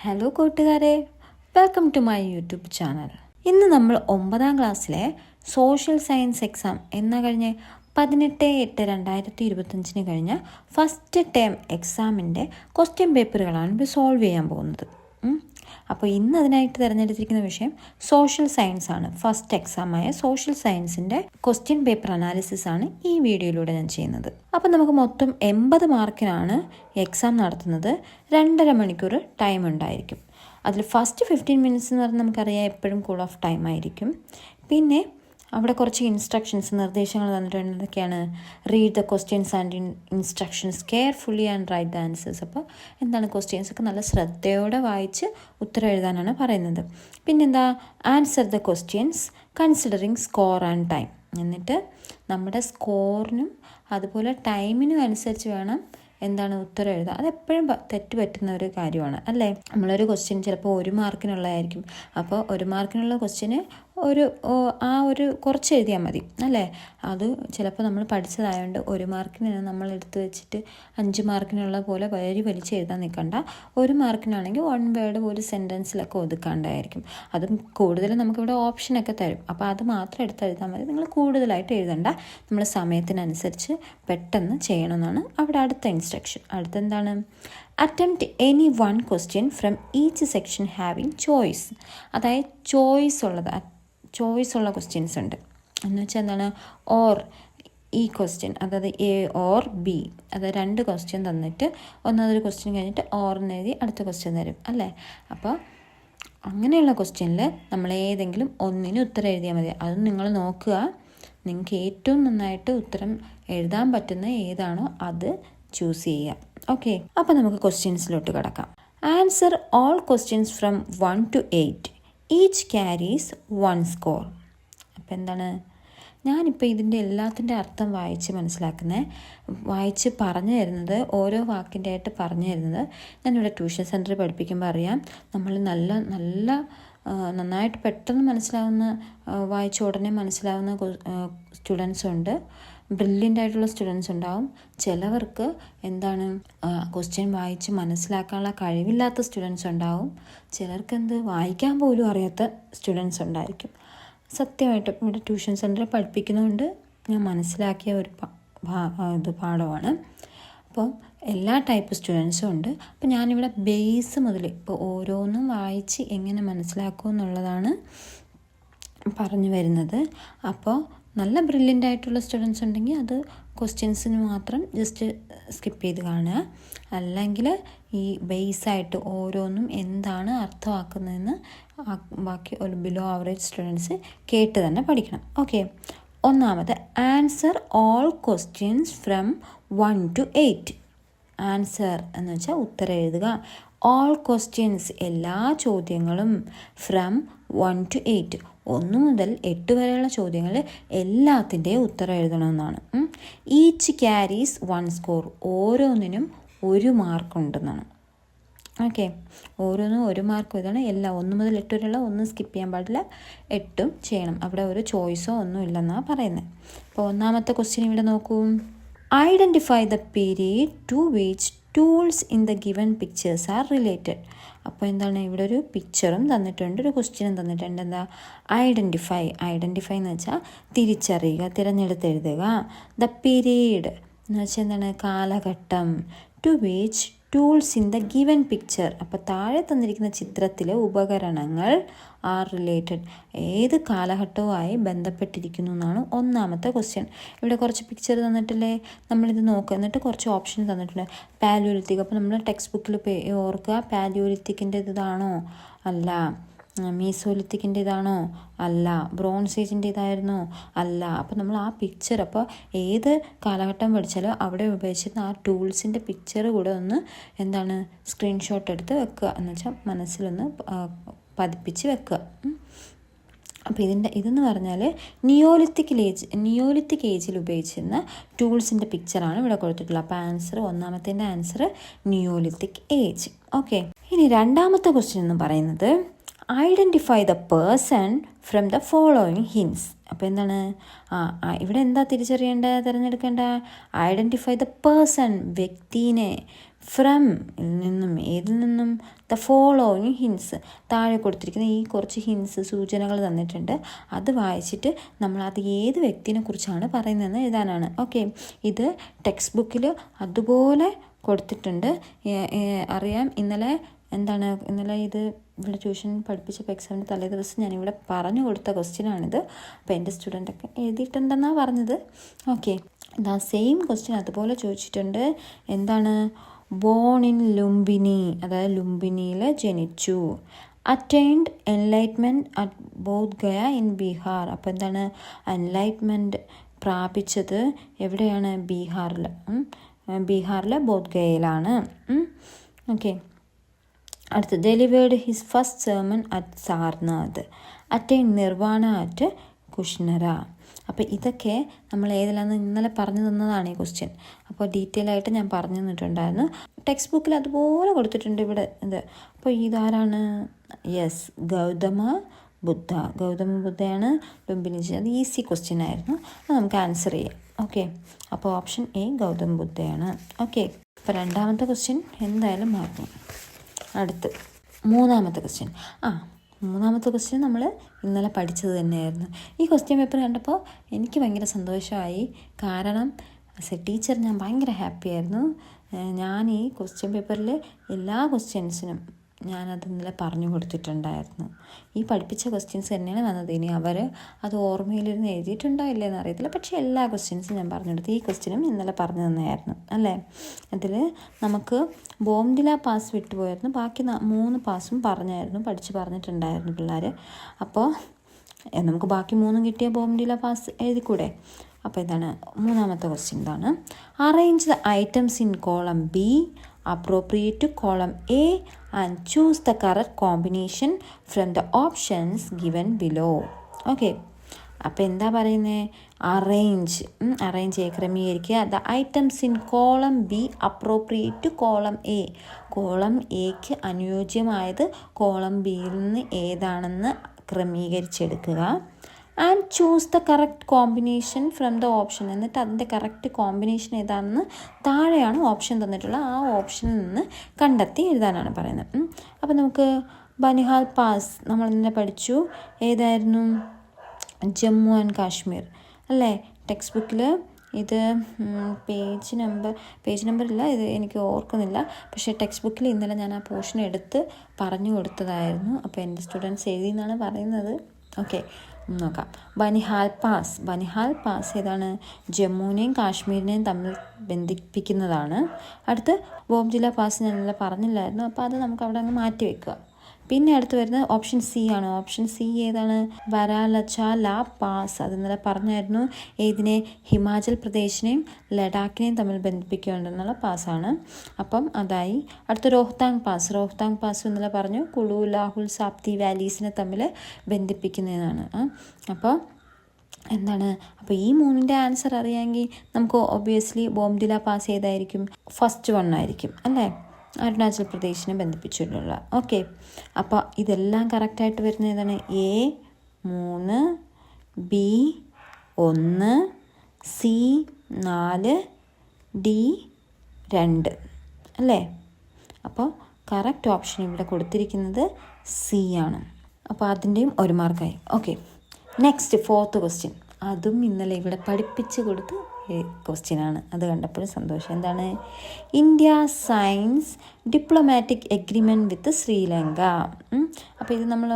Hello കൂട്ടുകാരെ, welcome to my YouTube channel. ഇന്ന് നമ്മൾ 9ാം ക്ലാസ്സിലെ സോഷ്യൽ സയൻസ് എക്സാം കഴിഞ്ഞ് 18/8/2025 കഴിഞ്ഞ ഫസ്റ്റ് ടേം എക്സാമിൻ്റെ ക്വസ്റ്റ്യൻ പേപ്പറുകളാണ് സോൾവ് ചെയ്യാൻ പോകുന്നത്. അപ്പോൾ ഇന്ന് അതിനായിട്ട് തിരഞ്ഞെടുത്തിരിക്കുന്ന വിഷയം സോഷ്യൽ സയൻസ് ആണ്. ഫസ്റ്റ് എക്സാമായ സോഷ്യൽ സയൻസിൻ്റെ ക്വസ്റ്റ്യൻ പേപ്പർ അനാലിസിസ് ആണ് ഈ വീഡിയോയിലൂടെ ഞാൻ ചെയ്യുന്നത്. അപ്പോൾ നമുക്ക് മൊത്തം 80 മാർക്കിനാണ് എക്സാം നടത്തുന്നത്. 2.5 മണിക്കൂർ ടൈം ഉണ്ടായിരിക്കും. അതിൽ ഫസ്റ്റ് 15 മിനിറ്റ്സ് എന്ന് പറഞ്ഞാൽ നമുക്കറിയാം എപ്പോഴും കൂൾ ഓഫ് ടൈം ആയിരിക്കും. പിന്നെ അവിടെ കുറച്ച് ഇൻസ്ട്രക്ഷൻസ്, നിർദ്ദേശങ്ങൾ തന്നിട്ടുണ്ട്. എന്തൊക്കെയാണ്? Read the questions and instructions carefully and write the answers. അപ്പോൾ എന്താണ്, ക്വസ്റ്റ്യൻസ് ഒക്കെ നല്ല ശ്രദ്ധയോടെ വായിച്ച് ഉത്തരം എഴുതാനാണ് പറയുന്നത്. പിന്നെന്താ, answer the questions considering score and time. എന്നിട്ട് നമ്മുടെ സ്കോറിനും അതുപോലെ ടൈമിനും അനുസരിച്ച് വേണം എന്താണ് ഉത്തരം എഴുതുക. അതെപ്പോഴും തെറ്റ് പറ്റുന്ന ഒരു കാര്യമാണ് അല്ലേ. നമ്മളൊരു ക്വസ്റ്റ്യൻ ചിലപ്പോൾ 1 മാർക്കിനുള്ളതായിരിക്കും. അപ്പോൾ 1 മാർക്കിനുള്ള ക്വസ്റ്റ്യന് ഒരു കുറച്ച് എഴുതിയാൽ മതി അല്ലേ. അത് ചിലപ്പോൾ നമ്മൾ പഠിച്ചതായതുകൊണ്ട് 1 മാർക്കിന് നമ്മൾ എടുത്ത് വെച്ചിട്ട് 5 മാർക്കിനുള്ള പോലെ വലിച്ച് എഴുതാൻ നിൽക്കണ്ട. 1 മാർക്കിനാണെങ്കിൽ 1 വേർഡ് ഒരു സെൻറ്റൻസിലൊക്കെ ഒതുക്കാണ്ടായിരിക്കും. അതും കൂടുതൽ നമുക്കിവിടെ ഓപ്ഷനൊക്കെ തരും. അപ്പോൾ അത് മാത്രം എടുത്തെഴുതാൻ മതി. നിങ്ങൾ കൂടുതലായിട്ട് എഴുതണ്ട. നമ്മൾ സമയത്തിനനുസരിച്ച് പെട്ടെന്ന് ചെയ്യണമെന്നാണ് അവിടെ അടുത്ത ഇൻസ്ട്രക്ഷൻ. അടുത്തെന്താണ്? Attempt any one question from each section having choice. അതായത് ചോയ്സ് ഉള്ള ക്വസ്റ്റ്യൻസ് ഉണ്ട്. എന്ന് വെച്ചാൽ എന്താണ്? ഓർ ഈ ക്വസ്റ്റ്യൻ, അതായത് എ ഓർ ബി, അതായത് 2 ക്വസ്റ്റ്യൻ തന്നിട്ട് ഒന്നാമതൊരു ക്വസ്റ്റ്യൻ കഴിഞ്ഞിട്ട് ഓർന്ന് എഴുതി അടുത്ത ക്വസ്റ്റ്യൻ തരും അല്ലേ. അപ്പോൾ അങ്ങനെയുള്ള ക്വസ്റ്റ്യനിൽ നമ്മൾ ഏതെങ്കിലും ഒന്നിന് ഉത്തരം എഴുതിയാൽ മതി. അത് നിങ്ങൾ നോക്കുക, നിങ്ങൾക്ക് ഏറ്റവും നന്നായിട്ട് ഉത്തരം എഴുതാൻ പറ്റുന്ന ഏതാണോ അത് ചൂസ് ചെയ്യുക. ഓക്കെ, അപ്പോൾ നമുക്ക് ക്വസ്റ്റ്യൻസിലോട്ട് കിടക്കാം. Answer all questions from 1 to 8. Each carries 1 score. അപ്പോൾ എന്താണ്, ഞാനിപ്പോൾ ഇതിൻ്റെ എല്ലാത്തിൻ്റെ അർത്ഥം വായിച്ച് പറഞ്ഞു തരുന്നത്, ഓരോ വാക്കിൻ്റെ ആയിട്ട് പറഞ്ഞു തരുന്നത്. ഞാനിവിടെ ട്യൂഷൻ സെൻറ്ററിൽ പഠിപ്പിക്കുമ്പോൾ അറിയാം, നമ്മൾ നന്നായിട്ട് പെട്ടെന്ന് മനസ്സിലാവുന്ന, വായിച്ച ഉടനെ മനസ്സിലാവുന്ന സ്റ്റുഡൻസും ഉണ്ട്, ബ്രില്യൻ്റ് ആയിട്ടുള്ള സ്റ്റുഡൻസ് ഉണ്ടാവും. ചിലവർക്ക് എന്താണ്, ക്വസ്റ്റ്യൻ വായിച്ച് മനസ്സിലാക്കാനുള്ള കഴിവില്ലാത്ത സ്റ്റുഡൻസ് ഉണ്ടാവും. ചിലർക്ക് വായിക്കാൻ പോലും അറിയാത്ത സ്റ്റുഡൻസ് ഉണ്ടായിരിക്കും. സത്യമായിട്ടും ഇവിടെ ട്യൂഷൻ സെൻറ്ററിൽ പഠിപ്പിക്കുന്നതുകൊണ്ട് ഞാൻ മനസ്സിലാക്കിയ ഒരു പാഠമാണ്. അപ്പോൾ എല്ലാ ടൈപ്പ് സ്റ്റുഡൻസും ഉണ്ട്. അപ്പോൾ ഞാനിവിടെ ബേസ് മുതൽ ഇപ്പോൾ ഓരോന്നും വായിച്ച് എങ്ങനെ മനസ്സിലാക്കും എന്നുള്ളതാണ് പറഞ്ഞു വരുന്നത്. അപ്പോൾ നല്ല ബ്രില്യൻ്റ് ആയിട്ടുള്ള സ്റ്റുഡൻസ് ഉണ്ടെങ്കിൽ അത് ക്വസ്റ്റ്യൻസിന് മാത്രം ജസ്റ്റ് സ്കിപ്പ് ചെയ്ത് കാണുക. അല്ലെങ്കിൽ ഈ ബേസായിട്ട് ഓരോന്നും എന്താണ് അർത്ഥമാക്കുന്നതെന്ന് ബാക്കി ഒരു ബിലോ ആവറേജ് സ്റ്റുഡൻസ് കേട്ട് തന്നെ പഠിക്കണം. ഓക്കെ, ഒന്നാമത് answer all questions from 1 to 8. Answer എന്ന് വെച്ചാൽ ഉത്തരം എഴുതുക. ഓൾ ക്വസ്റ്റ്യൻസ് എല്ലാ ചോദ്യങ്ങളും ഫ്രം 1 to 8, 1 മുതൽ 8 വരെയുള്ള ചോദ്യങ്ങൾ എല്ലാത്തിൻ്റെയും ഉത്തരം എഴുതണമെന്നാണ്. Each carries 1 score. ഓരോന്നിനും 1 മാർക്ക് ഉണ്ടെന്നാണ്. ഓക്കെ, ഓരോന്നും 1 മാർക്ക് എഴുതണം. എല്ലാം 1 മുതൽ 8 വരെയുള്ള ഒന്നും സ്കിപ്പ് ചെയ്യാൻ പാടില്ല, 8ഉം ചെയ്യണം. അവിടെ ഒരു ചോയ്സോ ഒന്നും ഇല്ലെന്നാണ് പറയുന്നത്. അപ്പോൾ ഒന്നാമത്തെ ക്വസ്റ്റ്യൻ ഇവിടെ നോക്കൂ. Identify the period to which tools in the given pictures are related. അപ്പോൾ എന്താണ്, ഇവിടെ ഒരു പിക്ചറും തന്നിട്ടുണ്ട്, ഒരു ക്വസ്റ്റ്യനും തന്നിട്ടുണ്ട്. എന്താ? ഐഡൻറ്റിഫൈ എന്ന് വെച്ചാൽ തിരിച്ചറിയുക, തിരഞ്ഞെടുത്തെഴുതുക. ദ പീരീഡ് എന്ന് വെച്ചാൽ എന്താണ്? കാലഘട്ടം. To which tools in the given picture. അപ്പോൾ താഴെ തന്നിരിക്കുന്ന ചിത്രത്തിലെ ഉപകരണങ്ങൾ ആർ റിലേറ്റഡ്, ഏത് കാലഘട്ടവുമായി ബന്ധപ്പെട്ടിരിക്കുന്നു എന്നാണ് ഒന്നാമത്തെ ക്വസ്റ്റ്യൻ. ഇവിടെ കുറച്ച് പിക്ചർ തന്നിട്ടില്ലേ, നമ്മളിത് നോക്കുക. എന്നിട്ട് കുറച്ച് ഓപ്ഷൻ തന്നിട്ടുണ്ട്. പാലിയോലിത്തിക്. അപ്പോൾ നമ്മൾ ടെക്സ്റ്റ് ബുക്കിൽ ഓർക്കുക, പാലിയോലിത്തിക്കിൻ്റെ ഇതാണോ? അല്ല. മീസോലിത്തിക്കിൻ്റെ ഇതാണോ? അല്ല. ബ്രോൺസ് ഏജിൻ്റെ ഇതായിരുന്നോ? അല്ല. അപ്പോൾ നമ്മൾ ആ പിക്ചർ, അപ്പോൾ ഏത് കാലഘട്ടം പഠിച്ചാലും അവിടെ ഉപയോഗിച്ചിരുന്ന ആ ടൂൾസിൻ്റെ പിക്ചർ കൂടെ ഒന്ന് എന്താണ് സ്ക്രീൻഷോട്ട് എടുത്ത് വെക്കുക. എന്ന് വെച്ചാൽ മനസ്സിലൊന്ന് പതിപ്പിച്ച് വെക്കുക. അപ്പോൾ ഇതെന്ന് പറഞ്ഞാൽ നിയോലിത്തിക് ഏജിൽ ഉപയോഗിച്ചിരുന്ന ടൂൾസിൻ്റെ പിക്ചറാണ് ഇവിടെ കൊടുത്തിട്ടുള്ളത്. അപ്പോൾ ഒന്നാമത്തിൻ്റെ ആൻസർ നിയോലിത്തിക് ഏജ്. ഓക്കെ, ഇനി രണ്ടാമത്തെ ക്വസ്റ്റ്യൻ എന്ന് പറയുന്നത് identify the person from the following hints. അപ്പോൾ എന്താണ്, ഇവിടെ എന്താ തിരഞ്ഞെടുക്കേണ്ട? ഐഡൻറ്റിഫൈ ദ പേഴ്സൺ, വ്യക്തിനെ, ഫ്രം നിന്നും, ഏതിൽ നിന്നും? ദ ദ ഫോളോയിങ് ഹിൻസ്, താഴെ കൊടുത്തിരിക്കുന്ന ഈ കുറച്ച് ഹിൻസ്, സൂചനകൾ തന്നിട്ടുണ്ട്. അത് വായിച്ചിട്ട് നമ്മൾ അത് ഏത് വ്യക്തിനെ കുറിച്ചാണ് പറയുന്നതെന്ന് എഴുതാനാണ്. ഓക്കെ, ഇത് ടെക്സ്റ്റ് ബുക്കിൽ അതുപോലെ കൊടുത്തിട്ടുണ്ട്. അറിയാം, ഇന്നലെ ഇത് ഇവിടെ ട്യൂഷൻ പഠിപ്പിച്ചപ്പോൾ എക്സാമിൻ്റെ തലേ ദിവസം ഞാനിവിടെ പറഞ്ഞു കൊടുത്ത ക്വസ്റ്റ്യനാണിത്. അപ്പോൾ എൻ്റെ സ്റ്റുഡൻ്റൊക്കെ എഴുതിയിട്ടുണ്ടെന്നാണ് പറഞ്ഞത്. ഓക്കെ, ഇതാ സെയിം ക്വസ്റ്റ്യൻ അതുപോലെ ചോദിച്ചിട്ടുണ്ട്. എന്താണ്? ബോൺ ഇൻ ലുംബിനി, അതായത് ലുംബിനിയിൽ ജനിച്ചു. Attained enlightenment at Bodh Gaya in Bihar. അപ്പോൾ എന്താണ്? എൻലൈറ്റ്മെൻറ്റ് പ്രാപിച്ചത് എവിടെയാണ്? ബീഹാറിലെ ബോധ് ഗയയിലാണ്. ഓക്കെ, അടുത്ത് delivered his first sermon at Sarnath. Attain nirvana at Kushinara. അപ്പോൾ ഇതൊക്കെ നമ്മൾ ഏതിലാന്ന് ഇന്നലെ പറഞ്ഞു തന്നതാണ് ഈ ക്വസ്റ്റ്യൻ. അപ്പോൾ ഡീറ്റെയിൽ ആയിട്ട് ഞാൻ പറഞ്ഞു തന്നിട്ടുണ്ടായിരുന്നു. ടെക്സ്റ്റ് ബുക്കിൽ അതുപോലെ കൊടുത്തിട്ടുണ്ട് ഇവിടെ ഇത്. അപ്പോൾ ഇതാരാണ്? യെസ്, ഗൗതമ ബുദ്ധയാണ് ലുംബിനി. അത് ഈസി ക്വസ്റ്റ്യൻ ആയിരുന്നു, അത് നമുക്ക് ആൻസർ ചെയ്യാം. ഓക്കെ, അപ്പോൾ ഓപ്ഷൻ എ ഗൗതമ ബുദ്ധയാണ്. ഓക്കെ, അപ്പോൾ രണ്ടാമത്തെ ക്വസ്റ്റ്യൻ എന്തായാലും മാറും. അടുത്ത് മൂന്നാമത്തെ ക്വസ്റ്റ്യൻ. മൂന്നാമത്തെ ക്വസ്റ്റ്യൻ നമ്മൾ ഇന്നലെ പഠിച്ചത് തന്നെയായിരുന്നു. ഈ ക്വസ്റ്റ്യൻ പേപ്പർ കണ്ടപ്പോൾ എനിക്ക് ഭയങ്കര സന്തോഷമായി. കാരണം ആസ് എ ടീച്ചർ ഞാൻ ഭയങ്കര ഹാപ്പി ആയിരുന്നു. ഞാൻ ഈ ക്വസ്റ്റ്യൻ പേപ്പറിൽ എല്ലാ ക്വസ്റ്റ്യൻസിനും ഞാനത് ഇന്നലെ പറഞ്ഞു കൊടുത്തിട്ടുണ്ടായിരുന്നു. ഈ പഠിപ്പിച്ച ക്വസ്റ്റ്യൻസ് തന്നെയാണ് വന്നത്. ഇനി അവർ അത് ഓർമ്മയിലിരുന്ന് എഴുതിയിട്ടുണ്ടോ ഇല്ലയെന്ന് അറിയത്തില്ല, പക്ഷേ എല്ലാ ക്വസ്റ്റ്യൻസും ഞാൻ പറഞ്ഞു കൊടുത്തു. ഈ ക്വസ്റ്റ്യനും ഇന്നലെ പറഞ്ഞു തന്നെയായിരുന്നു അല്ലേ. അതിൽ നമുക്ക് ബോംഡില പാസ് വിട്ടുപോയായിരുന്നു. ബാക്കി 3 പാസും പറഞ്ഞിട്ടുണ്ടായിരുന്നു പിള്ളേർ. അപ്പോൾ നമുക്ക് ബാക്കി 3 കിട്ടിയ ബോംഡില പാസ് എഴുതിക്കൂടെ? അപ്പോൾ ഇതാണ് മൂന്നാമത്തെ ക്വസ്റ്റ്യൻ. ഇതാണ്: arrange the items in column B appropriate to column A and choose the correct combination from the options given below. Okay, അപ്പോൾ എന്താ പറയുന്നത്? അറേഞ്ച് ക്രമീകരിക്കുക. The items in column B appropriate to column A. Column എക്ക് അനുയോജ്യമായത് column ബിയിൽ നിന്ന് ഏതാണെന്ന് ക്രമീകരിച്ചെടുക്കുക. And choose the correct combination from the option. എന്നിട്ട് അതിൻ്റെ കറക്റ്റ് കോമ്പിനേഷൻ ഏതാണെന്ന് താഴെയാണ് ഓപ്ഷൻ തന്നിട്ടുള്ള ആ ഓപ്ഷനിൽ നിന്ന് കണ്ടെത്തി എഴുതാനാണ് പറയുന്നത്. അപ്പോൾ നമുക്ക് ബനിഹാൽ പാസ് നമ്മൾ ഇന്നലെ പഠിച്ചു. ഏതായിരുന്നു? ജമ്മു ആൻഡ് കാശ്മീർ അല്ലേ. ടെക്സ്റ്റ് ബുക്കിൽ ഇത് പേജ് നമ്പർ ഇല്ല, ഇത് എനിക്ക് ഓർക്കുന്നില്ല. പക്ഷേ ടെക്സ്റ്റ് ബുക്കിൽ ഇന്നലെ ഞാൻ ആ പോർഷൻ എടുത്ത് പറഞ്ഞു കൊടുത്തതായിരുന്നു. അപ്പോൾ എൻ്റെ സ്റ്റുഡൻസ് എഴുതി എന്നാണ് പറയുന്നത്. ഓക്കെ, നോക്കാം. ബനിഹാൽ പാസ് ഏതാണ്? ജമ്മുവിനെയും കാശ്മീരിനെയും തമ്മിൽ ബന്ധിപ്പിക്കുന്നതാണ്. അടുത്ത് ബോംഡില പാസ് ഞാൻ ഇന്നലെ പറഞ്ഞില്ലായിരുന്നു, അപ്പോൾ അത് നമുക്ക് അവിടെ അങ്ങ് മാറ്റി വെക്കുക. പിന്നെ അടുത്ത് വരുന്നത് ഓപ്ഷൻ സി ആണ്. ഓപ്ഷൻ സി ഏതാണ്? വരാലച്ചാല പാസ്. അത് ഇന്നലെ പറഞ്ഞായിരുന്നു. ഏതിനെ? ഹിമാചൽ പ്രദേശിനെയും ലഡാക്കിനെയും തമ്മിൽ ബന്ധിപ്പിക്കേണ്ടെന്നുള്ള പാസ്സാണ്. അപ്പം അതായി. അടുത്ത റോഹ്താങ് പാസ് ഇന്നലെ പറഞ്ഞു. കുളു, ലാഹുൽ, സാപ്തി വാലീസിനെ തമ്മിൽ ബന്ധിപ്പിക്കുന്നതാണ്. അപ്പോൾ എന്താണ്? അപ്പോൾ ഈ 3ൻ്റെ ആൻസർ അറിയാമെങ്കിൽ നമുക്ക് ഒബ്വിയസ്ലി ബോംഡില പാസ് ഏതായിരിക്കും? ഫസ്റ്റ് 1 ആയിരിക്കും അല്ലേ. അരുണാചൽ പ്രദേശിനെ ബന്ധിപ്പിച്ചിട്ടുള്ള. ഓക്കെ, അപ്പോൾ ഇതെല്ലാം കറക്റ്റായിട്ട് വരുന്ന ഏതാണ്? എ 3, ബി 1, സി 4, ഡി 2 അല്ലേ. അപ്പോൾ കറക്റ്റ് ഓപ്ഷൻ ഇവിടെ കൊടുത്തിരിക്കുന്നത് സി ആണ്. അപ്പോൾ അതിൻ്റെയും 1 മാർക്കായി. Okay, next 4th question. അതും ഇന്നലെ ഇവിടെ പഠിപ്പിച്ച് കൊടുത്ത് ക്വസ്റ്റ്യനാണ്. അത് കണ്ടപ്പോഴും സന്തോഷം. എന്താണ്? India signs diplomatic agreement with Sri Lanka. അപ്പോൾ ഇത് നമ്മൾ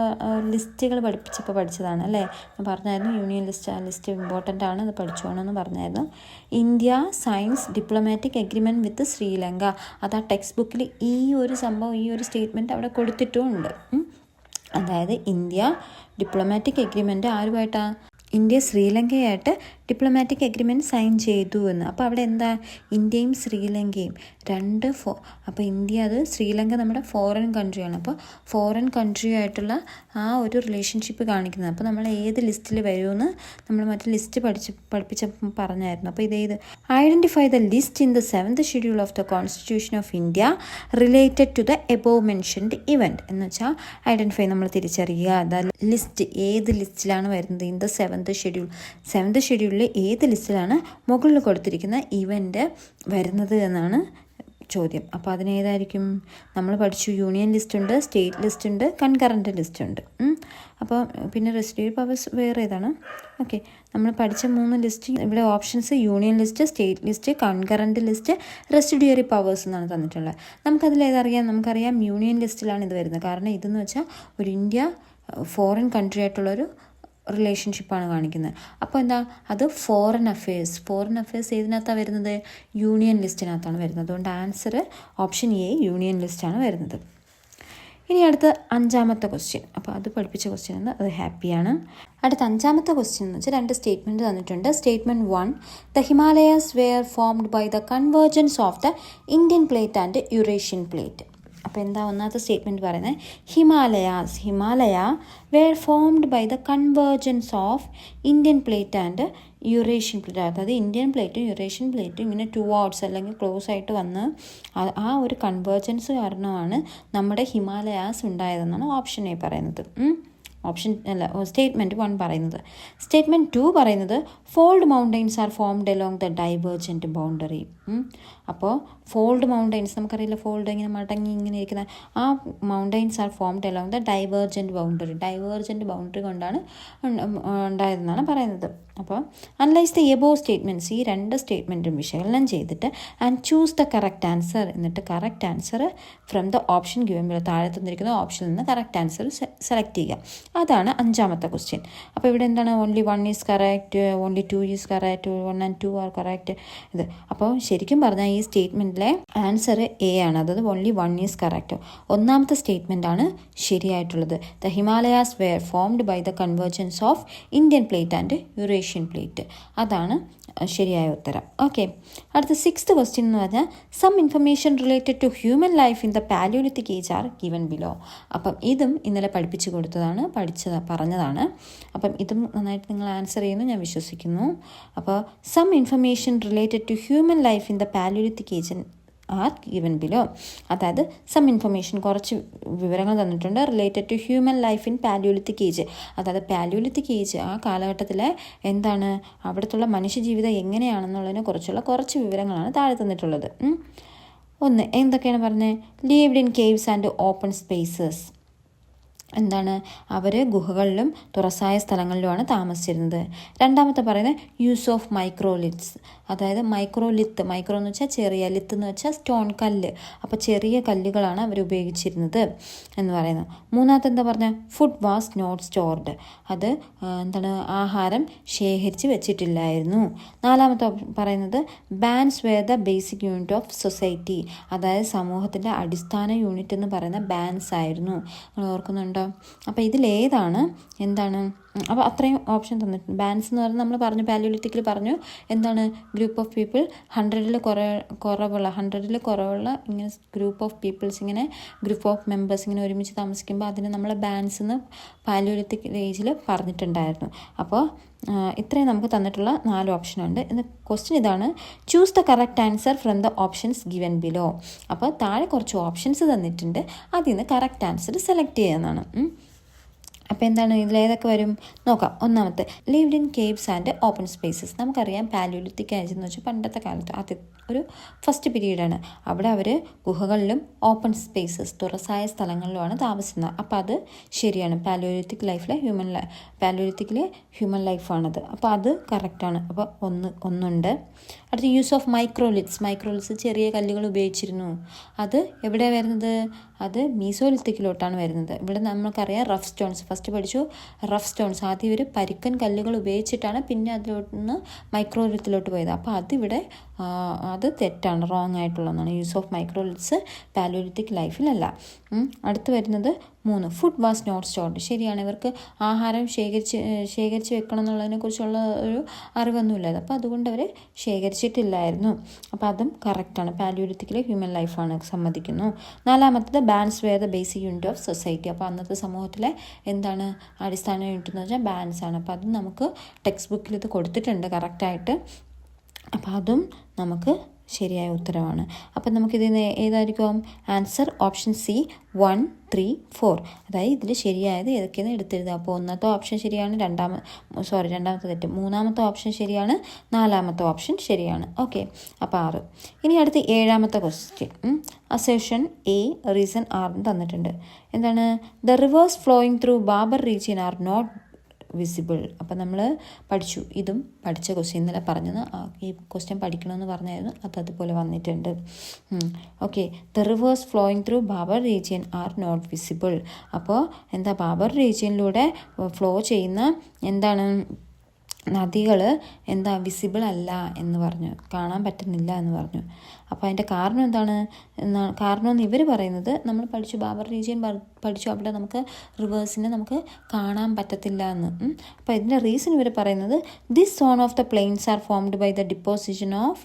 ലിസ്റ്റുകൾ പഠിപ്പിച്ചപ്പോൾ പഠിച്ചതാണ് അല്ലേ. ഞാൻ പറഞ്ഞായിരുന്നു യൂണിയൻ ലിസ്റ്റ്, ആ ലിസ്റ്റ് ഇമ്പോർട്ടൻ്റ് ആണ്, അത് പഠിച്ചോണമെന്ന് പറഞ്ഞായിരുന്നു. India signs diplomatic agreement with Sri Lanka. അത് ആ ടെക്സ്റ്റ് ബുക്കിൽ ഈ ഒരു സംഭവം, ഈ ഒരു സ്റ്റേറ്റ്മെൻറ്റ് അവിടെ കൊടുത്തിട്ടുമുണ്ട്. അതായത് ഇന്ത്യ ഡിപ്ലോമാറ്റിക് എഗ്രിമെൻറ്റ് ആരുമായിട്ടാണ്? ഇന്ത്യ ശ്രീലങ്കയായിട്ട് ഡിപ്ലോമാറ്റിക് എഗ്രിമെൻറ്റ് സൈൻ ചെയ്തു എന്ന്. അപ്പോൾ അവിടെ എന്താ? ഇന്ത്യയും ശ്രീലങ്കയും അപ്പോൾ ഇന്ത്യ ശ്രീലങ്ക നമ്മുടെ ഫോറിൻ കൺട്രിയാണ്. അപ്പോൾ ഫോറിൻ കൺട്രിയായിട്ടുള്ള ആ ഒരു റിലേഷൻഷിപ്പ് കാണിക്കുന്നത്. അപ്പോൾ നമ്മൾ ഏത് ലിസ്റ്റിൽ വരുമെന്ന് നമ്മൾ മറ്റേ ലിസ്റ്റ് പഠിപ്പിച്ചപ്പോൾ പറഞ്ഞായിരുന്നു. അപ്പോൾ ഇതേത്? Identify the list in the 7th schedule of the constitution of India related to the above mentioned event. എന്ന് വെച്ചാൽ ഐഡൻറ്റിഫൈ നമ്മൾ തിരിച്ചറിയുക. ദ ലിസ്റ്റ് ഏത് ലിസ്റ്റിലാണ് വരുന്നത്? ഇൻ ദ 7th ഷെഡ്യൂളിൽ ഏത് ലിസ്റ്റിലാണ് മുകളിൽ കൊടുത്തിരിക്കുന്ന ഇവൻ്റ് വരുന്നത് എന്നാണ് ചോദ്യം. അപ്പോൾ അതിനേതായിരിക്കും? നമ്മൾ പഠിച്ചു യൂണിയൻ ലിസ്റ്റ് ഉണ്ട്, സ്റ്റേറ്റ് ലിസ്റ്റ് ഉണ്ട്, കൺകറൻറ്റ് ലിസ്റ്റ് ഉണ്ട്. അപ്പോൾ പിന്നെ റെസിഡ്യൂറി പവേഴ്സ് വേറെ ഏതാണ്? ഓക്കെ, നമ്മൾ പഠിച്ച 3 ലിസ്റ്റ് ഇവിടെ options union list, state list, concurrent list, residuary powers എന്നാണ് തന്നിട്ടുള്ളത്. നമുക്കതിലേതറിയാം? നമുക്കറിയാം യൂണിയൻ ലിസ്റ്റിലാണ് ഇത് വരുന്നത്. കാരണം ഇതെന്ന് വെച്ചാൽ ഒരു ഇന്ത്യ ഫോറിൻ കൺട്രി ആയിട്ടുള്ളൊരു റിലേഷൻഷിപ്പാണ് കാണിക്കുന്നത്. അപ്പോൾ എന്താ, അത് ഫോറിൻ അഫയേഴ്സ് ഏതിനകത്താണ് വരുന്നത്? യൂണിയൻ ലിസ്റ്റിനകത്താണ് വരുന്നത്. അതുകൊണ്ട് ആൻസർ ഓപ്ഷൻ എ യൂണിയൻ ലിസ്റ്റാണ് വരുന്നത്. ഇനി അടുത്ത 5ാമത്തെ ക്വസ്റ്റ്യൻ. അപ്പോൾ അത് പഠിപ്പിച്ച ക്വസ്റ്റ്യൻ ആണ്, അത് ഹാപ്പിയാണ്. അടുത്ത 5ാമത്തെ ക്വസ്റ്റ്യൻ എന്ന് വെച്ചാൽ 2 സ്റ്റേറ്റ്മെൻറ്റ് തന്നിട്ടുണ്ട്. Statement 1, the Himalayas were formed by the convergence of the Indian plate and Eurasian plate. അപ്പോൾ എന്താ ഒന്നാമത്തെ സ്റ്റേറ്റ്മെൻറ്റ് പറയുന്നത്? Himalaya were formed by the convergence of Indian plate and Eurasian plate. അതായത് ഇന്ത്യൻ പ്ലേറ്റും യൂറേഷ്യൻ പ്ലേറ്റും ഇങ്ങനെ ടുവേർഡ്സ് അല്ലെങ്കിൽ ക്ലോസ് ആയിട്ട് വന്ന് ആ ഒരു കൺവേർജൻസ് കാരണമാണ് നമ്മുടെ ഹിമാലയാസ് ഉണ്ടായതെന്നാണ് ഓപ്ഷൻ എ പറയുന്നത്. സ്റ്റേറ്റ്മെൻറ്റ് 1 പറയുന്നത്. സ്റ്റേറ്റ്മെൻറ്റ് 2 പറയുന്നത് fold mountains are formed along the divergent boundary. അപ്പോൾ ഫോൾഡ് മൗണ്ടെയ്ൻസ് നമുക്കറിയില്ല, ഫോൾഡ് ഇങ്ങനെ മടങ്ങി ഇങ്ങനെ ഇരിക്കുന്ന ആ mountains are formed along the divergent boundary കൊണ്ടാണ് ഉണ്ടായതെന്നാണ് പറയുന്നത്. അപ്പോൾ അനലൈസ് ദ എബോവ് സ്റ്റേറ്റ്മെൻറ്റ്സ്, ഈ 2 സ്റ്റേറ്റ്മെൻറ്റും വിശകലനം ചെയ്തിട്ട് and choose the correct answer, എന്നിട്ട് correct answer from the option given below, താഴെ തന്നിരിക്കുന്ന ഓപ്ഷനിൽ നിന്ന് കറക്റ്റ് ആൻസർ സെലക്ട് ചെയ്യുക. അതാണ് 5ാമത്തെ ക്വസ്റ്റ്യൻ. അപ്പോൾ ഇവിടെ എന്താണ്? Only 1 is correct, only 2 is correct, 1 and 2 are correct. ഇത് അപ്പോൾ ശരിക്കും പറഞ്ഞാൽ ഈ സ്റ്റേറ്റ്മെൻറ്റിലെ ആൻസർ എ ആണ്. അതായത് ഓൺലി 1 ഈസ് കറക്റ്റ്. 1ാമത്തെ സ്റ്റേറ്റ്മെൻ്റ് ആണ് ശരിയായിട്ടുള്ളത്. The Himalayas were formed by the convergence of Indian plate and Eurasian plate. അതാണ് ശരിയായ ഉത്തരം. ഓക്കെ, അടുത്ത 6th ക്വസ്റ്റ്യൻ എന്ന് പറഞ്ഞാൽ some information related to human life in the Palaeolithic age are given below. അപ്പം ഇതും ഇന്നലെ പഠിപ്പിച്ചു കൊടുത്തതാണ്, പറഞ്ഞതാണ്. അപ്പം ഇതും നന്നായിട്ട് നിങ്ങൾ ആൻസർ ചെയ്യുന്നു ഞാൻ വിശ്വസിക്കുന്നു. അപ്പോൾ some information related to human life in the Palaeolithic age are given below. അതായത് സം ഇൻഫർമേഷൻ, കുറച്ച് വിവരങ്ങൾ തന്നിട്ടുണ്ട് related to human life in paleolithic age. അതായത് പാലിയോലിത്തിക് ഏജ് ആ കാലഘട്ടത്തിലെ എന്താണ് അവിടുത്തെ മനുഷ്യജീവിതം എങ്ങനെയാണെന്നുള്ളതിനെ കുറിച്ചുള്ള കുറച്ച് വിവരങ്ങളാണ് താഴെ തന്നിട്ടുള്ളത്. 1 എന്തൊക്കെയാണ് പറഞ്ഞത്? Lived in caves and open spaces. എന്താണ്, അവർ ഗുഹകളിലും തുറസായ സ്ഥലങ്ങളിലുമാണ് താമസിച്ചിരുന്നത്. 2ാമത്തെ പറയുന്നത് യൂസ് ഓഫ് മൈക്രോലിത്സ്. അതായത് മൈക്രോ എന്ന് വെച്ചാൽ ചെറിയ, ലിത്ത് എന്ന് വെച്ചാൽ സ്റ്റോൺ, കല്ല്. അപ്പോൾ ചെറിയ കല്ലുകളാണ് അവർ ഉപയോഗിച്ചിരുന്നത് എന്ന് പറയുന്നത്. 3ാമത്തെ എന്താ പറഞ്ഞാൽ? Food was not stored. അത് എന്താണ്, ആഹാരം ശേഖരിച്ച് വെച്ചിട്ടില്ലായിരുന്നു. 4ാമത്തെ പറയുന്നത് bands were the basic unit of society. അതായത് സമൂഹത്തിൻ്റെ അടിസ്ഥാന യൂണിറ്റ് എന്ന് പറയുന്ന ബാൻസ് ആയിരുന്നു. നിങ്ങൾ ഓർക്കുന്നുണ്ടോ? അപ്പോൾ ഇതിലേതാണ് എന്താണ്? അപ്പോൾ അത്രയും ഓപ്ഷൻ തന്നിട്ടുണ്ട്. ബാൻസ് എന്ന് പറഞ്ഞാൽ നമ്മൾ പറഞ്ഞു പാലിയോലിത്തിക്കിൽ പറഞ്ഞു എന്താണ്, ഗ്രൂപ്പ് ഓഫ് പീപ്പിൾ 100ൽ കുറവുള്ള ഇങ്ങനെ ഗ്രൂപ്പ് ഓഫ് പീപ്പിൾസ്, ഇങ്ങനെ ഗ്രൂപ്പ് ഓഫ് മെമ്പേഴ്സ് ഇങ്ങനെ ഒരുമിച്ച് താമസിക്കുമ്പോൾ അതിന് നമ്മൾ ബാൻസ് എന്ന് പാലിയോലിത്തിക് ഏജിൽ പറഞ്ഞിട്ടുണ്ടായിരുന്നു. അപ്പോൾ ഇത്രയും നമുക്ക് തന്നിട്ടുള്ള 4 ഓപ്ഷനുണ്ട്. ഇന്ന് ക്വസ്റ്റ്യൻ ഇതാണ്, choose the correct answer from the options given below. അപ്പോൾ താഴെ കുറച്ച് ഓപ്ഷൻസ് തന്നിട്ടുണ്ട്, അതിൽ നിന്ന് കറക്റ്റ് ആൻസർ സെലക്ട് ചെയ്യാവുന്നതാണ്. അപ്പോൾ എന്താണ്, ഇതിലേതൊക്കെ വരും നോക്കാം. 1ാമത്തെ lived in caves and open spaces. നമുക്കറിയാം പാലിയോലിത്തിക് ഏജ് എന്ന് വെച്ചാൽ പണ്ടത്തെ കാലത്ത് ആദ്യം ഒരു ഫസ്റ്റ് പീരീഡാണ്. അവിടെ അവർ ഗുഹകളിലും ഓപ്പൺ സ്പേസസ് തുറസായ സ്ഥലങ്ങളിലുമാണ് താമസിക്കുന്നത്. അപ്പോൾ അത് ശരിയാണ്. പാലിയോലിത്തിക് ഹ്യൂമൻ ലൈഫാണത്. അപ്പോൾ അത് കറക്റ്റാണ്. അപ്പോൾ ഒന്നുണ്ട്. അടുത്ത യൂസ് ഓഫ് മൈക്രോലിത്സ് ചെറിയ കല്ലുകൾ ഉപയോഗിച്ചിരുന്നു. അത് എവിടെയാണ് വരുന്നത്? അത് മീസോലിത്തിക്കിലോട്ടാണ് വരുന്നത്. ഇവിടെ നമുക്കറിയാം റഫ് സ്റ്റോൺസ്, ഫസ്റ്റ് പഠിച്ചു റഫ് സ്റ്റോൺസ്. ആദ്യം ഇവർ പരിക്കൻ കല്ലുകൾ ഉപയോഗിച്ചിട്ടാണ് പിന്നെ അതിലോട്ട് മൈക്രോലിത്തിലോട്ട് പോയത്. അപ്പോൾ അതിവിടെ അത് തെറ്റാണ്, റോങ് ആയിട്ടുള്ളതാണ്. യൂസ് ഓഫ് മൈക്രോലിത്സ് പാലിയോലിത്തിക് ലൈഫിലല്ല. അടുത്ത് വരുന്നത് 3 ഫുഡ് വാസ് നോട്ട് സ്റ്റോർഡ്. ശരിയാണ്, ഇവർക്ക് ആഹാരം ശേഖരിച്ച് വെക്കണം എന്നുള്ളതിനെക്കുറിച്ചുള്ള ഒരു അറിവൊന്നുമില്ലായിരുന്നു. അപ്പോൾ അതുകൊണ്ട് അവർ ശേഖരിച്ചിട്ടില്ലായിരുന്നു. അപ്പോൾ അതും കറക്റ്റാണ്. പാലിയോലിത്തിക്കിലെ ഹ്യൂമൻ ലൈഫാണ്, സമ്മതിക്കുന്നു. 4ാമത്തത് bands were the basic unit of society. അപ്പോൾ അന്നത്തെ സമൂഹത്തിലെ എന്താണ് അടിസ്ഥാന യൂണിറ്റ് എന്ന് വെച്ചാൽ ബാൻസ് ആണ്. അപ്പോൾ അത് നമുക്ക് ടെക്സ്റ്റ് ബുക്കിൽ ഇത് കൊടുത്തിട്ടുണ്ട് കറക്റ്റായിട്ട്. അപ്പോൾ അതും നമുക്ക് ശരിയായ ഉത്തരമാണ്. അപ്പം നമുക്കിതിന് ഏതായിരിക്കും ആൻസർ? Option C 1, 3, 4. അതായത് ഇതിൽ ശരിയായത് ഏതൊക്കെയെന്ന് എടുത്തെഴുതുക. അപ്പോൾ ഒന്നാമത്തെ ഓപ്ഷൻ ശരിയാണ്, രണ്ടാമത്തെ തെറ്റ്, മൂന്നാമത്തെ ഓപ്ഷൻ ശരിയാണ്, നാലാമത്തെ ഓപ്ഷൻ ശരിയാണ്. ഓക്കെ, അപ്പോൾ 6. ഇനി അടുത്ത് 7ാമത്തെ ക്വസ്റ്റ്യൻ. അസേഷൻ എ റീസൺ ആറിന് തന്നിട്ടുണ്ട്. എന്താണ്? The rivers flowing through Bhabar region are not visible. അപ്പം നമ്മൾ പഠിച്ചു, ഇതും പഠിച്ച ക്വസ്റ്റ്യൻ ഇന്നലെ പറഞ്ഞത്. ഈ ക്വസ്റ്റ്യൻ പഠിക്കണമെന്ന് പറഞ്ഞായിരുന്നു, അതുപോലെ വന്നിട്ടുണ്ട്. Okay, the rivers flowing through Bhabar region are not visible. അപ്പോൾ എന്താ, ബാബർ റീജിയനിലൂടെ ഫ്ലോ ചെയ്യുന്ന എന്താണ് നദികൾ എന്താ വിസിബിൾ അല്ല എന്ന് പറഞ്ഞു, കാണാൻ പറ്റുന്നില്ല എന്ന് പറഞ്ഞു. അപ്പോൾ അതിൻ്റെ കാരണം എന്താണ്? കാരണമെന്ന് ഇവർ പറയുന്നത്, നമ്മൾ പഠിച്ചു ബാബർ റീജിയൻ പഠിച്ചു, അവിടെ നമുക്ക് റിവേഴ്സിനെ നമുക്ക് കാണാൻ പറ്റത്തില്ല എന്ന്. അപ്പോൾ ഇതിൻ്റെ റീസൺ ഇവർ പറയുന്നത്, this zone of the plains are formed by the deposition of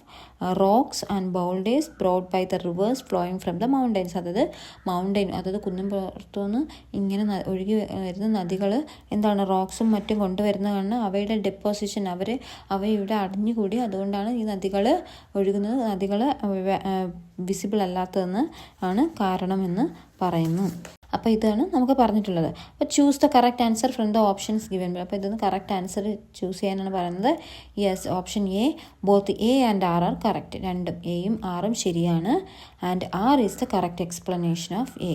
rocks and boulders brought by the rivers flowing from the mountains. അതായത് കുന്നും പുറത്തുനിന്ന് ഇങ്ങനെ ഒഴുകി വരുന്ന നദികൾ എന്താണ്, റോക്സും മറ്റും കൊണ്ടുവരുന്നതാണ്. അവയുടെ ഡെപ്പോസിഷൻ അവയുടെ അടിഞ്ഞുകൂടി, അതുകൊണ്ടാണ് ഈ നദികൾ ഒഴുകുന്നത്, നദികൾ വിസിബിൾ അല്ലാത്തതെന്ന് ആണ് കാരണമെന്ന് പറയുന്നു. അപ്പോൾ ഇതാണ് നമുക്ക് പറഞ്ഞിട്ടുള്ളത്. അപ്പോൾ choose the correct answer from the options given. അപ്പോൾ ഇതൊന്ന് കറക്റ്റ് ആൻസർ ചൂസ് ചെയ്യാനാണ് പറയുന്നത്. Yes, option A, both A and R are correct. രണ്ടും എയും ആറും ശരിയാണ്. And R is the correct explanation of A.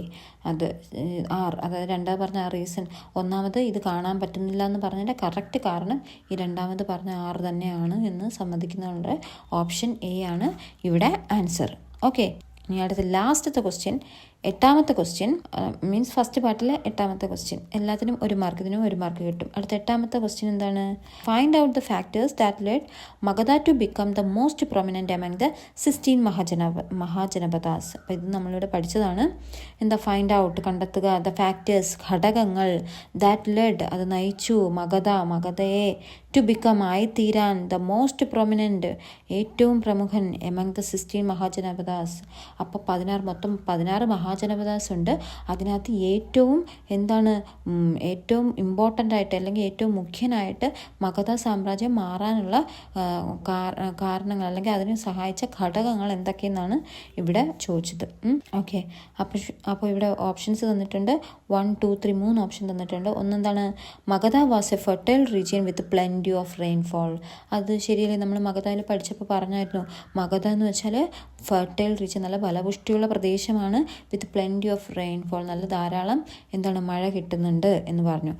അതായത് രണ്ടാമത് പറഞ്ഞ ആ റീസൺ, ഒന്നാമത് ഇത് കാണാൻ പറ്റുന്നില്ല എന്ന് പറഞ്ഞതിൻ്റെ കറക്റ്റ് കാരണം ഈ രണ്ടാമത് പറഞ്ഞ ആറ് തന്നെയാണ് എന്ന് സമ്മതിക്കുന്നതുകൊണ്ട് ഓപ്ഷൻ എ ആണ് ഇവിടെ ആൻസർ. ഓക്കെ, ഇനി അടുത്ത ലാസ്റ്റത്തെ ക്വസ്റ്റ്യൻ, 8ാമത്തെ ക്വസ്റ്റ്യൻ, മീൻസ് ഫസ്റ്റ് പാർട്ടിലെ 8ാമത്തെ ക്വസ്റ്റ്യൻ. എല്ലാത്തിനും 1 മാർക്ക്, ഇതിനും 1 മാർക്ക് കിട്ടും. അടുത്ത 8ാമത്തെ ക്വസ്റ്റ്യൻ എന്താണ്? Find out the factors that led Magadha to become the most prominent among the 16 Mahajanapadas. അപ്പോൾ ഇത് നമ്മളിവിടെ പഠിച്ചതാണ്. എന്താ? ഫൈൻഡ് ഔട്ട്, കണ്ടെത്തുക, ദ ഫാക്ടേഴ്സ്, ഘടകങ്ങൾ, ദാറ്റ് ലെഡ് അത് നയിച്ചു, മഗധയെ ടു ബിക്കം ആയിത്തീരാൻ, ദ മോസ്റ്റ് പ്രൊമിനൻറ്റ് ഏറ്റവും പ്രമുഖൻ, എമംഗ് ദ 16 മഹാജനപദാസ്. അപ്പോൾ 16 മഹാജനപദാസ് ഉണ്ട്. അതിനകത്ത് ഏറ്റവും ഇമ്പോർട്ടൻ്റ് ആയിട്ട് അല്ലെങ്കിൽ ഏറ്റവും മുഖ്യനായിട്ട് മഗധ സാമ്രാജ്യം മാറാനുള്ള കാരണങ്ങൾ അല്ലെങ്കിൽ അതിനെ സഹായിച്ച ഘടകങ്ങൾ എന്തൊക്കെയെന്നാണ് ഇവിടെ ചോദിച്ചത്. ഓക്കെ, അപ്പോൾ ഇവിടെ ഓപ്ഷൻസ് തന്നിട്ടുണ്ട്. 1, 2, 3 3 ഓപ്ഷൻ തന്നിട്ടുണ്ട്. ഒന്നെന്താണ്? Magadha was a fertile region with plenty of rainfall. അത് ശരിയല്ലേ? നമ്മൾ മഗധയിൽ പഠിച്ചപ്പോൾ പറഞ്ഞായിരുന്നു, മഗധ എന്ന് വെച്ചാൽ ഫെർട്ടൈൽ റീജിയൻ, നല്ല ഫലപുഷ്ടിയുള്ള പ്രദേശമാണ്, വിത്ത് പ്ലെൻറ്റി ഓഫ് റെയിൻഫോൾ, നല്ല ധാരാളം മഴ കിട്ടുന്നുണ്ട് എന്ന് പറഞ്ഞു.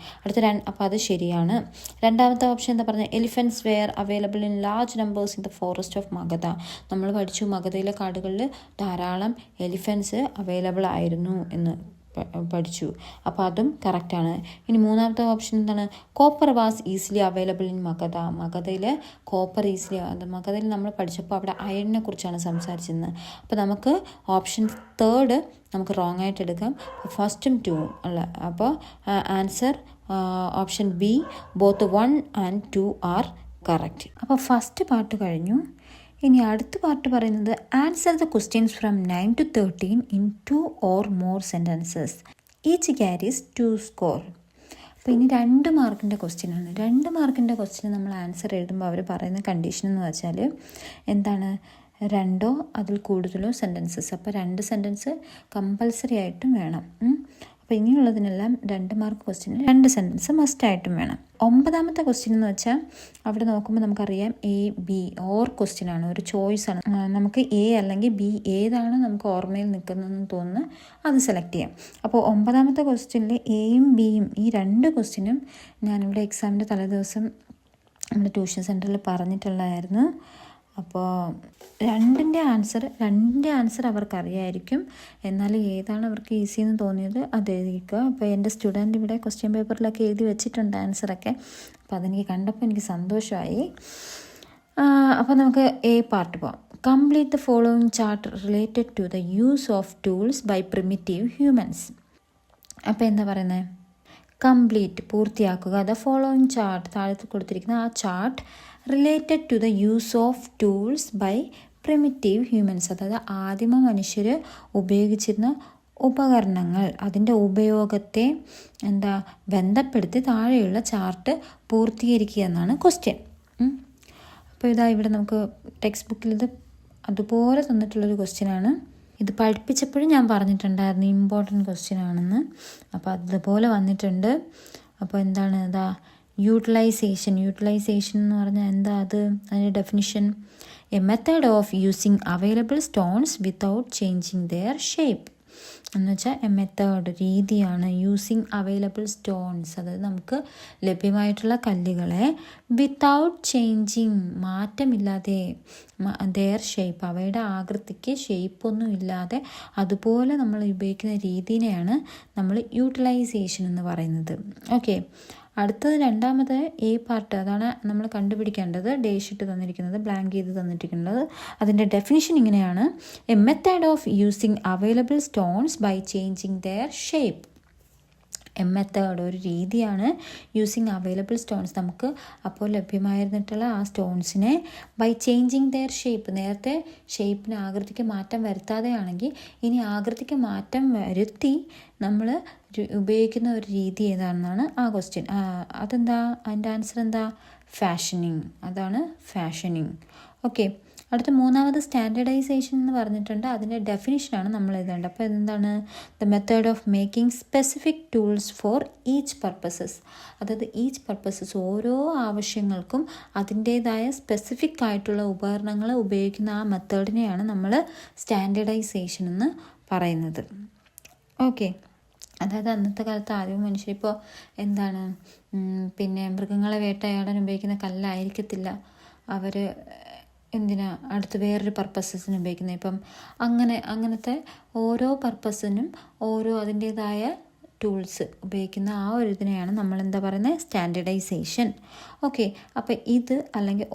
അപ്പോൾ അത് ശരിയാണ്. രണ്ടാമത്തെ ഓപ്ഷൻ എന്താ പറഞ്ഞത്? Elephants were available in large numbers in the forest of Magadha. നമ്മൾ പഠിച്ചു മഗധയിലെ കാടുകളിൽ ധാരാളം എലിഫൻറ്റ്സ് അവൈലബിൾ ആയിരുന്നു എന്ന് പഠിച്ചു. അപ്പോൾ അതും കറക്റ്റാണ്. ഇനി മൂന്നാമത്തെ ഓപ്ഷൻ എന്താണ്? Copper was easily available in Magadha. മഗധയിൽ കോപ്പർ മഗധയിൽ നമ്മൾ പഠിച്ചപ്പോൾ അവിടെ അയണിനെ കുറിച്ചാണ് സംസാരിച്ചിരുന്നത്. അപ്പോൾ നമുക്ക് ഓപ്ഷൻ 3 നമുക്ക് റോങ് ആയിട്ട് എടുക്കാം. ഫസ്റ്റും 2 അല്ല. അപ്പോൾ answer option B, both 1 and 2 are correct. അപ്പോൾ ഫസ്റ്റ് പാർട്ട് കഴിഞ്ഞു. ഇനി അടുത്ത പാർട്ട് പറയുന്നത് answer the questions from 9 to 13 in 2 or more sentences. Each carries 2 score. അപ്പോൾ ഇനി 2 മാർക്കിൻ്റെ ക്വസ്റ്റ്യനാണ്. 2 മാർക്കിൻ്റെ ക്വസ്റ്റ്യൻ നമ്മൾ ആൻസർ എഴുതുമ്പോൾ അവർ പറയുന്ന കണ്ടീഷൻ എന്ന് വെച്ചാൽ എന്താണ്? 2 അതിൽ കൂടുതലോ സെൻറ്റൻസസ്. അപ്പോൾ 2 സെൻറ്റൻസ് കമ്പൽസറി ആയിട്ടും വേണം. അപ്പോൾ ഇനിയുള്ളതിനെല്ലാം 2 മാർക്ക് ക്വസ്റ്റ്യന് 2 സെൻറ്റൻസ് മസ്റ്റായിട്ടും വേണം. 9ാമത്തെ ക്വസ്റ്റ്യൻ എന്ന് വെച്ചാൽ അവിടെ നോക്കുമ്പോൾ നമുക്കറിയാം A-B ഓർ ക്വസ്റ്റ്യൻ ആണ്, ഒരു ചോയ്സാണ്. നമുക്ക് A അല്ലെങ്കിൽ B ഏതാണ് നമുക്ക് ഓർമ്മയിൽ നിൽക്കുന്നതെന്ന് തോന്നുന്നു അത് സെലക്ട് ചെയ്യാം. അപ്പോൾ 9ാമത്തെ ക്വസ്റ്റ്യനിൽ Aയും Bയും ഈ 2 ക്വസ്റ്റ്യനും ഞാനിവിടെ എക്സാമിൻ്റെ തലേദിവസം നമ്മുടെ ട്യൂഷൻ സെൻറ്ററിൽ പറഞ്ഞിട്ടുള്ളതായിരുന്നു. അപ്പോൾ 2ൻ്റെ ആൻസർ അവർക്കറിയായിരിക്കും. എന്നാൽ ഏതാണ് അവർക്ക് ഈസി എന്ന് തോന്നിയത് അത് എഴുതിക്കുക. അപ്പോൾ എൻ്റെ സ്റ്റുഡൻറ്റ് ഇവിടെ ക്വസ്റ്റ്യൻ പേപ്പറിലൊക്കെ എഴുതി വെച്ചിട്ടുണ്ട് ആൻസറൊക്കെ. അപ്പോൾ അതെനിക്ക് കണ്ടപ്പോൾ എനിക്ക് സന്തോഷമായി. അപ്പോൾ നമുക്ക് എ പാർട്ട് പോകാം. Complete the following chart related to the use of tools by primitive humans. അപ്പോൾ എന്താ പറയുന്നത്? കംപ്ലീറ്റ്, പൂർത്തിയാക്കുക. ദ ഫോളോയിങ് ചാർട്ട്, താഴത്ത് കൊടുത്തിരിക്കുന്ന ആ chart related to the use of tools by primitive humans. അതായത് ആദിമ മനുഷ്യർ ഉപയോഗിച്ചിരുന്ന ഉപകരണങ്ങൾ, അതിൻ്റെ ഉപയോഗത്തെ ബന്ധപ്പെടുത്തി താഴെയുള്ള ചാർട്ട് പൂർത്തീകരിക്കുക എന്നാണ് ക്വസ്റ്റ്യൻ. അപ്പോൾ ഇവിടെ നമുക്ക് ടെക്സ്റ്റ് ബുക്കിൽ ഇത് അതുപോലെ തന്നിട്ടുള്ളൊരു ക്വസ്റ്റ്യനാണ്. ഇത് പഠിപ്പിച്ചപ്പോഴും ഞാൻ പറഞ്ഞിട്ടുണ്ടായിരുന്നു ഇമ്പോർട്ടൻറ്റ് ക്വസ്റ്റ്യൻ ആണെന്ന്. അപ്പോൾ അതുപോലെ വന്നിട്ടുണ്ട്. അപ്പോൾ എന്താണ് ഇതാ യൂട്ടിലൈസേഷൻ എന്ന് പറഞ്ഞാൽ എന്താ അത്, അതിൻ്റെ definition: A method of using available stones without changing their shape. എന്ന് വെച്ചാൽ എ മെത്തേഡ് രീതിയാണ്, യൂസിങ് അവൈലബിൾ സ്റ്റോൺസ്, അതായത് നമുക്ക് ലഭ്യമായിട്ടുള്ള കല്ലുകളെ വിത്തൗട്ട് ചേഞ്ചിങ് മാറ്റമില്ലാതെ, ദെയർ ഷേപ്പ് അവയുടെ ആകൃതിക്ക് ഷേപ്പൊന്നും ഇല്ലാതെ അതുപോലെ നമ്മൾ ഉപയോഗിക്കുന്ന രീതിനെയാണ് നമ്മൾ യൂട്ടിലൈസേഷൻ എന്ന് പറയുന്നത്. ഓക്കെ, അടുത്തത് രണ്ടാമത് എ പാർട്ട്, അതാണ് നമ്മൾ കണ്ടുപിടിക്കേണ്ടത്. ഡേഷ് ഇട്ട് തന്നിരിക്കുന്നത്, ബ്ലാങ്ക് ചെയ്ത് തന്നിരിക്കുന്നത്. അതിൻ്റെ ഡെഫിനിഷൻ ഇങ്ങനെയാണ്: a method of using available stones by changing their shape. A method ഒരു രീതിയാണ്, യൂസിങ് അവൈലബിൾ സ്റ്റോൺസ് നമുക്ക് അപ്പോൾ ലഭ്യമായിരുന്നിട്ടുള്ള ആ സ്റ്റോൺസിനെ ബൈ ചേഞ്ചിങ് ദെയർ ഷേപ്പ്, നേരത്തെ ഷേപ്പിന് ആകൃതിക്ക് മാറ്റം വരുത്താതെയാണെങ്കിൽ ഇനി ആകൃതിക്ക് മാറ്റം വരുത്തി നമ്മൾ ഉപയോഗിക്കുന്ന ഒരു രീതി ഏതാണെന്നാണ് ആ ക്വസ്റ്റ്യൻ. അതെന്താ, അതിൻ്റെ ആൻസർ എന്താ? ഫാഷനിങ്. അതാണ് ഫാഷനിങ്. ഓക്കെ, അടുത്ത മൂന്നാമത് സ്റ്റാൻഡേർഡൈസേഷൻ എന്ന് പറഞ്ഞിട്ടുണ്ട്. അതിൻ്റെ ഡെഫിനിഷനാണ് നമ്മൾ എഴുതേണ്ടത്. അപ്പോൾ എന്താണ്? The method of making specific tools for each purposes. അതായത് ഈച്ച് പർപ്പസസ്, ഓരോ ആവശ്യങ്ങൾക്കും അതിൻ്റേതായ സ്പെസിഫിക് ആയിട്ടുള്ള ഉപകരണങ്ങൾ ഉപയോഗിക്കുന്ന ആ മെത്തേഡിനെയാണ് നമ്മൾ സ്റ്റാൻഡേർഡൈസേഷൻ എന്ന് പറയുന്നത്. ഓക്കെ, അതായത് അന്നത്തെ കാലത്ത് ആദ്യം മനുഷ്യരിപ്പോൾ എന്താണ് പിന്നെ മൃഗങ്ങളെ വേട്ടയാടാൻ ഉപയോഗിക്കുന്ന കല്ലായിരിക്കത്തില്ല അവർ എന്തിനാ അടുത്ത് വേറൊരു പർപ്പസസിന് ഉപയോഗിക്കുന്നത്. ഇപ്പം അങ്ങനത്തെ ഓരോ പർപ്പസിനും ഓരോ അതിൻ്റേതായ ടൂൾസ് ഉപയോഗിക്കുന്ന ആ ഒരു ഇതിനെയാണ് നമ്മൾ എന്താ പറയുന്നത്? സ്റ്റാൻഡേർഡൈസേഷൻ. ഓക്കെ, അപ്പോൾ ഇത് അല്ലെങ്കിൽ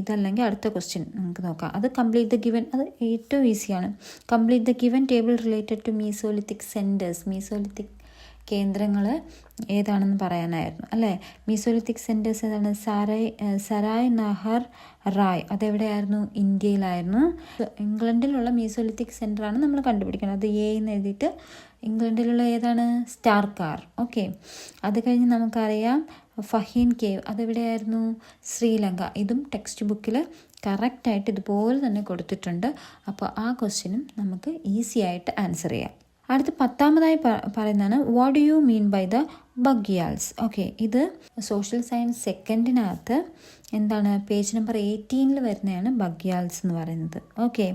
ഇതല്ലെങ്കിൽ അടുത്ത ക്വസ്റ്റ്യൻ നമുക്ക് നോക്കാം. അത് കംപ്ലീറ്റ് ദ ഗിവൻ, അത് ഏറ്റവും ഈസിയാണ്. Complete the given table related to mesolithic centres. Mesolithic കേന്ദ്രങ്ങൾ ഏതാണെന്ന് പറയാനായിരുന്നു അല്ലേ? മീസോലിത്തിക് സെൻറ്റേഴ്സ് ഏതാണ്? സരായ് നഹർ റായ്. അതെവിടെയായിരുന്നു? ഇന്ത്യയിലായിരുന്നു. ഇംഗ്ലണ്ടിലുള്ള മീസോലിത്തിക് സെൻറ്ററാണ് നമ്മൾ കണ്ടുപിടിക്കുന്നത്. അത് എ എന്ന് എഴുതിയിട്ട് ഇംഗ്ലണ്ടിലുള്ള ഏതാണ്? സ്റ്റാർക്കാർ. ഓക്കെ, അത് കഴിഞ്ഞ് നമുക്കറിയാം ഫഹീൻ കേവ്. അതെവിടെയായിരുന്നു? ശ്രീലങ്ക. ഇതും ടെക്സ്റ്റ് ബുക്കിൽ കറക്റ്റായിട്ട് ഇതുപോലെ തന്നെ കൊടുത്തിട്ടുണ്ട്. അപ്പോൾ ആ ക്വസ്റ്റ്യനും നമുക്ക് ഈസി ആയിട്ട് ആൻസർ ചെയ്യാം. അടുത്ത് 10ാമതായി പറയുന്നതാണ് what do you mean by the bugyals. Okay, ഇത് സോഷ്യൽ സയൻസ് സെക്കൻഡിനകത്ത് എന്താണ് പേജ് നമ്പർ 18 വരുന്നതാണ് ബഗ്യാൽസ് എന്ന് പറയുന്നത്. ഓക്കെ,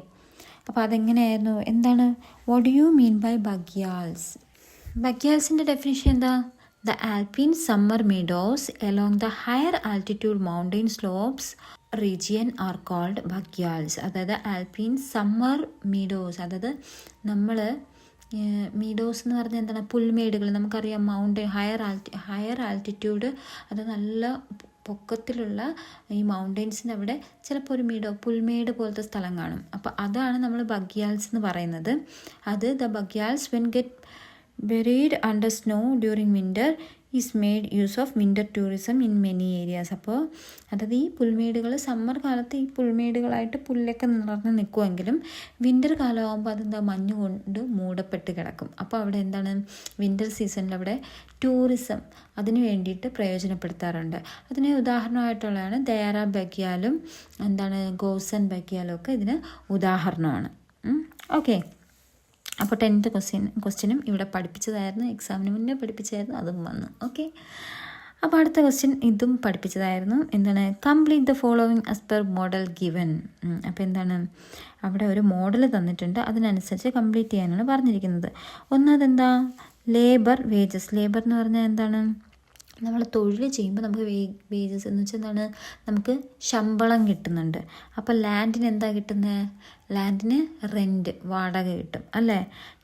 അപ്പോൾ അതെങ്ങനെയായിരുന്നു, എന്താണ് what do you mean by bugyals? ബഗ്യാൽസിൻ്റെ ഡെഫിനിഷൻ എന്താ? The alpine summer meadows along the higher altitude mountain slopes region are called bugyals. അതായത് ആൽപൈൻ സമ്മർ മീഡോസ്, അതായത് നമ്മൾ മീഡോസ് എന്ന് പറഞ്ഞാൽ എന്താണ്? പുൽമേടുകൾ. നമുക്കറിയാം ഹയർ ആൾട്ടിറ്റ്യൂഡ്, അത് നല്ല പൊക്കത്തിലുള്ള ഈ മൗണ്ടെയ്ൻസിൻ്റെ അവിടെ ചിലപ്പോൾ ഒരു പുൽമേട് പോലത്തെ സ്ഥലം കാണും. അപ്പോൾ അതാണ് നമ്മൾ ബഗ്യാൽസ് എന്ന് പറയുന്നത്. അത് the bugyals when get buried under snow during winter is made use of winter tourism in many areas. അപ്പോൾ അതായത് ഈ പുൽമേടുകൾ സമ്മർ കാലത്ത് ഈ പുൽമേടുകളായിട്ട് പുല്ലൊക്കെ നിറഞ്ഞ് നിൽക്കുമെങ്കിലും വിൻ്റർ കാലമാകുമ്പോൾ അതെന്താ മഞ്ഞ് കൊണ്ട് മൂടപ്പെട്ട് കിടക്കും. അപ്പോൾ അവിടെ എന്താണ് വിൻ്റർ സീസണിൽ അവിടെ ടൂറിസം അതിന് വേണ്ടിയിട്ട് പ്രയോജനപ്പെടുത്താറുണ്ട്. അതിന് ഉദാഹരണമായിട്ടുള്ളതാണ് ദയാറ ബഗ്യാലും എന്താണ് ഗോസൻ ബഗ്യാലും ഒക്കെ ഇതിന് ഉദാഹരണമാണ്. ഓക്കെ, അപ്പോൾ 10th ക്വസ്റ്റ്യനും ഇവിടെ പഠിപ്പിച്ചതായിരുന്നു, എക്സാമിന് മുന്നേ പഠിപ്പിച്ചായിരുന്നു, അതും വന്നു. ഓക്കെ, അപ്പോൾ അടുത്ത ക്വസ്റ്റ്യൻ ഇതും പഠിപ്പിച്ചതായിരുന്നു. എന്താണ്? Complete the following as per model given. അപ്പോൾ എന്താണ്? അവിടെ ഒരു മോഡൽ തന്നിട്ടുണ്ട്, അതിനനുസരിച്ച് കംപ്ലീറ്റ് ചെയ്യാനാണ് പറഞ്ഞിരിക്കുന്നത്. ഒന്നതെന്താ? Labour wages. ലേബർ എന്ന് പറഞ്ഞാൽ എന്താണ്? നമ്മൾ തൊഴിൽ ചെയ്യുമ്പോൾ നമുക്ക് വേജസ് എന്ന് വെച്ചാൽ എന്താണ്? നമുക്ക് ശമ്പളം കിട്ടുന്നുണ്ട്. അപ്പോൾ ലാൻഡിന് എന്താ കിട്ടുന്നത്? ലാൻഡിന് റെൻറ്റ്, വാടക കിട്ടും അല്ലേ?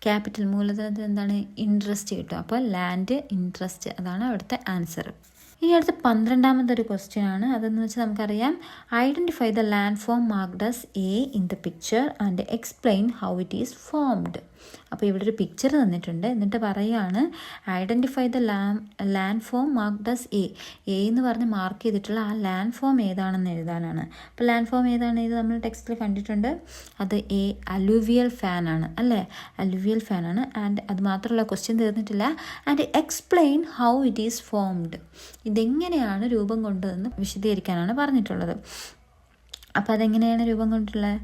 ക്യാപിറ്റൽ മൂലധനത്തിന് എന്താണ്? ഇൻട്രസ്റ്റ് കിട്ടും. അപ്പോൾ ലാൻഡ് ഇൻട്രസ്റ്റ്, അതാണ് അവിടുത്തെ ആൻസർ. ഇനി അടുത്ത 12ാമതൊരു ക്വസ്റ്റ്യൻ ആണ്. അതെന്ന് വെച്ചാൽ നമുക്കറിയാം identify the land form marked as A in the picture and explain how it is formed. അപ്പോൾ ഇവിടെ ഒരു പിക്ചർ തന്നിട്ടുണ്ട്, എന്നിട്ട് പറയുകയാണ് identify the land form marked as A. എന്ന് പറഞ്ഞ് മാർക്ക് ചെയ്തിട്ടുള്ള ആ ലാൻഡ് ഫോം ഏതാണെന്ന് എഴുതാനാണ്. അപ്പോൾ ലാൻഡ് ഫോം ഏതാണ്? ഇത് നമ്മൾ ടെക്സ്റ്റിൽ കണ്ടിട്ടുണ്ട്. അത് അലൂവിയൽ ഫാൻ ആണ് അല്ലേ? അലൂവിയൽ ഫാൻ ആണ്. ആൻഡ് അത് മാത്രമല്ല, ക്വസ്റ്റ്യൻ തീർന്നിട്ടില്ല. And explain how it is formed. ഇതെങ്ങനെയാണ് രൂപം കൊണ്ടതെന്ന് വിശദീകരിക്കാനാണ് പറഞ്ഞിട്ടുള്ളത്. അപ്പോൾ അതെങ്ങനെയാണ് രൂപം കൊണ്ടുള്ളത്?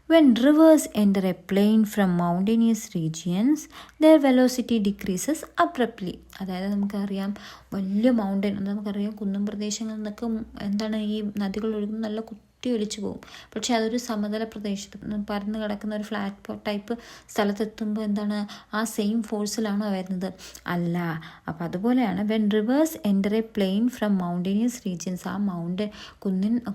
When rivers enter a plain from mountainous regions, their velocity decreases abruptly. അതായത് നമുക്കറിയാം വലിയ മൗണ്ടൻ, നമുക്കറിയാം കുന്നും പ്രദേശങ്ങളിൽ നിന്നൊക്കെ എന്താണ് ഈ നദികൾ ഒഴുകുന്നത് നല്ല ഒലിച്ചു പോകും. പക്ഷേ അതൊരു സമതല പ്രദേശത്ത് പരന്ന് കിടക്കുന്ന ഒരു ഫ്ലാറ്റ് ടൈപ്പ് സ്ഥലത്തെത്തുമ്പോൾ എന്താണ് ആ സെയിം ഫോഴ്സിലാണോ വരുന്നത്? അല്ല. അപ്പോൾ അതുപോലെയാണ് when rivers enter a plain from mountainous regions, ആ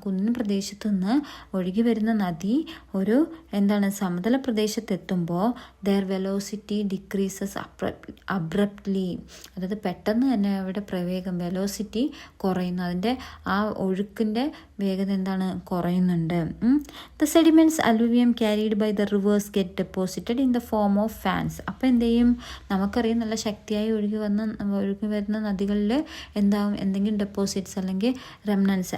കുന്നിൻ പ്രദേശത്ത് നിന്ന് ഒഴുകി വരുന്ന നദി ഒരു എന്താണ് സമതല പ്രദേശത്തെത്തുമ്പോൾ ദെയർ വെലോസിറ്റി ഡിക്രീസസ് അബ്രപ്റ്റ്ലി, അതായത് പെട്ടെന്ന് തന്നെ അവിടെ പ്രവേഗം വെലോസിറ്റി കുറയുന്നു, അതിൻ്റെ ആ ഒഴുക്കിൻ്റെ വേഗത എന്താണ് കുറയുന്നുണ്ട്. The sediments alluvium carried by the rivers get deposited in the form of fans. അപ്പോൾ എന്ത് ചെയ്യും? നമുക്കറിയാം നല്ല ശക്തിയായി ഒഴുകി വരുന്ന നദികളിൽ എന്താവും? എന്തെങ്കിലും ഡെപ്പോസിറ്റ്സ് അല്ലെങ്കിൽ റെമനൻസ്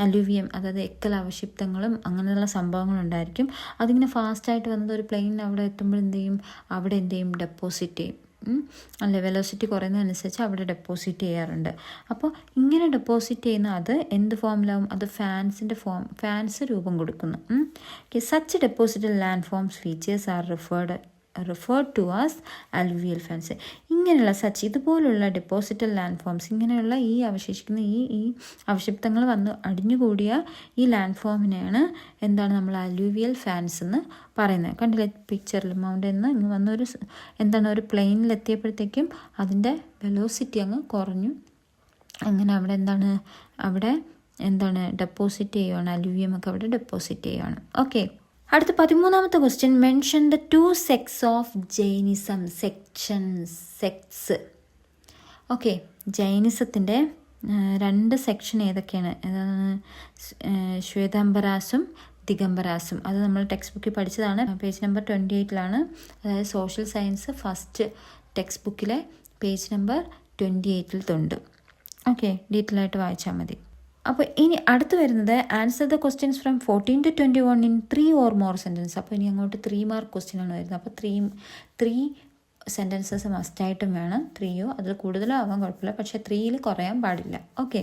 അലൂവിയം അതായത് എക്കൽ അവശിഷ്ടങ്ങളും അങ്ങനെയുള്ള സംഭവങ്ങളുണ്ടായിരിക്കും. അതിങ്ങനെ ഫാസ്റ്റായിട്ട് വന്നത് ഒരു പ്ലെയിൻ അവിടെ എത്തുമ്പോൾ എന്ത് ചെയ്യും? അവിടെ എന്ത് ചെയ്യും? ഡെപ്പോസിറ്റ് ചെയ്യും. അല്ലെ, വെലോസിറ്റി കുറയുന്നതനുസരിച്ച് അവിടെ ഡെപ്പോസിറ്റ് ചെയ്യാറുണ്ട്. അപ്പോൾ ഇങ്ങനെ ഡെപ്പോസിറ്റ് ചെയ്യുന്ന അത് എന്ത് ഫോമിലാവും? അത് ഫാൻസ് രൂപം കൊടുക്കുന്നു. Such deposited land forms features are referred to as alluvial fans. ഇങ്ങനെയുള്ള ഇതുപോലുള്ള ഡെപ്പോസിറ്റഡ് ലാൻഡ് ഫോംസ്, ഇങ്ങനെയുള്ള ഈ അവശേഷിക്കുന്ന ഈ അവശിഷ്ടങ്ങൾ വന്ന് അടിഞ്ഞുകൂടിയ ഈ ലാൻഡ് ഫോമിനെയാണ് എന്താണ് നമ്മൾ അലൂവിയൽ ഫാൻസ് എന്ന് പറയുന്നത്. കണ്ടില്ലേ പിക്ചറിൽ? മൗണ്ടനിൽ നിന്ന് ഇങ്ങ് വന്നൊരു ഒരു പ്ലെയിനിലെത്തിയപ്പോഴത്തേക്കും അതിൻ്റെ വെലോസിറ്റി അങ്ങ് കുറഞ്ഞു. അങ്ങനെ അവിടെ ഡെപ്പോസിറ്റ് ചെയ്യുകയാണ്, അലൂവിയം ഒക്കെ അവിടെ ഡെപ്പോസിറ്റ് ചെയ്യുകയാണ്. ഓക്കെ, അടുത്ത 13ാമത്തെ question. Mention the 2 sects of Jainism. Sects. Okay, ജൈനിസത്തിൻ്റെ 2 സെക്ഷൻ ഏതൊക്കെയാണ്? ശ്വേതാംബരാസും ദിഗംബരാസും. അത് നമ്മൾ ടെക്സ്റ്റ് ബുക്കിൽ പഠിച്ചതാണ്. പേജ് നമ്പർ 28 അതായത് സോഷ്യൽ സയൻസ് ഫസ്റ്റ് ടെക്സ്റ്റ് ബുക്കിലെ പേജ് നമ്പർ 28 ഉണ്ട്. ഓക്കെ, ഡീറ്റെയിൽ ആയിട്ട് വായിച്ചാൽ മതി. അപ്പോൾ ഇനി അടുത്ത് വരുന്നത് answer the questions from 14 to 21 in 3 or more sentence. അപ്പോൾ ഇനി അങ്ങോട്ട് 3 മാർക്ക് ക്വസ്റ്റ്യൻ ആണ് വരുന്നത്. അപ്പോൾ 3 സെൻറ്റൻസസ് മസ്റ്റായിട്ടും വേണം. 3യോ അതിൽ കൂടുതലോ ആവാൻ കുഴപ്പമില്ല, പക്ഷേ 3യിൽ കുറയാൻ പാടില്ല. ഓക്കെ,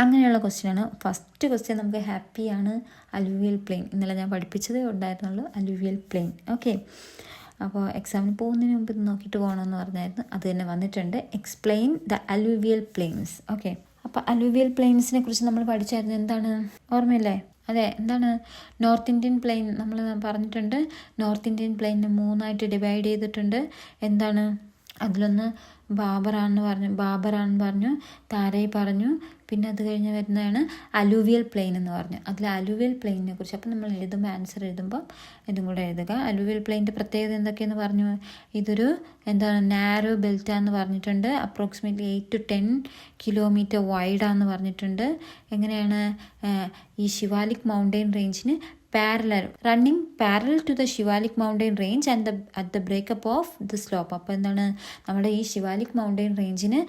അങ്ങനെയുള്ള ക്വസ്റ്റ്യനാണ്. ഫസ്റ്റ് ക്വസ്റ്റ്യൻ നമുക്ക് ഹാപ്പിയാണ്. അലൂവിയൽ പ്ലെയിൻ ഇന്നലെ ഞാൻ പഠിപ്പിച്ചതേ ഉണ്ടായിരുന്നുള്ളൂ, അലൂവിയൽ പ്ലെയിൻ. ഓക്കെ, അപ്പോൾ എക്സാമിന് പോകുന്നതിന് മുമ്പ് ഇത് നോക്കിയിട്ട് പോകണമെന്ന് പറഞ്ഞായിരുന്നു, അത് തന്നെ വന്നിട്ടുണ്ട്. Explain the alluvial plains. Okay, അപ്പോൾ അലൂവിയൽ പ്ലെയിൻസിനെ കുറിച്ച് നമ്മൾ പഠിച്ചായിരുന്നു. എന്താണ് ഓർമ്മയില്ലേ? അതെ, എന്താണ് നോർത്ത് ഇന്ത്യൻ പ്ലെയിൻ നമ്മൾ പറഞ്ഞിട്ടുണ്ട്. നോർത്ത് ഇന്ത്യൻ പ്ലെയിനിനെ 3ആയിട്ട് ഡിവൈഡ് ചെയ്തിട്ടുണ്ട്. എന്താണ് അതിലൊന്ന് ബാബറാണെന്ന് പറഞ്ഞു, താരൈ പറഞ്ഞു, പിന്നെ അത് കഴിഞ്ഞ് വരുന്നതാണ് അലൂവിയൽ പ്ലെയിൻ എന്ന് പറഞ്ഞു. അതിൽ അലൂവിയൽ പ്ലെയിനിനെ കുറിച്ച് അപ്പോൾ നമ്മൾ ആൻസർ എഴുതുമ്പോൾ ഇതും കൂടെ എഴുതുക. അലൂവിയൽ പ്ലെയിൻ്റെ പ്രത്യേകത എന്തൊക്കെയെന്ന് പറഞ്ഞു? ഇതൊരു നാരോ ബെൽറ്റാന്ന് പറഞ്ഞിട്ടുണ്ട്. അപ്രോക്സിമേറ്റ്ലി 8 to 10 കിലോമീറ്റർ വൈഡാന്ന് പറഞ്ഞിട്ടുണ്ട്. എങ്ങനെയാണ്? ഈ ശിവാലിക് മൗണ്ടെയിൻ റേഞ്ചിന് running parallel to the Shivalik mountain range and at the breakup of the slope. അപ്പോൾ എന്താണ് നമ്മുടെ ഈ ശിവാലിക് മൗണ്ടെയിൻ റേഞ്ചിന്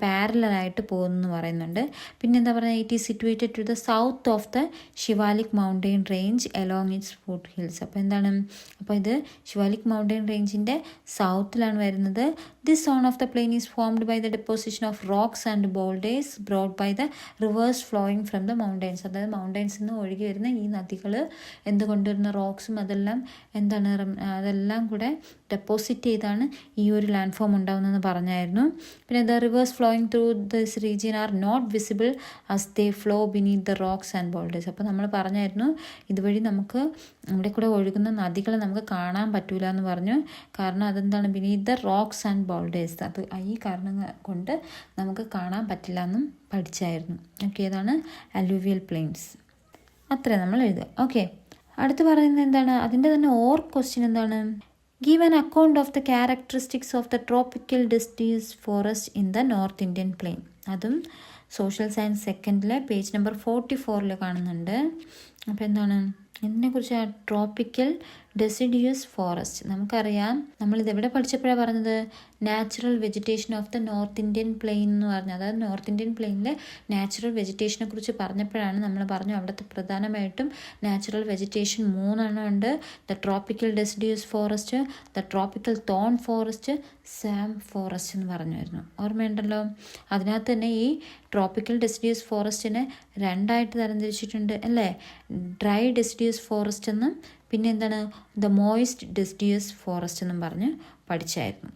പാരലായിട്ട് പോകുന്നു പറയുന്നുണ്ട്. പിന്നെ പറയുക? It is situated to the south of the Shivalik mountain range along its foot hills. അപ്പോൾ ഇത് ശിവാലിക് മൗണ്ടെയിൻ റേഞ്ചിൻ്റെ സൗത്തിലാണ് വരുന്നത്. This zone of the plain is formed by the deposition of rocks and boulders brought by the rivers flowing from the mountains. അതായത് മൗണ്ടെയിൻസിൽ നിന്ന് ഒഴുകി വരുന്ന ഈ നദികൾ കൊണ്ടുവരുന്ന റോക്സും അതെല്ലാം അതെല്ലാം കൂടെ ഡെപ്പോസിറ്റ് ചെയ്താണ് ഈ ഒരു ലാൻഡ് ഫോം ഉണ്ടാകുന്നതെന്ന് പറഞ്ഞായിരുന്നു. പിന്നെ the rivers flowing through this region are not visible as they flow beneath the rocks and boulders. അപ്പോൾ നമ്മൾ പറഞ്ഞായിരുന്നു ഇതുവഴി നമുക്ക് ഇവിടെ കൂടെ ഒഴുകുന്ന നദികളെ നമുക്ക് കാണാൻ പറ്റൂല എന്ന് പറഞ്ഞു. കാരണം അതെന്താണ്? Beneath the rocks and boulders. അത് ഈ കാരണം കൊണ്ട് നമുക്ക് കാണാൻ പറ്റില്ല എന്നും പഠിച്ചായിരുന്നു. ഓക്കെ, ഏതാണ്? Alluvial plains. അത്രേ നമ്മൾ എഴുതുക. ഓക്കെ, അടുത്ത് പറയുന്നത് എന്താണ്? അതിൻ്റെ തന്നെ ക്വസ്റ്റ്യൻ എന്താണ്? Give an account of the characteristics of the tropical deciduous forest in the north Indian plain. അതും സോഷ്യൽ സയൻസ് സെക്കൻഡിലെ പേജ് നമ്പർ 44 കാണുന്നുണ്ട്. അപ്പോൾ എന്താണ് ഇതിനെക്കുറിച്ച്? Tropical deciduous forest. നമുക്കറിയാം, നമ്മളിത് എവിടെ പഠിച്ചപ്പോഴാണ് പറഞ്ഞത്, natural vegetation of the north Indian plain എന്ന് പറഞ്ഞു. അതായത് നോർത്ത് ഇന്ത്യൻ പ്ലെയിനിലെ നാച്ചുറൽ വെജിറ്റേഷനെ കുറിച്ച് പറഞ്ഞപ്പോഴാണ് നമ്മൾ പറഞ്ഞു അവിടുത്തെ പ്രധാനമായിട്ടും നാച്ചുറൽ വെജിറ്റേഷൻ 3 ഉണ്ട്. The tropical deciduous forest, the tropical thorn forest, Sam forest എന്ന് പറഞ്ഞായിരുന്നു. ഓർമ്മയുണ്ടല്ലോ. അതിനകത്ത് തന്നെ ഈ ട്രോപ്പിക്കൽ ഡെസിഡിയസ് ഫോറസ്റ്റിനെ 2ആയിട്ട് തരംതിരിച്ചിട്ടുണ്ട് അല്ലേ. ഡ്രൈ ഡെസിഡിയസ് ഫോറസ്റ്റ് എന്നും പിന്നെ എന്താണ് ദ മോയിസ്റ്റ് ഡെസിഡിയസ് ഫോറസ്റ്റ് എന്നും പറഞ്ഞ് പഠിച്ചായിരുന്നു.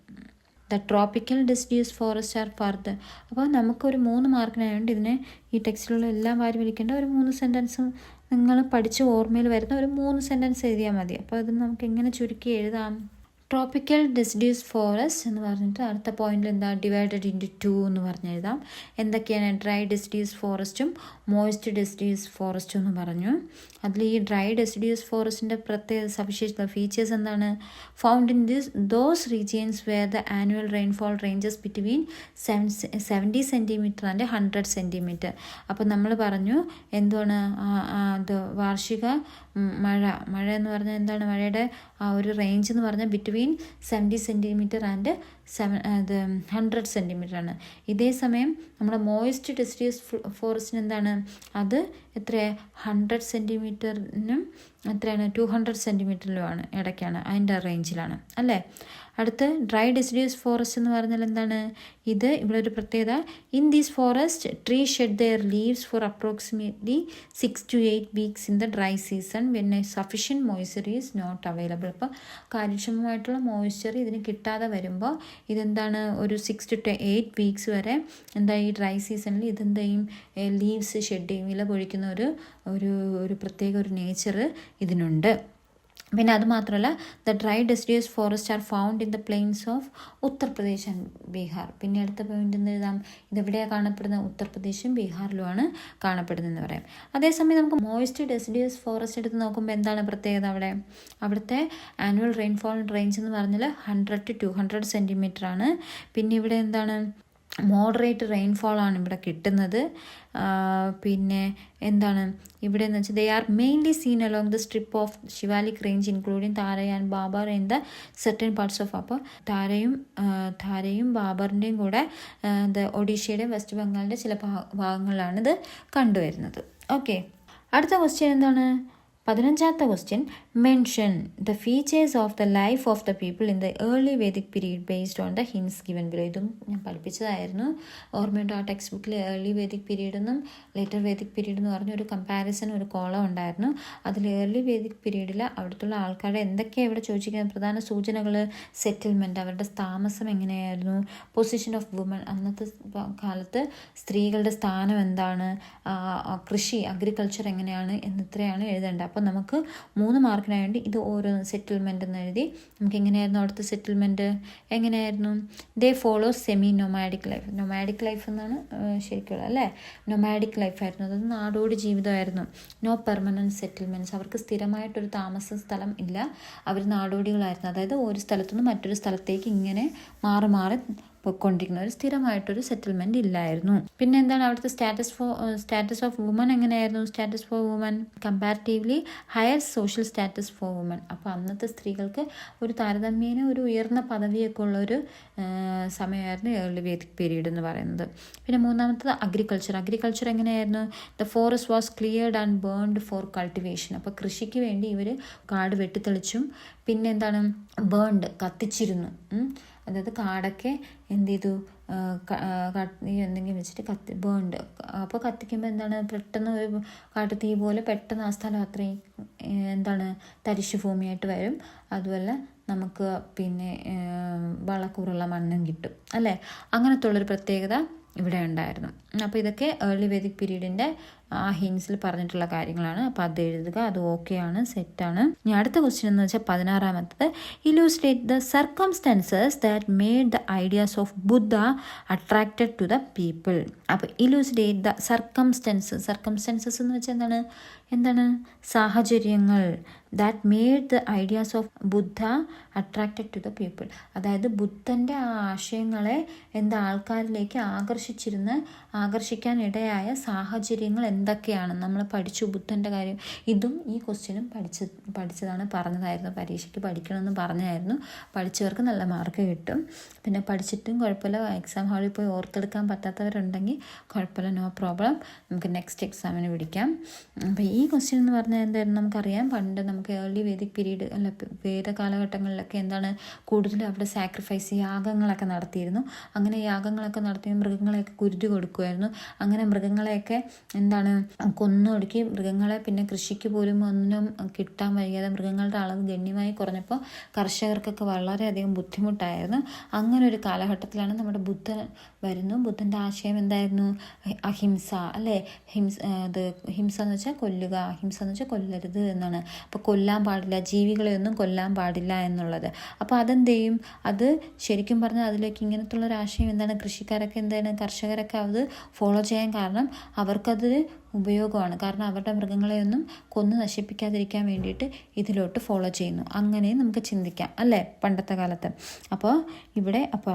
The tropical deciduous forest are further. അപ്പോൾ നമുക്കൊരു 3 മാർക്കിനായതുകൊണ്ട് ഇതിനെ ഈ ടെക്സ്റ്റിലുള്ള എല്ലാം വാരി വലിക്കേണ്ട ഒരു 3 സെൻറ്റൻസ് നിങ്ങൾ പഠിച്ച് ഓർമ്മയിൽ വരുന്ന ഒരു 3 സെൻറ്റൻസ് എഴുതിയാൽ മതി. അപ്പോൾ അത് നമുക്ക് എങ്ങനെ ചുരുക്കി എഴുതാം? ട്രോപ്പിക്കൽ ഡെസിഡിയസ് ഫോറസ്റ്റ് എന്ന് പറഞ്ഞിട്ട് അടുത്ത പോയിന്റിൽ എന്താ, ഡിവൈഡഡ് ഇൻറ്റു 2 എന്ന് പറഞ്ഞ് എഴുതാം. എന്തൊക്കെയാണ്? ഡ്രൈ ഡെസിഡിയസ് ഫോറസ്റ്റും മോയിസ്റ്റ് ഡെസിഡിയസ് ഫോറസ്റ്റും എന്ന് പറഞ്ഞു. അതിൽ ഈ ഡ്രൈ ഡെസിഡിയസ് ഫോറസ്റ്റിൻ്റെ പ്രത്യേക സവിശേഷത ഫീച്ചേഴ്സ് എന്താണ്? Found in those regions where the annual rainfall ranges between 70 centimetre and 100 centimetre. അപ്പോൾ നമ്മൾ പറഞ്ഞു എന്താണ് അത് വാർഷിക മഴ എന്ന് പറഞ്ഞാൽ എന്താണ്, മഴയുടെ ആ ഒരു റേഞ്ച് എന്ന് പറഞ്ഞാൽ ബിറ്റ്വീൻ 70 സെൻറ്റിമീറ്റർ ആൻഡ് 100 സെൻറ്റിമീറ്റർ ആണ്. ഇതേ സമയം നമ്മുടെ മോയിസ്റ്റ് ഡെസിഡിയസ് ഫോറസ്റ്റിന് എന്താണ്, അത് എത്രയാണ് 100 സെൻറ്റിമീറ്ററിനും എത്രയാണ് 200 സെൻറ്റിമീറ്ററിലുമാണ്, ഇടയ്ക്കാണ്, അതിൻ്റെ റേഞ്ചിലാണ് അല്ലേ. അടുത്ത് ഡ്രൈ ഡെസിഡിയസ് ഫോറസ്റ്റ് എന്ന് പറഞ്ഞാൽ എന്താണ്, ഇത് ഇവിടെ ഒരു പ്രത്യേകത, in these forest tree shed their leaves for approximately 6 to 8 weeks in the dry season when sufficient moisture is not available. അപ്പോൾ കാര്യക്ഷമമായിട്ടുള്ള മോയ്സ്ചർ ഇതിന് കിട്ടാതെ വരുമ്പോൾ ഇതെന്താണ്, ഒരു 6 to 8 weeks വരെ എന്താ ഈ ഡ്രൈ സീസണിൽ ഇതെന്താ ചെയ്യും, ലീവ്സ് ഷെഡ് ചെയ്യും, ഇല പൊഴിക്കുന്ന ഒരു പ്രത്യേക ഒരു നേച്ചർ ഇതിനുണ്ട്. പിന്നെ അതുമാത്രമല്ല the dry deciduous forest are found in the plains of Uttar Pradesh and Bihar. പിന്നെ അടുത്ത പോയിന്റ് എന്ത് എഴുതാം, ഇതെവിടെയാണ് കാണപ്പെടുന്നത്, ഉത്തർപ്രദേശും ബീഹാറിലുമാണ് കാണപ്പെടുന്നതെന്ന് പറയാം. അതേസമയം നമുക്ക് മോയിസ്റ്റ് ഡെസിഡിയസ് ഫോറസ്റ്റ് എടുത്ത് നോക്കുമ്പോൾ എന്താണ് പ്രത്യേകത, അവിടുത്തെ ആനുവൽ റെയിൻഫോൾ റേഞ്ച് എന്ന് പറഞ്ഞാൽ 100 to 200 സെൻറ്റിമീറ്റർ ആണ്. പിന്നെ ഇവിടെ എന്താണ്, മോഡറേറ്റ് റെയിൻഫോളാണ് ഇവിടെ കിട്ടുന്നത്. പിന്നെ എന്താണ് ഇവിടെ എന്ന് വെച്ചാൽ they are mainly seen along the strip of Shivalik range including Tarai and Bhabar in the certain parts of. അപ്പോൾ താരയും ബാബറിൻ്റെയും കൂടെ ഒഡീഷയുടെയും വെസ്റ്റ് ബംഗാളിൻ്റെ ചില ഭാഗങ്ങളിലാണ് ഇത് കണ്ടുവരുന്നത്. ഓക്കെ, അടുത്ത ക്വസ്റ്റ്യൻ എന്താണ്, 15ാമത്തെ question, mention the features of the life of the people in the early Vedic period based on the hints given below. ഇതും ഞാൻ പഠിപ്പിച്ചതായിരുന്നു, ഓർമ്മയുണ്ട്. ആ ടെക്സ്റ്റ് ബുക്കിൽ ഏർലി വേദിക് പീരീഡ് എന്നും ലേറ്റർ വേദിക് പീരീഡ് എന്ന് പറഞ്ഞ ഒരു കമ്പാരിസൺ, ഒരു കോളം ഉണ്ടായിരുന്നു. അതിൽ ഏർലി വേദിക് പീരീഡിൽ അവിടുത്തെ ആൾക്കാരുടെ എന്തൊക്കെയാണ് ഇവിടെ ചോദിച്ചിരിക്കുന്നത്, പ്രധാന സൂചനകൾ, സെറ്റിൽമെൻറ്റ്, അവരുടെ താമസം എങ്ങനെയായിരുന്നു, പൊസിഷൻ ഓഫ് വുമൺ, അന്നത്തെ കാലത്ത് സ്ത്രീകളുടെ സ്ഥാനം എന്താണ്, കൃഷി അഗ്രികൾച്ചർ എങ്ങനെയാണ് എന്നിത്രയാണ് എഴുതേണ്ടത്. അപ്പോൾ നമുക്ക് 3 മാർക്കിനായതുകൊണ്ട് ഇത് ഓരോ സെറ്റിൽമെൻ്റ് എന്ന് എഴുതി. നമുക്ക് എങ്ങനെയായിരുന്നു അവിടുത്തെ സെറ്റിൽമെൻറ്റ്, എങ്ങനെയായിരുന്നു, ദേ follow semi nomadic life. Nomadic life എന്നാണ് ശരിക്കുള്ളത് അല്ലേ, നൊമാഡിക് ലൈഫായിരുന്നു. അത് നാടോടി ജീവിതമായിരുന്നു. നോ പെർമനൻറ്റ് സെറ്റിൽമെൻറ്റ്സ്, അവർക്ക് സ്ഥിരമായിട്ടൊരു താമസ സ്ഥലം ഇല്ല, അവർ നാടോടികളായിരുന്നു. അതായത് ഒരു സ്ഥലത്തുനിന്ന് മറ്റൊരു സ്ഥലത്തേക്ക് ഇങ്ങനെ മാറി പോയിക്കൊണ്ടിരിക്കുന്ന ഒരു സ്ഥിരമായിട്ടൊരു സെറ്റിൽമെൻറ്റ് ഇല്ലായിരുന്നു. പിന്നെ എന്താണ് അവിടുത്തെ സ്റ്റാറ്റസ് ഓഫ് വുമൻ എങ്ങനെയായിരുന്നു, status for women comparatively higher social status for women. അപ്പോൾ അന്നത്തെ സ്ത്രീകൾക്ക് ഒരു താരതമ്യേന ഒരു ഉയർന്ന പദവിയൊക്കെ ഉള്ളൊരു സമയമായിരുന്നു ഏർലി വേദിക് പീരീഡ് എന്ന് പറയുന്നത്. പിന്നെ 3ാമത്തത് അഗ്രികൾച്ചർ എങ്ങനെയായിരുന്നു, the forest was cleared and burned for cultivation. അപ്പോൾ കൃഷിക്ക് വേണ്ടി ഇവർ കാട് വെട്ടിത്തെളിച്ചും പിന്നെ എന്താണ് ബേൺഡ് കത്തിച്ചിരുന്നു. അതായത് കാടൊക്കെ എന്ത് ചെയ്തു, എന്തെങ്കിലും വെച്ചിട്ട് ബേൺഡ്. അപ്പോൾ കത്തിക്കുമ്പോൾ എന്താണ്, പെട്ടെന്ന് ഒരു കാട്ടുതീ പോലെ പെട്ടെന്ന് ആ സ്ഥലം അത്രയും എന്താണ് തരിശു ഭൂമിയായിട്ട് വരും. അതുപോലെ നമുക്ക് പിന്നെ വളക്കൂറുള്ള മണ്ണും കിട്ടും അല്ലേ. അങ്ങനത്തെ ഉള്ളൊരു പ്രത്യേകത ഇവിടെ ഉണ്ടായിരുന്നു. അപ്പോൾ ഇതൊക്കെ ഏർലി വേദിക് പീരീഡിൻ്റെ ആ ഹിൻസിൽ പറഞ്ഞിട്ടുള്ള കാര്യങ്ങളാണ്. അപ്പോൾ അത് എഴുതുക, അത് ഓക്കെയാണ്, സെറ്റാണ്. ഇനി അടുത്ത ക്വസ്റ്റ്യൻ എന്ന് വെച്ചാൽ 16ാമത്തത്, illustrate the circumstances that made the ideas of Buddha attracted to the people. അപ്പോൾ ഇലൂസ്ട്രേറ്റ് ദ സർക്കംസ്റ്റൻസസ് എന്ന് വെച്ചാൽ എന്താണ് സാഹചര്യങ്ങൾ, that made the ideas of Buddha attracted to the people. അതായത് ബുദ്ധൻ്റെ ആ ആശയങ്ങളെ ആൾക്കാരിലേക്ക് ആകർഷിക്കാൻ ഇടയായ സാഹചര്യങ്ങൾ എന്തൊക്കെയാണ്? നമ്മൾ പഠിച്ചു ബുദ്ധൻ്റെ കാര്യം. ഇതും ഈ ക്വസ്റ്റ്യനും പഠിച്ചതാണ്, പറഞ്ഞതായിരുന്നു. പരീക്ഷയ്ക്ക് പഠിക്കണമെന്ന് പറഞ്ഞായിരുന്നു. പഠിച്ചവർക്ക് നല്ല മാർക്ക് കിട്ടും. പിന്നെ പഠിച്ചിട്ടും കുഴപ്പമില്ല, എക്സാം ഹാളിൽ പോയി ഓർത്തെടുക്കാൻ പറ്റാത്തവരുണ്ടെങ്കിൽ കുഴപ്പമില്ല, നോ പ്രോബ്ലം, നമുക്ക് നെക്സ്റ്റ് എക്സാമിന് പിടിക്കാം. അപ്പോൾ ഈ ക്വസ്റ്റ്യൻ എന്ന് പറഞ്ഞാൽ എന്തായിരുന്നു നമുക്കറിയാം. പണ്ട് നമുക്ക് ഏർലി വേദിക് പീരീഡ് അല്ല വേദ കാലഘട്ടങ്ങളിലൊക്കെ എന്താണ് കൂടുതലും അവിടെ സാക്രിഫൈസ് യാഗങ്ങളൊക്കെ നടത്തിയിരുന്നു. അങ്ങനെ യാഗങ്ങളൊക്കെ നടത്തി മൃഗങ്ങളെയൊക്കെ കുരുതി കൊടുക്കുമായിരുന്നു. അങ്ങനെ മൃഗങ്ങളെയൊക്കെ എന്താണ് കൊന്നൊടുക്കി മൃഗങ്ങളെ പിന്നെ കൃഷിക്ക് പോലും ഒന്നും കിട്ടാൻ വയ്യാതെ മൃഗങ്ങളുടെ അളവ് ഗണ്യമായി കുറഞ്ഞപ്പോൾ കർഷകർക്കൊക്കെ വളരെയധികം ബുദ്ധിമുട്ടായിരുന്നു. അങ്ങനെ ഒരു കാലഘട്ടത്തിലാണ് നമ്മുടെ ബുദ്ധൻ വരുന്നു. ബുദ്ധൻ്റെ ആശയം എന്തായിരുന്നു? അഹിംസ അല്ലേ? ഹിംസ എന്ന് വെച്ചാൽ കൊല്ലുക, അഹിംസ എന്ന് വെച്ചാൽ കൊല്ലരുത് എന്നാണ്. അപ്പോൾ കൊല്ലാൻ പാടില്ല, ജീവികളെയൊന്നും കൊല്ലാൻ പാടില്ല എന്നുള്ളത്. അപ്പോൾ അതെന്ത് ചെയ്യും? അത് ശരിക്കും പറഞ്ഞാൽ അതിലേക്ക് ഇങ്ങനത്തുള്ളൊരു ആശയം എന്താണ്? കർഷകരൊക്കെ അത് ഫോളോ ചെയ്യാൻ കാരണം അവർക്കത് ഉപയോഗമാണ്. കാരണം അവരുടെ മൃഗങ്ങളെയൊന്നും കൊന്ന് നശിപ്പിക്കാതിരിക്കാൻ വേണ്ടിയിട്ട് ഇതിലോട്ട് ഫോളോ ചെയ്യുന്നു. അങ്ങനെ നമുക്ക് ചിന്തിക്കാം അല്ലേ പണ്ടത്തെ കാലത്ത്. അപ്പോൾ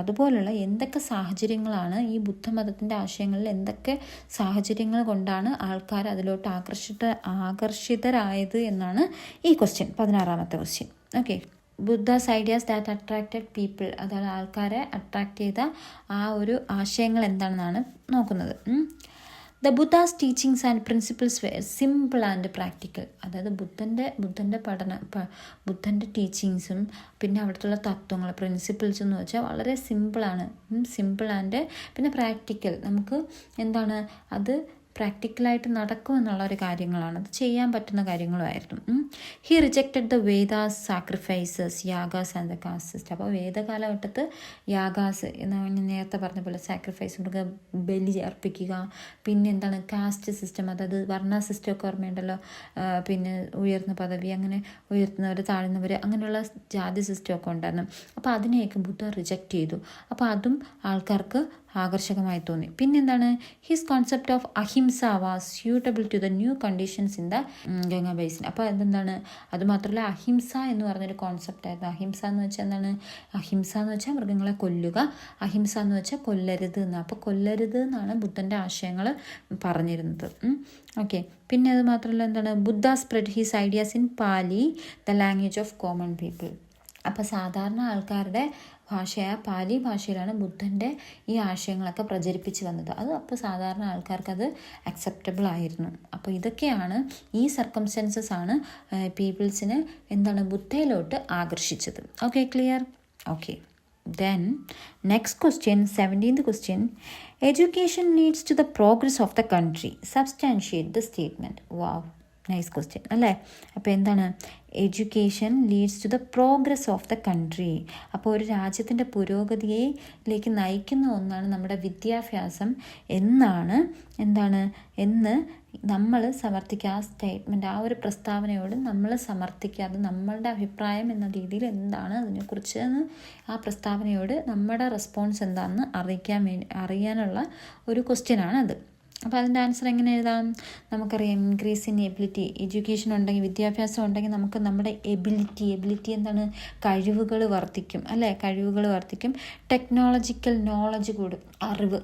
അതുപോലുള്ള എന്തൊക്കെ സാഹചര്യങ്ങളാണ് ഈ ബുദ്ധമതത്തിൻ്റെ ആശയങ്ങളിൽ എന്തൊക്കെ സാഹചര്യങ്ങൾ കൊണ്ടാണ് ആൾക്കാർ അതിലോട്ട് ആകർഷിതരായത് എന്നാണ് ഈ ക്വസ്റ്റ്യൻ, 16ാമത്തെ question. Okay, Buddha's ideas that attracted people, അതാണ് ആൾക്കാരെ അട്രാക്റ്റ് ചെയ്ത ആ ഒരു ആശയങ്ങൾ എന്താണെന്നാണ് നോക്കുന്നത്. The Buddha's teachings and principles were simple and practical. അതായത് ബുദ്ധൻ്റെ ടീച്ചിങ്സും പിന്നെ അവിടുത്തെ തത്വങ്ങൾ പ്രിൻസിപ്പിൾസ് എന്ന് വെച്ചാൽ വളരെ സിമ്പിളാണ്. സിമ്പിൾ ആൻഡ് പിന്നെ പ്രാക്ടിക്കൽ, നമുക്ക് എന്താണ് അത് പ്രാക്ടിക്കലായിട്ട് നടക്കുമെന്നുള്ള ഒരു കാര്യങ്ങളാണ്, അത് ചെയ്യാൻ പറ്റുന്ന കാര്യങ്ങളുമായിരുന്നു. He rejected the Vedas, sacrifices, yagas and the caste system. അപ്പോൾ വേദകാലഘട്ടത്ത് യാഗാസ് ഞാൻ നേരത്തെ പറഞ്ഞ പോലെ സാക്രിഫൈസ് ബലി അർപ്പിക്കുക, പിന്നെ എന്താണ് കാസ്റ്റ് സിസ്റ്റം, അതായത് വർണ്ണ സിസ്റ്റമൊക്കെ ഓർമ്മയുണ്ടല്ലോ, പിന്നെ ഉയർന്ന പദവി, അങ്ങനെ ഉയർത്തുന്നവർ താഴ്ന്നവർ, അങ്ങനെയുള്ള ജാതി സിസ്റ്റമൊക്കെ ഉണ്ടായിരുന്നു. അപ്പോൾ അതിനെയൊക്കെ ബുദ്ധ റിജക്റ്റ് ചെയ്തു. അപ്പോൾ അതും ആൾക്കാർക്ക് ആകർഷകമായി തോന്നി. പിന്നെന്താണ്? His concept of ahimsa was suitable to the new conditions in the Ganga basin. അപ്പോൾ അതെന്താണ്? അതുമാത്രമല്ല അഹിംസ എന്ന് പറഞ്ഞൊരു കോൺസെപ്റ്റ് ആയിരുന്നു. അഹിംസ എന്ന് വെച്ചാൽ എന്താണ്? അഹിംസ എന്ന് വെച്ചാൽ മൃഗങ്ങളെ കൊല്ലുക, അഹിംസ എന്ന് വെച്ചാൽ കൊല്ലരുത് എന്ന്. അപ്പോൾ കൊല്ലരുത് എന്നാണ് ബുദ്ധൻ്റെ ആശയങ്ങൾ പറഞ്ഞിരുന്നത്. ഓക്കെ, പിന്നെ അത് മാത്രമല്ല എന്താണ്? Buddha spread his ideas in Pali, the language of common people. അപ്പോൾ സാധാരണ ആൾക്കാരുടെ ഭാഷയായ പാലി ഭാഷയിലാണ് ബുദ്ധൻ്റെ ഈ ആശയങ്ങളൊക്കെ പ്രചരിപ്പിച്ച് വന്നത്. അത് അപ്പോൾ സാധാരണ ആൾക്കാർക്കത് അക്സെപ്റ്റബിൾ ആയിരുന്നു. അപ്പോൾ ഇതൊക്കെയാണ്, ഈ സർക്കംസ്റ്റൻസസ് ആണ് പീപ്പിൾസിന് എന്താണ് ബുദ്ധയിലോട്ട് ആകർഷിച്ചത്. Okay, clear? Okay, then next question, 17th question. Education leads to the progress of the country. Substantiate the statement. Wow, nice question അല്ലേ? അപ്പോൾ എന്താണ്? Education leads to the progress of the country. അപ്പോൾ ഒരു രാജ്യത്തിൻ്റെ പുരോഗതിയിലേക്ക് നയിക്കുന്ന ഒന്നാണ് നമ്മുടെ വിദ്യാഭ്യാസം എന്ന് നമ്മൾ സമർത്ഥിക്കുക. ആ സ്റ്റേറ്റ്മെൻറ്റ്, ആ ഒരു പ്രസ്താവനയോട് നമ്മൾ സമർത്ഥിക്കുക. അത് നമ്മളുടെ അഭിപ്രായം എന്ന രീതിയിൽ എന്താണ് അതിനെക്കുറിച്ച് ആ പ്രസ്താവനയോട് നമ്മുടെ റെസ്പോൺസ് എന്താണെന്ന് അറിയാനുള്ള ഒരു ക്വസ്റ്റ്യനാണ് അത്. അപ്പോൾ അതിൻ്റെ ആൻസർ എങ്ങനെ എഴുതാം? നമുക്കറിയാം, ഇൻക്രീസ് ഇൻ എബിലിറ്റി. എഡ്യൂക്കേഷൻ ഉണ്ടെങ്കിൽ, വിദ്യാഭ്യാസം ഉണ്ടെങ്കിൽ നമുക്ക് നമ്മുടെ എബിലിറ്റി എന്താണ്? കഴിവുകൾ വർദ്ധിക്കും അല്ലേ? കഴിവുകൾ വർദ്ധിക്കും. ടെക്നോളജിക്കൽ നോളജ് കൂടും, അറിവ്.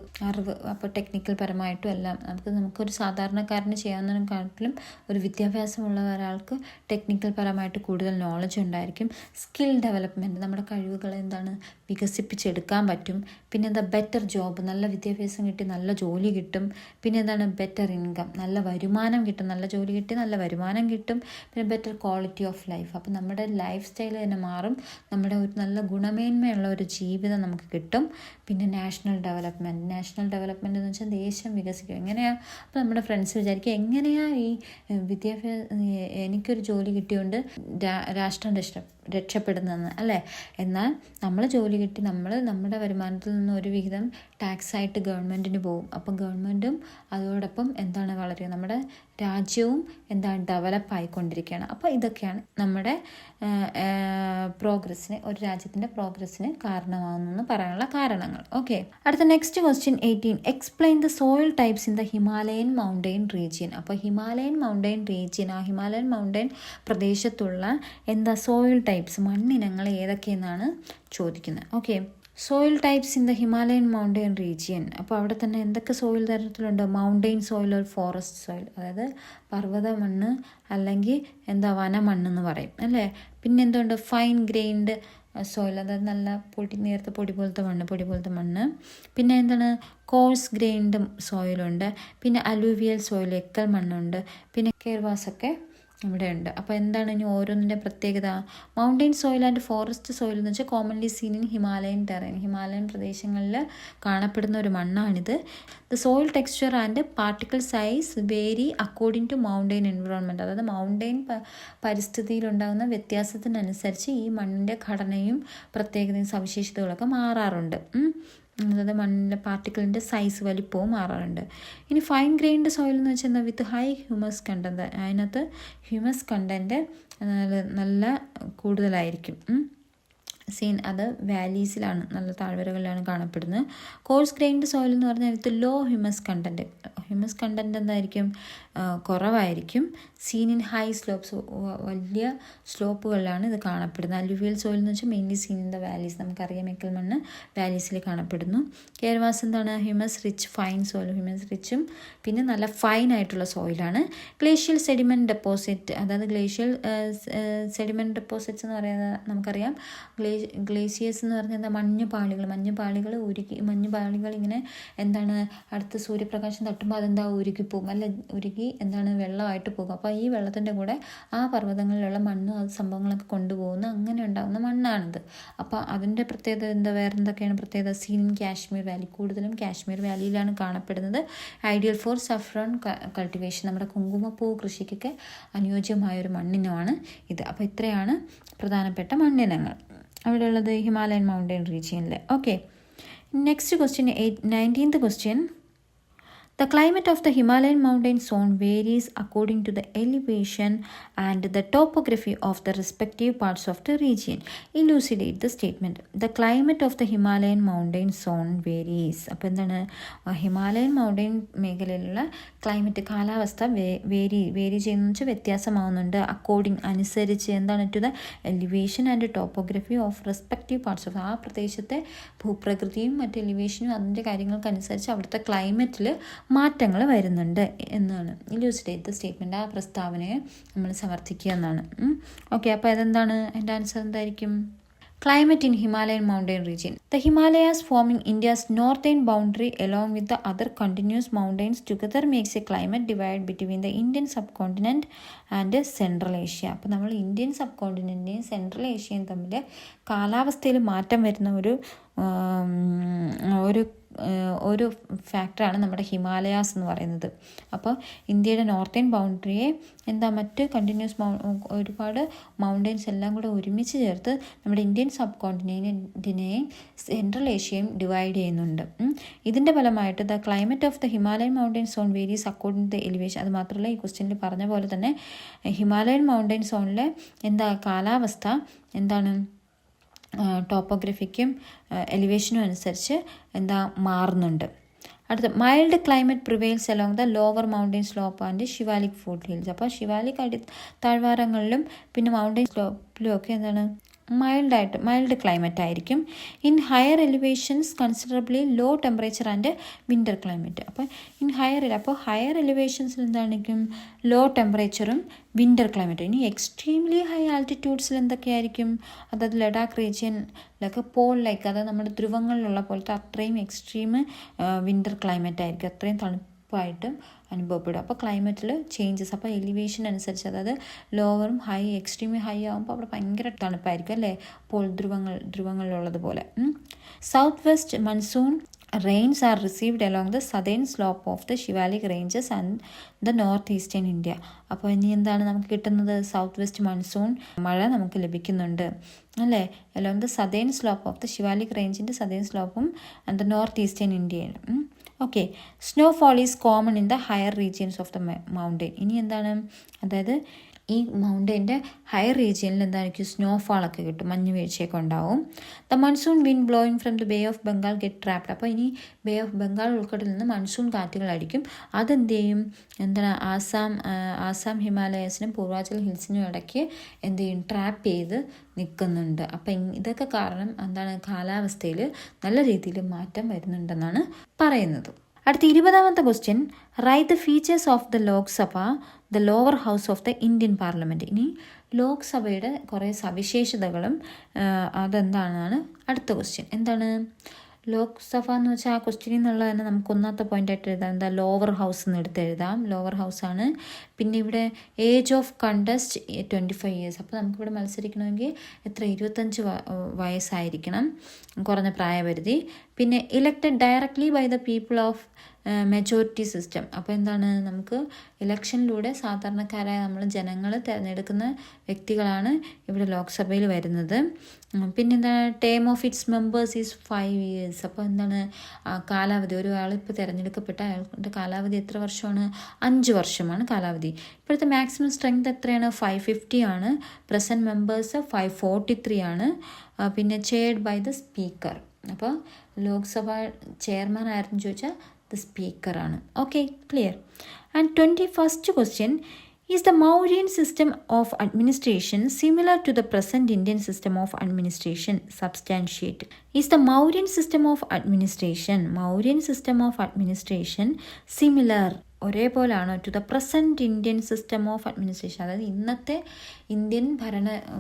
അപ്പോൾ ടെക്നിക്കൽ പരമായിട്ടും എല്ലാം നമുക്കൊരു സാധാരണക്കാരന് ചെയ്യാവുന്നതിനെക്കാട്ടിലും ഒരു വിദ്യാഭ്യാസമുള്ള ഒരാൾക്ക് ടെക്നിക്കൽ പരമായിട്ട് കൂടുതൽ നോളജ് ഉണ്ടായിരിക്കും. സ്കിൽ ഡെവലപ്മെൻറ്റ്, നമ്മുടെ കഴിവുകൾ എന്താണ് വികസിപ്പിച്ചെടുക്കാൻ പറ്റും. പിന്നെ എന്താ? ബെറ്റർ ജോബ്, നല്ല വിദ്യാഭ്യാസം കിട്ടി നല്ല ജോലി കിട്ടും. പിന്നെ എന്താണ്? ബെറ്റർ ഇൻകം, നല്ല വരുമാനം കിട്ടും. നല്ല ജോലി കിട്ടി നല്ല വരുമാനം കിട്ടും. പിന്നെ ബെറ്റർ ക്വാളിറ്റി ഓഫ് ലൈഫ്, അപ്പോൾ നമ്മുടെ ലൈഫ് സ്റ്റൈൽ തന്നെ മാറും. നമ്മുടെ ഒരു നല്ല ഗുണമേന്മയുള്ള ഒരു ജീവിതം നമുക്ക് കിട്ടും. പിന്നെ നാഷണൽ ഡെവലപ്മെൻറ്റ് എന്ന് വെച്ചാൽ ദേശം വികസിക്കും. എങ്ങനെയാണ്? അപ്പോൾ നമ്മുടെ ഫ്രണ്ട്സ് വിചാരിക്കുക എങ്ങനെയാണ് ഈ എനിക്കൊരു ജോലി കിട്ടിയോണ്ട് രാഷ്ട്രം രക്ഷപ്പെടുന്നതെന്ന് അല്ലേ? എന്നാൽ നമ്മൾ ജോലി കിട്ടി നമ്മുടെ വരുമാനത്തിൽ നിന്ന് ഒരു വിഹിതം ടാക്സായിട്ട് ഗവൺമെൻറ്റിന് പോകും. അപ്പം ഗവൺമെൻറ്റും അതോടൊപ്പം എന്താണ് വളരുക, നമ്മുടെ രാജ്യവും എന്താണ് ഡെവലപ്പ് ആയിക്കൊണ്ടിരിക്കുകയാണ്. അപ്പോൾ ഇതൊക്കെയാണ് നമ്മുടെ പ്രോഗ്രസ്സിന്, ഒരു രാജ്യത്തിൻ്റെ പ്രോഗ്രസ്സിന് കാരണമാകുന്നു പറയാനുള്ള കാരണങ്ങൾ. ഓക്കെ, അടുത്ത next question 18. Explain the soil types in the Himalayan mountain region. അപ്പോൾ ഹിമാലയൻ മൗണ്ടെയിൻ റീജിയൻ, ആ ഹിമാലയൻ മൗണ്ടെയിൻ പ്രദേശത്തുള്ള സോയിൽ ടൈപ്സ്, മണ്ണിനങ്ങൾ ഏതൊക്കെയെന്നാണ് ചോദിക്കുന്നത്. Okay, soil types in the Himalayan mountain region. അപ്പോൾ അവിടെ തന്നെ എന്തൊക്കെ സോയിൽ തരത്തിലുണ്ട്? Mountain soil or forest soil, അതായത് പർവ്വത മണ്ണ് അല്ലെങ്കിൽ വനമണ്ണെന്ന് പറയും അല്ലേ. പിന്നെ എന്തുണ്ട്? ഫൈൻ ഗ്രെയിൻഡ് സോയിൽ, അതായത് നല്ല നേരത്തെ പൊടി പോലത്തെ മണ്ണ്. പിന്നെ എന്താണ്? കോഴ്സ് ഗ്രെയിൻഡ് സോയിലുണ്ട്. പിന്നെ അലൂവിയൽ സോയിൽ, എക്കൽ മണ്ണുണ്ട്. പിന്നെ കേർവാസൊക്കെ ഇവിടെ ഉണ്ട്. അപ്പോൾ എന്താണ് ഇനി ഓരോന്നിൻ്റെ പ്രത്യേകത? Mountain soil and forest soil എന്ന് വെച്ചാൽ commonly seen in Himalayan terrain, Himalayan പ്രദേശങ്ങളിൽ കാണപ്പെടുന്ന ഒരു മണ്ണാണിത്. The soil texture and particle size vary according to mountain environment, അതായത് മൗണ്ടെയിൻ പരിസ്ഥിതിയിലുണ്ടാകുന്ന വ്യത്യാസത്തിനനുസരിച്ച് ഈ മണ്ണിൻ്റെ ഘടനയും പ്രത്യേകതയും സവിശേഷതകളൊക്കെ മാറാറുണ്ട്. അതായത് മണ്ണിൻ്റെ പാർട്ടിക്കിളിൻ്റെ സൈസ് വലിപ്പവും മാറാറുണ്ട്. ഇനി ഫൈൻ ഗ്രെയിൻഡ് സോയിൽ എന്ന് വെച്ചാൽ വിത്ത് ഹൈ ഹ്യൂമസ് കണ്ടന്റ്, അതിനകത്ത് ഹ്യൂമസ് കണ്ടൻറ്റ് നല്ല കൂടുതലായിരിക്കും. അത് വാലീസിലാണ്, നല്ല താഴ്വരകളിലാണ് കാണപ്പെടുന്നത്. കോഴ്സ് ഗ്രെയിൻഡ് സോയിൽ എന്ന് പറഞ്ഞാൽ with low humus content, humus content എന്തായിരിക്കും? കുറവായിരിക്കും. സീൻ ഇൻ ഹൈ സ്ലോപ്സ്, വലിയ സ്ലോപ്പുകളിലാണ് ഇത് കാണപ്പെടുന്നത്. അലുവിയൽ സോയിൽ എന്ന് വെച്ചാൽ mainly seen in the valleys, നമുക്കറിയാം എക്കൽ മണ്ണ് വാലീസിൽ കാണപ്പെടുന്നു. കേർവാസ് എന്താണ്? Humus rich fine soil, humus റിച്ചും പിന്നെ നല്ല ഫൈൻ ആയിട്ടുള്ള സോയിലാണ്. ഗ്ലേഷ്യൽ സെഡിമെൻറ്റ് ഡെപ്പോസിറ്റ്, അതായത് ഗ്ലേഷ്യൽ സെഡിമെൻറ്റ് ഡെപ്പോസിറ്റ്സ് എന്ന് പറയുന്നത് നമുക്കറിയാം. ഗ്ലേസിയേഴ്സ് എന്ന് പറഞ്ഞാൽ മഞ്ഞുപാളികൾ ഇങ്ങനെ അടുത്ത സൂര്യപ്രകാശം തട്ടുമ്പോൾ ഉരുകിപ്പോകും, അല്ല ഉരുകി വെള്ളമായിട്ട് പോകും. അപ്പോൾ ഈ വെള്ളത്തിൻ്റെ കൂടെ ആ പർവ്വതങ്ങളിലുള്ള മണ്ണ് സംഭവങ്ങളൊക്കെ കൊണ്ടുപോകുന്ന അങ്ങനെ ഉണ്ടാകുന്ന മണ്ണാണിത്. അപ്പോൾ അതിൻ്റെ പ്രത്യേകത വേറെ എന്തൊക്കെയാണ് പ്രത്യേകത? സീൻ ഇൻ കാശ്മീർ വാലി, കൂടുതലും കാശ്മീർ വാലിയിലാണ് കാണപ്പെടുന്നത്. ഐഡിയൽ ഫോർ സഫ്രോൺ കൾട്ടിവേഷൻ, നമ്മുടെ കുങ്കുമപ്പൂ കൃഷിക്കൊക്കെ അനുയോജ്യമായൊരു മണ്ണിനമാണ് ഇത്. അപ്പോൾ ഇത്രയാണ് പ്രധാനപ്പെട്ട മണ്ണിനങ്ങൾ അവിടെയുള്ളത് ഹിമാലയൻ മൗണ്ടെയിൻ റീജിയനിൽ. Okay, next question 19th question. The climate of the Himalayan mountain zone varies according to the elevation and the topography of the respective parts of the region. Elucidate the statement. The climate of the Himalayan mountain zone varies. അപ്പോൾ എന്താണ്? Himalayan mountain മേഖലയിലുള്ള climate, കാലാവസ്ഥ vary ചെയ്യുന്നതെന്ന് വെച്ചാൽ വ്യത്യാസമാവുന്നുണ്ട്. According, അനുസരിച്ച് to the elevation and topography of respective parts of, ആ പ്രദേശത്തെ ഭൂപ്രകൃതിയും മറ്റ് എലിവേഷനും അതിൻ്റെ കാര്യങ്ങൾക്കനുസരിച്ച് അവിടുത്തെ ക്ലൈമറ്റിൽ മാറ്റങ്ങൾ വരുന്നുണ്ട് എന്നാണ്. ഇലൂസിഡേറ്റ് ദ സ്റ്റേറ്റ്മെൻറ്റ്, ആ പ്രസ്താവനയെ നമ്മൾ സമർത്ഥിക്കുക എന്നാണ്. ഓക്കെ, അപ്പോൾ അതെന്താണ്? എൻ്റെ ആൻസർ എന്തായിരിക്കും? Climate in Himalayan mountain region. The Himalayas forming India's northern boundary along with the other continuous mountains together makes a climate divide between the Indian subcontinent and Central Asia. അപ്പോൾ നമ്മൾ Indian sub കോണ്ടിനെൻറ്റിനെയും central ഏഷ്യയും തമ്മിൽ കാലാവസ്ഥയിൽ മാറ്റം വരുന്ന ഒരു ഫാക്ടറാണ് നമ്മുടെ ഹിമാലയാസ് എന്ന് പറയുന്നത്. അപ്പോൾ ഇന്ത്യയുടെ നോർത്തേൺ ബൗണ്ടറിയെ മറ്റ് കണ്ടിന്യൂസ് ഒരുപാട് മൗണ്ടെയിൻസ് എല്ലാം കൂടെ ഒരുമിച്ച് ചേർത്ത് നമ്മുടെ ഇന്ത്യൻ സബ് കോണ്ടിനെൻറ്റിനെയും സെൻട്രൽ ഏഷ്യയും ഡിവൈഡ് ചെയ്യുന്നുണ്ട്. ഇതിൻ്റെ ഫലമായിട്ട് the climate of the Himalayan mountain zone varies according to the elevation. അത് മാത്രമല്ല, ഈ ക്വസ്റ്റ്യനിൽ പറഞ്ഞ പോലെ തന്നെ ഹിമാലയൻ മൗണ്ടെയിൻ സോണിലെ കാലാവസ്ഥ ടോപ്പോഗ്രഫിക്കും എലിവേഷനും അനുസരിച്ച് മാറുന്നുണ്ട്. അടുത്ത, mild climate prevails along the lower mountain slope and Shivalik foot hills. അപ്പോൾ ശിവാലിക് താഴ്വാരങ്ങളിലും പിന്നെ മൗണ്ടെയിൻ സ്ലോപ്പിലും ഒക്കെ മൈൽഡ് ക്ലൈമറ്റ് ആയിരിക്കും. In higher elevations considerably low temperature and winter climate. അപ്പോൾ ഹയർ എലിവേഷൻസിൽ എന്തായിരിക്കും? ലോ ടെമ്പറേച്ചറും വിൻ്റർ ക്ലൈമറ്റും. ഇനി എക്സ്ട്രീംലി ഹൈ ആൾട്ടിറ്റ്യൂഡ്സിൽ എന്തൊക്കെയായിരിക്കും? അതായത് ലഡാക്ക് റീജിയനിലൊക്കെ അതായത് നമ്മുടെ ധ്രുവങ്ങളിലുള്ള പോലത്തെ അത്രയും എക്സ്ട്രീം വിൻ്റർ ക്ലൈമറ്റ് ആയിരിക്കും, അത്രയും തണുപ്പായിട്ടും അനുഭവപ്പെടും. അപ്പോൾ ക്ലൈമറ്റിൽ ചേഞ്ചസ്, അപ്പോൾ എലിവേഷൻ അനുസരിച്ച്, അതായത് ലോവറും എക്സ്ട്രീമി ഹൈ ആകുമ്പോൾ അവിടെ ഭയങ്കര തണുപ്പായിരിക്കും അല്ലേ, പോൾ ധ്രുവങ്ങളിലുള്ളതുപോലെ. South west monsoon rains are received along the southern slope of the Shivalik ranges and the northeastern India. അപ്പോൾ ഇനി നമുക്ക് കിട്ടുന്നത്? സൗത്ത് വെസ്റ്റ് മൺസൂൺ മഴ നമുക്ക് ലഭിക്കുന്നുണ്ട് അല്ലേ, along the southern slope of the Shivalik റേഞ്ചിൻ്റെ സദേൺ സ്ലോപ്പും ആൻഡ് ദ നോർത്ത് ഈസ്റ്റേൺ ഇന്ത്യയിലും. Okay, snowfall is common in the higher regions of the mountain. ഇനി അതായത് ഈ മൗണ്ടൈൻ്റെ ഹയർ റീജിയനിൽ എന്തായിരിക്കും സ്നോഫാളൊക്കെ കിട്ടും, മഞ്ഞ് വീഴ്ചയൊക്കെ ഉണ്ടാവും. The monsoon wind blowing from the bay of Bengal get trapped. അപ്പോൾ ഇനി ബേ ഓഫ് ബംഗാൾ ഉൾക്കടലിൽ നിന്ന് മൺസൂൺ കാറ്റുകളടിക്കും. അതെന്ത് ചെയ്യും, എന്താണ് ആസാം ഹിമാലയസിനും പൂർവാചൽ ഹിൽസിനും ഇടയ്ക്ക് എന്ത് ചെയ്യും, ട്രാപ്പ് ചെയ്ത് നിൽക്കുന്നുണ്ട്. അപ്പം ഇതൊക്കെ കാരണം എന്താണ്, കാലാവസ്ഥയിൽ നല്ല രീതിയിൽ മാറ്റം വരുന്നുണ്ടെന്നാണ് പറയുന്നത്. അടുത്ത 20ാമത്തെ question, write the features of the Lok Sabha, the lower house of the Indian parliament. ഇനി ലോക്സഭയുടെ കുറേ സവിശേഷതകളും അതെന്താണെന്നാണ് അടുത്ത ക്വസ്റ്റ്യൻ. എന്താണ് ലോക്സഭ എന്ന് വെച്ചാൽ ആ ക്വസ്റ്റ്യനിൽ നിന്നുള്ളത് തന്നെ നമുക്ക് ഒന്നാമത്തെ പോയിൻ്റായിട്ട് എഴുതാം. എന്താ, ലോവർ ഹൗസ് എന്ന് എടുത്ത് എഴുതാം, ലോവർ ഹൗസാണ്. പിന്നെ ഇവിടെ ഏജ് ഓഫ് കണ്ടസ്റ്റ് 25 ഇയേഴ്സ്. അപ്പോൾ നമുക്കിവിടെ മത്സരിക്കണമെങ്കിൽ എത്ര, 25 വയസ്സായിരിക്കണം, കുറഞ്ഞ പ്രായപരിധി. പിന്നെ elected directly by the people of majority system. അപ്പോൾ എന്താണ്, നമുക്ക് ഇലക്ഷനിലൂടെ സാധാരണക്കാരായ നമ്മൾ ജനങ്ങൾ തിരഞ്ഞെടുക്കുന്ന വ്യക്തികളാണ് ഇവിടെ ലോക്സഭയിൽ വരുന്നത്. പിന്നെന്താണ്, term of its members is 5 years. അപ്പോൾ എന്താണ്, കാലാവധി, ഒരാൾ ഇപ്പോൾ തിരഞ്ഞെടുക്കപ്പെട്ട അയാളുടെ കാലാവധി എത്ര വർഷമാണ്, 5 വർഷമാണ് കാലാവധി. ഇപ്പോഴത്തെ മാക്സിമം സ്ട്രെങ്ത് എത്രയാണ്, 550 ആണ്. പ്രസൻറ്റ് മെമ്പേഴ്സ് 543 ആണ്. പിന്നെ ചെയർഡ് ബൈ ദ സ്പീക്കർ. അപ്പോൾ ലോക്സഭ ചെയർമാൻ ആരെന്ന് ചോദിച്ചാൽ ദ സ്പീക്കറാണ്. Okay, clear. And 21st question, is the Mauryan system of administration similar to the present Indian system of administration? Substantiate. Is the Mauryan system of administration similar, ഒരേപോലെയാണോ, to the present Indian system of administration? അതായത് ഇന്നത്തെ Indian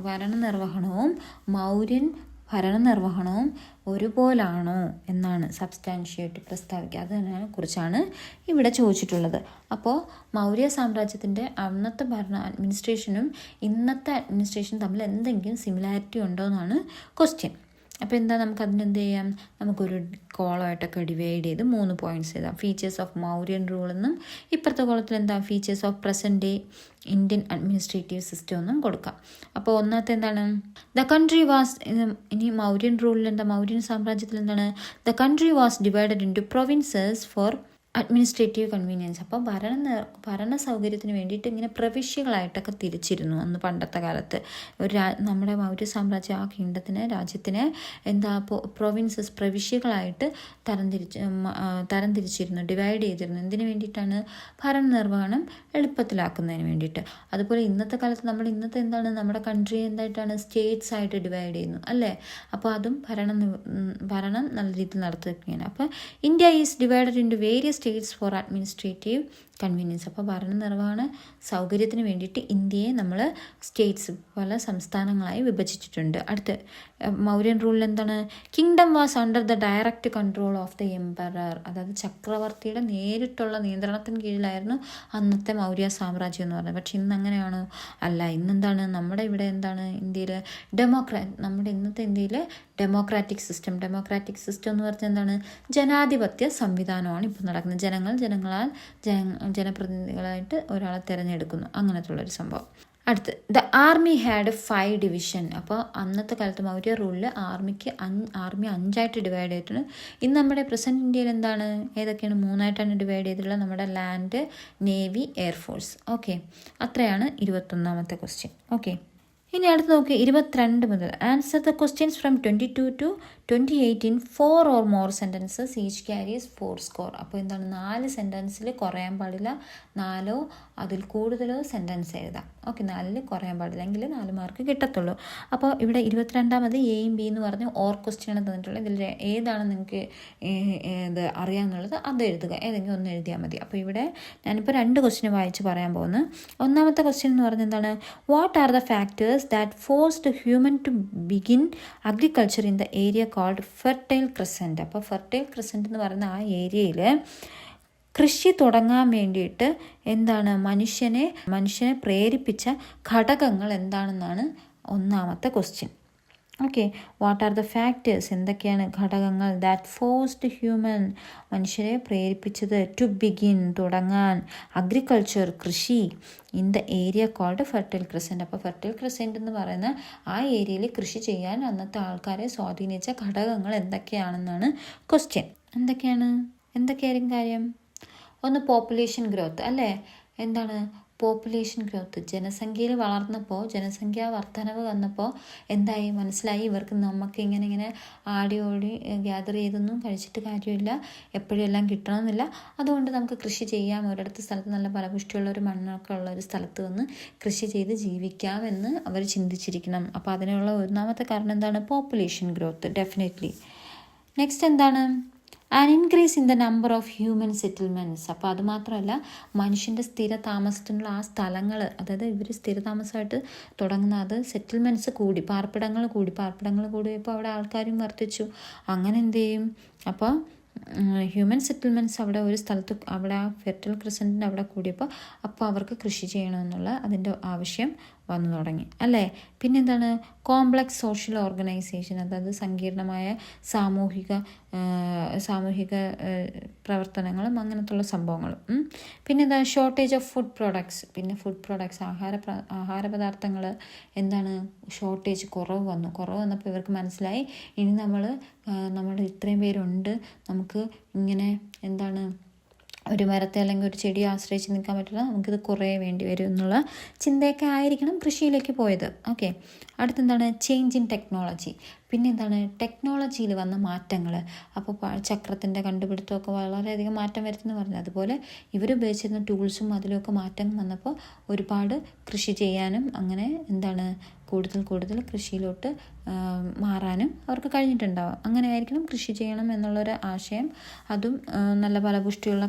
ഭരണനിർവഹണവും Mauryan ഭരണനിർവഹണവും ഒരുപോലാണോ എന്നാണ് substantiate പ്രസ്താവിക്കുക. അതിനെ കുറിച്ചാണ് ഇവിടെ ചോദിച്ചിട്ടുള്ളത്. അപ്പോൾ മൗര്യ സാമ്രാജ്യത്തിൻ്റെ അന്നത്തെ അഡ്മിനിസ്ട്രേഷനും ഇന്നത്തെ അഡ്മിനിസ്ട്രേഷനും തമ്മിൽ എന്തെങ്കിലും സിമിലാരിറ്റി ഉണ്ടോ എന്നാണ് ക്വസ്റ്റ്യൻ. അപ്പോൾ എന്താ, നമുക്ക് അതിനെന്ത് ചെയ്യാം, നമുക്കൊരു കോളമായിട്ടൊക്കെ ഡിവൈഡ് ചെയ്ത് 3 പോയിന്റ്സ് എഴുതാം. ഫീച്ചേഴ്സ് ഓഫ് മൗര്യൻ റൂൾ എന്നും ഇപ്പുറത്തെ കോളത്തിൽ എന്താ, features of present day Indian administrative system എന്നും കൊടുക്കാം. അപ്പോൾ ഒന്നാമത്തെ എന്താണ്, ദ കൺട്രി വാസ്, ഇനി മൗര്യൻ റൂളിൽ എന്താ, മൗര്യൻ സാമ്രാജ്യത്തിൽ എന്താണ്, the country was divided into provinces for administrative convenience. അപ്പോൾ ഭരണ സൗകര്യത്തിന് വേണ്ടിയിട്ട് ഇങ്ങനെ പ്രവിശ്യകളായിട്ടൊക്കെ തിരിച്ചിരുന്നു അന്ന് പണ്ടത്തെ കാലത്ത്. നമ്മുടെ മൗര്യ സാമ്രാജ്യം ആ രാജ്യത്തിനെ എന്താ, പ്രൊവിൻസസ്, പ്രവിശ്യകളായിട്ട് തരംതിരിച്ചിരുന്നു, ഡിവൈഡ് ചെയ്തിരുന്നു. എന്തിനു വേണ്ടിയിട്ടാണ്, ഭരണനിർവഹണം എളുപ്പത്തിലാക്കുന്നതിന് വേണ്ടിയിട്ട്. അതുപോലെ ഇന്നത്തെ കാലത്ത് ഇന്നത്തെ എന്താണ്, നമ്മുടെ കൺട്രി എന്തായിട്ടാണ്, സ്റ്റേറ്റ്സ് ആയിട്ട് ഡിവൈഡ് ചെയ്യുന്നു അല്ലേ. അപ്പോൾ അതും ഭരണം നല്ല രീതിയിൽ നടത്തുകയാണ്. അപ്പോൾ India is divided into various states for administrative convenience. അപ്പോൾ ഭരണനിർവഹണ സൗകര്യത്തിന് വേണ്ടിയിട്ട് ഇന്ത്യയെ നമ്മൾ സ്റ്റേറ്റ്സ്, പല സംസ്ഥാനങ്ങളായി വിഭജിച്ചിട്ടുണ്ട്. അടുത്ത് മൗര്യൻ റൂളിൽ എന്താണ്, kingdom was under the direct control of the emperor. അതായത് ചക്രവർത്തിയുടെ നേരിട്ടുള്ള നിയന്ത്രണത്തിന് കീഴിലായിരുന്നു അന്നത്തെ മൗര്യ സാമ്രാജ്യം എന്ന് പറയുന്നത്. പക്ഷെ ഇന്ന് അങ്ങനെയാണോ, അല്ല. ഇന്നെന്താണ്, നമ്മുടെ ഇവിടെ എന്താണ്, ഇന്ത്യയിൽ നമ്മുടെ ഇന്നത്തെ ഇന്ത്യയിൽ ഡെമോക്രാറ്റിക് സിസ്റ്റം എന്ന് പറഞ്ഞാൽ എന്താണ്, ജനാധിപത്യ സംവിധാനമാണ് ഇപ്പോൾ നടക്കുന്നത്. ജനങ്ങളാൽ ജനപ്രതിനിധികളായിട്ട് ഒരാളെ തിരഞ്ഞെടുക്കുന്നു, അങ്ങനത്തുള്ളൊരു സംഭവം. അടുത്ത്, ദ ആർമി ഹാഡ് 5 ഡിവിഷൻ. അപ്പോൾ അന്നത്തെ കാലത്ത് മൗര്യ റൂളിൽ ആർമി 5ആയിട്ട് ഡിവൈഡ് ചെയ്തിട്ടുണ്ട്. ഇന്ന് നമ്മുടെ പ്രസൻറ്റ് ഇന്ത്യയിൽ എന്താണ്, ഏതൊക്കെയാണ്, 3ആയിട്ടാണ് ഡിവൈഡ് ചെയ്തിട്ടുള്ളത്. നമ്മുടെ ലാൻഡ്, നേവി, എയർഫോഴ്സ്. ഓക്കെ, അത്രയാണ് 21ാമത്തെ ക്വസ്റ്റ്യൻ. ഓക്കെ, ഇനി അടുത്ത് നോക്കി 22 മുതൽ. Answer the questions from 22 to 28 in 4 or more sentences each carries 4 score. അപ്പോൾ എന്താണ്, 4 സെൻറ്റൻസിൽ കുറയാൻ പാടില്ല, 4 അതിൽ കൂടുതലോ സെൻറ്റൻസ് എഴുതാം. ഓക്കെ, 4 കുറയാൻ പാടില്ല, എങ്കിൽ 4 മാർക്ക് കിട്ടത്തുള്ളൂ. അപ്പോൾ ഇവിടെ 22ാമത് എയും ബി എന്ന് പറഞ്ഞ് ഓർ ക്വസ്റ്റ്യനാണ് തന്നിട്ടുള്ളത്. ഇതിൽ ഏതാണ് നിങ്ങൾക്ക് ഇത് അറിയാമെന്നുള്ളത് അത് എഴുതുക, ഏതെങ്കിലും ഒന്ന് എഴുതിയാൽ മതി. അപ്പോൾ ഇവിടെ ഞാനിപ്പോൾ 2 ക്വസ്റ്റ്യൻ വായിച്ച് പറയാൻ പോകുന്നു. ഒന്നാമത്തെ ക്വസ്റ്റ്യൻ എന്ന് പറഞ്ഞാൽ എന്താണ്, what are the factors that forced human to begin agriculture in the area called Fertile Crescent? അപ്പോൾ ഫെർട്ടൈൽ ക്രസൻറ്റ് എന്ന് പറയുന്ന ആ ഏരിയയിൽ കൃഷി തുടങ്ങാൻ വേണ്ടിയിട്ട് എന്താണ്, മനുഷ്യനെ പ്രേരിപ്പിച്ച ഘടകങ്ങൾ എന്താണെന്നാണ് ഒന്നാമത്തെ question. Okay, what are the factors, എന്തൊക്കെയാണ് ഘടകങ്ങൾ, ദാറ്റ് ഫോഴ്സ്ഡ് ഹ്യൂമൻ, മനുഷ്യരെ പ്രേരിപ്പിച്ചത്, ടു ബിഗിൻ, തുടങ്ങാൻ, അഗ്രികൾച്ചർ, കൃഷി, in the area called fertile crescent. അപ്പോൾ ഫെർട്ടൈൽ ക്രസൻറ്റ് എന്ന് പറയുന്ന ആ ഏരിയയിൽ കൃഷി ചെയ്യാൻ അന്നത്തെ ആൾക്കാരെ സ്വാധീനിച്ച ഘടകങ്ങൾ എന്തൊക്കെയാണെന്നാണ് ക്വസ്റ്റ്യൻ. എന്തൊക്കെയായിരിക്കും കാര്യം? ഒന്ന്, പോപ്പുലേഷൻ ഗ്രോത്ത് അല്ലേ. എന്താണ്, പോപ്പുലേഷൻ ഗ്രോത്ത്, ജനസംഖ്യയിൽ വളർന്നപ്പോൾ, ജനസംഖ്യ വർധനവ് വന്നപ്പോൾ എന്തായി മനസ്സിലായി, ഇവർക്ക് നമുക്ക് ഇങ്ങനെ ആടി ഓടി ഗ്യാദർ ചെയ്തൊന്നും കഴിച്ചിട്ട് കാര്യമില്ല, എപ്പോഴും എല്ലാം കിട്ടണമെന്നില്ല, അതുകൊണ്ട് നമുക്ക് കൃഷി ചെയ്യാം, ഒരിടത്ത് സ്ഥലത്ത് നല്ല ഫലപുഷ്ടിയുള്ള ഒരു മണ്ണൊക്കെ ഉള്ള ഒരു സ്ഥലത്ത് വന്ന് കൃഷി ചെയ്ത് ജീവിക്കാമെന്ന് അവർ ചിന്തിച്ചിരിക്കണം. അപ്പോൾ അതിനുള്ള ഒന്നാമത്തെ കാരണം എന്താണ്? Population growth, definitely. നെക്സ്റ്റ് എന്താണ്? An increase in the number of human settlements. അപ്പോൾ അതുമാത്രമല്ല, മനുഷ്യൻ്റെ സ്ഥിര താമസത്തിനുള്ള ആ സ്ഥലങ്ങൾ, അതായത് ഇവർ സ്ഥിരതാമസമായിട്ട് തുടങ്ങുന്ന അത് സെറ്റിൽമെൻറ്റ്സ് കൂടി, പാർപ്പിടങ്ങൾ കൂടിയപ്പോൾ അവിടെ ആൾക്കാരും വർദ്ധിച്ചു. അങ്ങനെ എന്ത് ചെയ്യും? അപ്പോൾ ഹ്യൂമൻ സെറ്റിൽമെൻറ്റ്സ് അവിടെ ഒരു സ്ഥലത്ത്, അവിടെ ആ ഫെർട്ടൽ ക്രിസൻറ്റിൻ്റെ അവിടെ കൂടിയപ്പോൾ അപ്പോൾ അവർക്ക് കൃഷി ചെയ്യണമെന്നുള്ള അതിൻ്റെ ആവശ്യം വന്നു തുടങ്ങി, അല്ലേ? പിന്നെന്താണ്? കോംപ്ലക്സ് സോഷ്യൽ ഓർഗനൈസേഷൻ, അതായത് സങ്കീർണമായ സാമൂഹിക പ്രവർത്തനങ്ങളും അങ്ങനത്തുള്ള സംഭവങ്ങളും. പിന്നെന്താ? Shortage of food products. പിന്നെ ഫുഡ് പ്രോഡക്ട്സ്, ആഹാരപദാർത്ഥങ്ങൾ എന്താണ്? ഷോർട്ടേജ്, കുറവ് വന്നപ്പോൾ ഇവർക്ക് മനസ്സിലായി, ഇനി നമ്മൾ ഇത്രയും പേരുണ്ട്, നമുക്ക് ഇങ്ങനെ എന്താണ് ഒരു മരത്തെ അല്ലെങ്കിൽ ഒരു ചെടിയെ ആശ്രയിച്ച് നിൽക്കാൻ പറ്റില്ല, നമുക്കിത് കുറേ വേണ്ടി വരും എന്നുള്ള ചിന്തയൊക്കെ ആയിരിക്കണം കൃഷിയിലേക്ക് പോയത്. ഓക്കെ, അടുത്തെന്താണ്? Change in technology. പിന്നെ എന്താണ്? ടെക്നോളജിയിൽ വന്ന മാറ്റങ്ങൾ. അപ്പോൾ ചക്രത്തിൻ്റെ കണ്ടുപിടുത്തമൊക്കെ വളരെയധികം മാറ്റം വരുത്തുന്നു പറഞ്ഞു. അതുപോലെ ഇവർ ഉപയോഗിച്ചിരുന്ന ടൂൾസും അതിലൊക്കെ മാറ്റം വന്നപ്പോൾ ഒരുപാട് കൃഷി ചെയ്യാനും അങ്ങനെ എന്താണ് കൂടുതൽ കൃഷിയിലോട്ട് മാറാനും അവർക്ക് കഴിഞ്ഞിട്ടുണ്ടാവും. അങ്ങനെ ആയിരിക്കണം കൃഷി ചെയ്യണം എന്നുള്ളൊരു ആശയം. അതും നല്ല ഫലപുഷ്ടിയുള്ള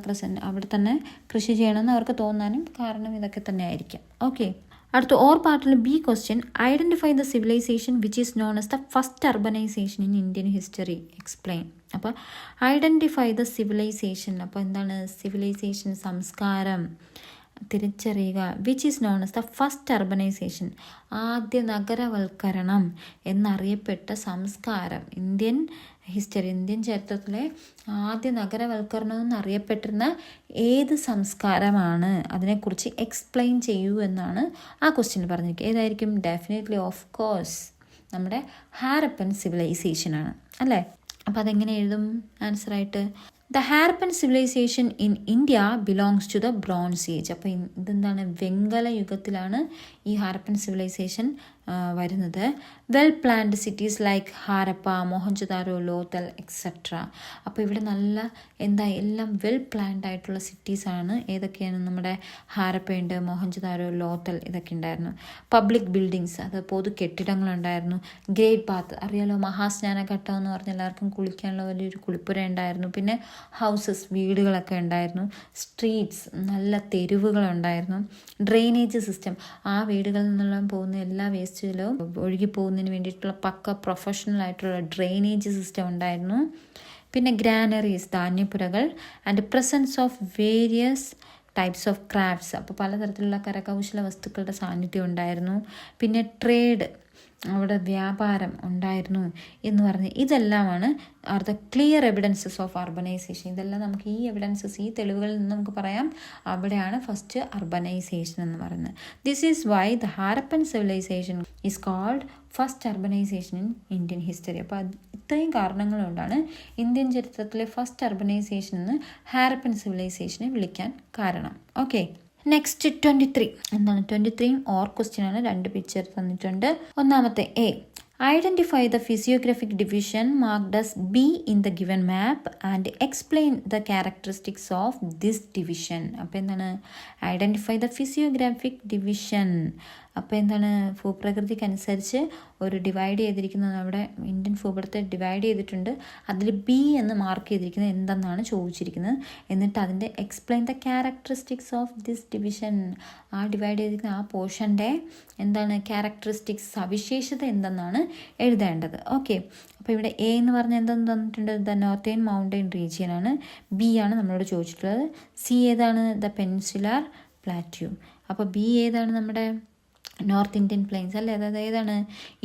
അവിടെ തന്നെ കൃഷി ചെയ്യണമെന്ന് അവർക്ക് തോന്നാനും കാരണം ഇതൊക്കെ തന്നെ ആയിരിക്കാം. ഓക്കെ, അടുത്ത ഓർ പാർട്ടിൽ B question, identify the civilisation which is known as the first urbanisation in Indian history, explain. അപ്പോൾ ഐഡൻറ്റിഫൈ ദ സിവിലൈസേഷൻ, അപ്പോൾ എന്താണ്? സിവിലൈസേഷൻ, സംസ്കാരം തിരിച്ചറിയുക. Which is known as the first urbanisation, ആദ്യ നഗരവൽക്കരണം എന്നറിയപ്പെട്ട സംസ്കാരം, ഇന്ത്യൻ ചരിത്രത്തിലെ ആദ്യ നഗരവൽക്കരണം എന്നറിയപ്പെട്ടിരുന്ന ഏത് സംസ്കാരമാണ്, അതിനെക്കുറിച്ച് എക്സ്പ്ലെയിൻ ചെയ്യൂ എന്നാണ് ആ ക്വസ്റ്റ്യൻ പറഞ്ഞിരിക്കുക. ഏതായിരിക്കും? ഡെഫിനറ്റ്ലി ഓഫ് കോഴ്സ് നമ്മുടെ ഹാരപ്പൻ സിവിലൈസേഷനാണ്, അല്ലേ? അപ്പോൾ അതെങ്ങനെ എഴുതും ആൻസറായിട്ട്? The Harappan civilisation in India belongs to the bronze age. അപ്പോൾ ഇതെന്താണ്? വെങ്കല യുഗത്തിലാണ് ഈ ഹാരപ്പൻ സിവിലൈസേഷൻ വരുന്നത്. Well planned cities like Harappa, Mohenjodaro, Lothal etcetera. അപ്പോൾ ഇവിടെ നല്ല എല്ലാം വെൽ പ്ലാൻഡ് ആയിട്ടുള്ള സിറ്റീസാണ്. ഏതൊക്കെയാണ്? നമ്മുടെ ഹാരപ്പയുണ്ട്, മോഹൻജദാരോ, ലോത്തൽ, ഇതൊക്കെ ഉണ്ടായിരുന്നു. പബ്ലിക് ബിൽഡിങ്സ്, അത് പൊതു കെട്ടിടങ്ങളുണ്ടായിരുന്നു. ഗ്രേറ്റ് ബാത്ത്, അറിയാലോ, മഹാസ്നാനഘട്ടം എന്ന് പറഞ്ഞാൽ എല്ലാവർക്കും കുളിക്കാനുള്ള വലിയൊരു കുളിപ്പുര ഉണ്ടായിരുന്നു. പിന്നെ ഹൗസസ്, വീടുകളൊക്കെ ഉണ്ടായിരുന്നു. സ്ട്രീറ്റ്സ്, നല്ല തെരുവുകളുണ്ടായിരുന്നു. ഡ്രെയിനേജ് സിസ്റ്റം, ആ വീടുകളിൽ നിന്നെല്ലാം പോകുന്ന എല്ലാ വേസ്റ്റിലും ഒഴുകി പോകുന്നതിന് വേണ്ടിയിട്ടുള്ള പക്ക പ്രൊഫഷണൽ ആയിട്ടുള്ള ഡ്രെയിനേജ് സിസ്റ്റം ഉണ്ടായിരുന്നു. പിന്നെ ഗ്രാനറീസ്, ധാന്യപ്പുരകൾ, and presence of various types of crafts, അപ്പോൾ പലതരത്തിലുള്ള കരകൗശല വസ്തുക്കളുടെ സാന്നിധ്യം ഉണ്ടായിരുന്നു. പിന്നെ ട്രേഡ്, അവിടെ വ്യാപാരം ഉണ്ടായിരുന്നു എന്ന് പറഞ്ഞ് ഇതെല്ലാമാണ് are the clear evidences of urbanisation. ഇതെല്ലാം നമുക്ക് ഈ എവിഡൻസസ്, ഈ തെളിവുകളിൽ നിന്ന് നമുക്ക് പറയാം അവിടെയാണ് ഫസ്റ്റ് അർബനൈസേഷൻ എന്ന് പറയുന്നത്. This is why the Harappan civilisation is called first urbanisation in Indian history. അപ്പോൾ ഇത്രയും കാരണങ്ങളുകൊണ്ടാണ് ഇന്ത്യൻ ചരിത്രത്തിലെ ഫസ്റ്റ് അർബനൈസേഷൻ എന്ന് ഹാരപ്പൻ സിവിലൈസേഷനെ വിളിക്കാൻ കാരണം. ഓക്കെ, നെക്സ്റ്റ് 23 എന്താണ്? 23 ഓർ ക്വസ്റ്റ്യൻ ആണ്. 2 പിക്ചർ തന്നിട്ടുണ്ട്. ഒന്നാമത്തെ A, identify the physiographic division marked as B in the given map and explain the characteristics of this division. അപ്പോൾ എന്താണ്? Identify the physiographic division. അപ്പോൾ എന്താണ്? ഭൂപ്രകൃതിക്കനുസരിച്ച് ഒരു ഡിവൈഡ് ചെയ്തിരിക്കുന്നത്, അവിടെ ഇന്ത്യൻ ഭൂപടത്തെ ഡിവൈഡ് ചെയ്തിട്ടുണ്ട്. അതിൽ ബി എന്ന് മാർക്ക് ചെയ്തിരിക്കുന്നത് എന്തെന്നാണ് ചോദിച്ചിരിക്കുന്നത്. എന്നിട്ട് അതിൻ്റെ explain the characteristics of this division, ആ ഡിവൈഡ് ചെയ്തിരിക്കുന്ന ആ പോർഷൻ്റെ എന്താണ് ക്യാരക്ടറിസ്റ്റിക്സ്, സവിശേഷത എന്തെന്നാണ് എഴുതേണ്ടത്. ഓക്കെ, അപ്പോൾ ഇവിടെ എ എന്ന് പറഞ്ഞാൽ എന്തെന്ന് തന്നിട്ടുണ്ട്? ദ നോർത്തേൺ മൗണ്ടൈൻ റീജിയൻ ആണ്. ബി ആണ് നമ്മളോട് ചോദിച്ചിട്ടുള്ളത്. സി ഏതാണ്? The peninsular plateau. അപ്പോൾ ബി ഏതാണ്? നമ്മുടെ നോർത്ത് ഇന്ത്യൻ പ്ലെയിൻസ് അല്ലേ? അതായത് ഏതാണ്?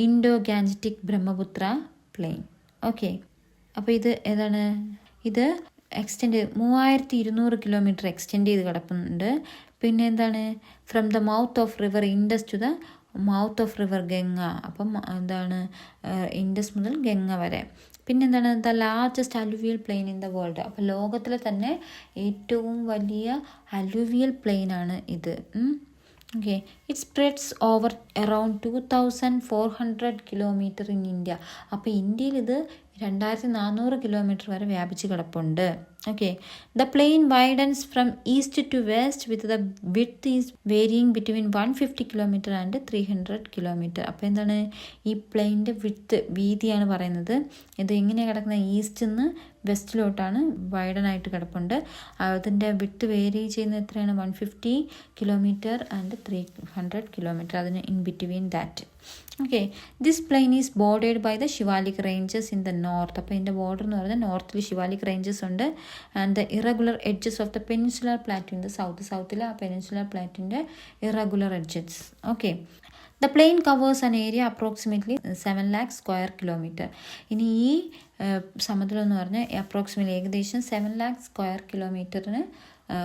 Indo Gangetic Brahmaputra plain. Okay, അപ്പോൾ ഇത് ഏതാണ്? ഇത് എക്സ്റ്റെൻഡ് 3200 കിലോമീറ്റർ എക്സ്റ്റെൻഡ് ചെയ്ത് കിടക്കുന്നുണ്ട്. പിന്നെ എന്താണ്? From the mouth of river Indus to the mouth of river Ganga. അപ്പം എന്താണ്? ഇൻഡസ് മുതൽ ഗംഗ വരെ. പിന്നെന്താണ്? The largest alluvial plain in the world. അപ്പോൾ ലോകത്തിലെ തന്നെ ഏറ്റവും വലിയ അലുവിയൽ പ്ലെയിനാണ് ഇത്. Okay, it spreads over around 2400 kilometre in India. അപ്പോൾ ഇന്ത്യയിൽ ഇത് 2400 കിലോമീറ്റർ വരെ വ്യാപിച്ച് കിടപ്പുണ്ട്. Okay, the plain widens from east to west with the width is varying between 150 kilometre and 300 kilometre. അപ്പോൾ എന്താണ് ഈ പ്ലെയിൻ്റെ വിഡ്ത്ത്, വീതിയാണ് പറയുന്നത്. ഇത് എങ്ങനെയാണ് കിടക്കുന്നത്? ഈസ്റ്റിൽ നിന്ന് വെസ്റ്റിലോട്ടാണ് വൈഡനായിട്ട് കിടപ്പുണ്ട്. അതിൻ്റെ വിഡ്ത്ത് വേരി ചെയ്യുന്നത് എത്രയാണ്? 150 കിലോമീറ്റർ ആൻഡ് 300 കിലോമീറ്റർ, അതിന് in between that. Okay, this plain is bordered by the Shivalik ranges in the north. അപ്പോൾ ഇതിൻ്റെ ബോർഡർ എന്ന് പറഞ്ഞാൽ നോർത്തിൽ ശിവാലിക് റേഞ്ചസ് ഉണ്ട്. And the irregular edges of the peninsular plateau in the സൗത്തിൽ ആ പെനിൻസുലർ പ്ലാറ്റുവിൻ്റെ irregular edges. Okay, the plain covers an area approximately 7 lakh square kilometre. ഇനി ഈ സമതലം എന്ന് പറഞ്ഞാൽ അപ്രോക്സിമേറ്റ്ലി ഏകദേശം 7 lakh സ്ക്വയർ കിലോമീറ്ററിന്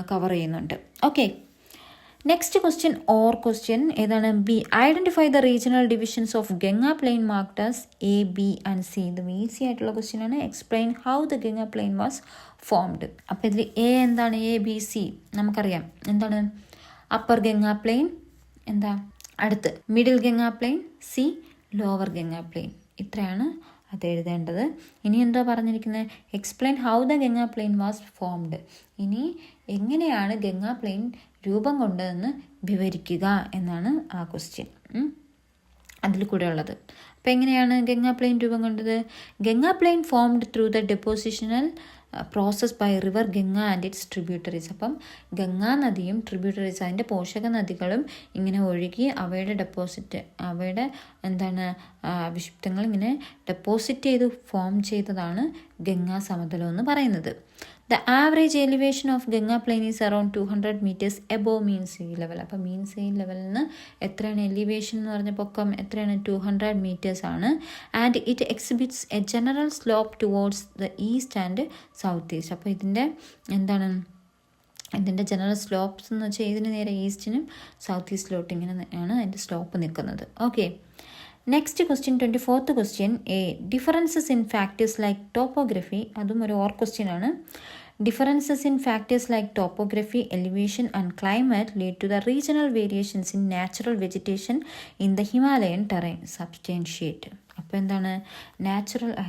കവർ ചെയ്യുന്നുണ്ട്. Okay, next question or question ഏതാണ്? B. Identify the regional divisions of Ganga plain marked as A, B and C. ഇത് ഈസി ആയിട്ടുള്ള ക്വസ്റ്റ്യൻ ആണ്. Explain how the Ganga plain was formed. അപ്പോൾ ഇതിൽ എ എന്താണ്? എ, ബി, സി നമുക്കറിയാം. എന്താണ്? അപ്പർ ഗംഗ പ്ലെയിൻ, എന്താ അടുത്ത് middle Ganga plain, C lower Ganga plain. ഇത്രയാണ് അത് എഴുതേണ്ടത്. ഇനി എന്താ പറഞ്ഞിരിക്കുന്നത്? Explain how the Ganga plain was formed. ഇനി എങ്ങനെയാണ് ഗംഗ പ്ലെയിൻ രൂപം കൊണ്ടതെന്ന് വിവരിക്കുക എന്നാണ് ആ ക്വസ്റ്റ്യൻ അതിൽ കൂടെ ഉള്ളത്. അപ്പോൾ എങ്ങനെയാണ് ഗംഗ പ്ലെയിൻ രൂപം കൊണ്ടത്? Ganga plain formed through the depositional process by river Ganga and its tributaries. അപ്പം ഗംഗാ നദിയും ട്രിബ്യൂട്ടറീസ്, അതിൻ്റെ പോഷക നദികളും ഇങ്ങനെ ഒഴുകി അവയുടെ എന്താണ് വിശുദ്ധങ്ങൾ ഇങ്ങനെ ഡെപ്പോസിറ്റ് ചെയ്ത് ഫോം ചെയ്തതാണ് ഗംഗാ സമതലം എന്ന് പറയുന്നത്. The average elevation of Ganga plain is around 200 metres above mean sea level. അപ്പോൾ മീൻ സീ ലെവലിൽ നിന്ന് എത്രയാണ് എലിവേഷൻ എന്ന് പറഞ്ഞ പൊക്കം എത്രയാണ്? 200 മീറ്റേഴ്സ് ആണ്. And it exhibits A general slope towards the east and south east. അപ്പോൾ ഇതിൻ്റെ ജനറൽ സ്ലോപ്സ് എന്ന് വെച്ചാൽ ഇതിന് നേരെ ഈസ്റ്റിനും സൗത്ത് ഈസ്റ്റിലോട്ട് ഇങ്ങനെയാണ് അതിൻ്റെ സ്ലോപ്പ് നിൽക്കുന്നത്. Okay, next question 24th question A. Differences in factors like topography. അതും ഒരു ഓർ ക്വസ്റ്റ്യൻ ആണ്. Differences in factors like topography, elevation and climate lead to the regional variations in natural vegetation in the Himalayan terrain. Substantiate. അപ്പോൾ എന്താണ്?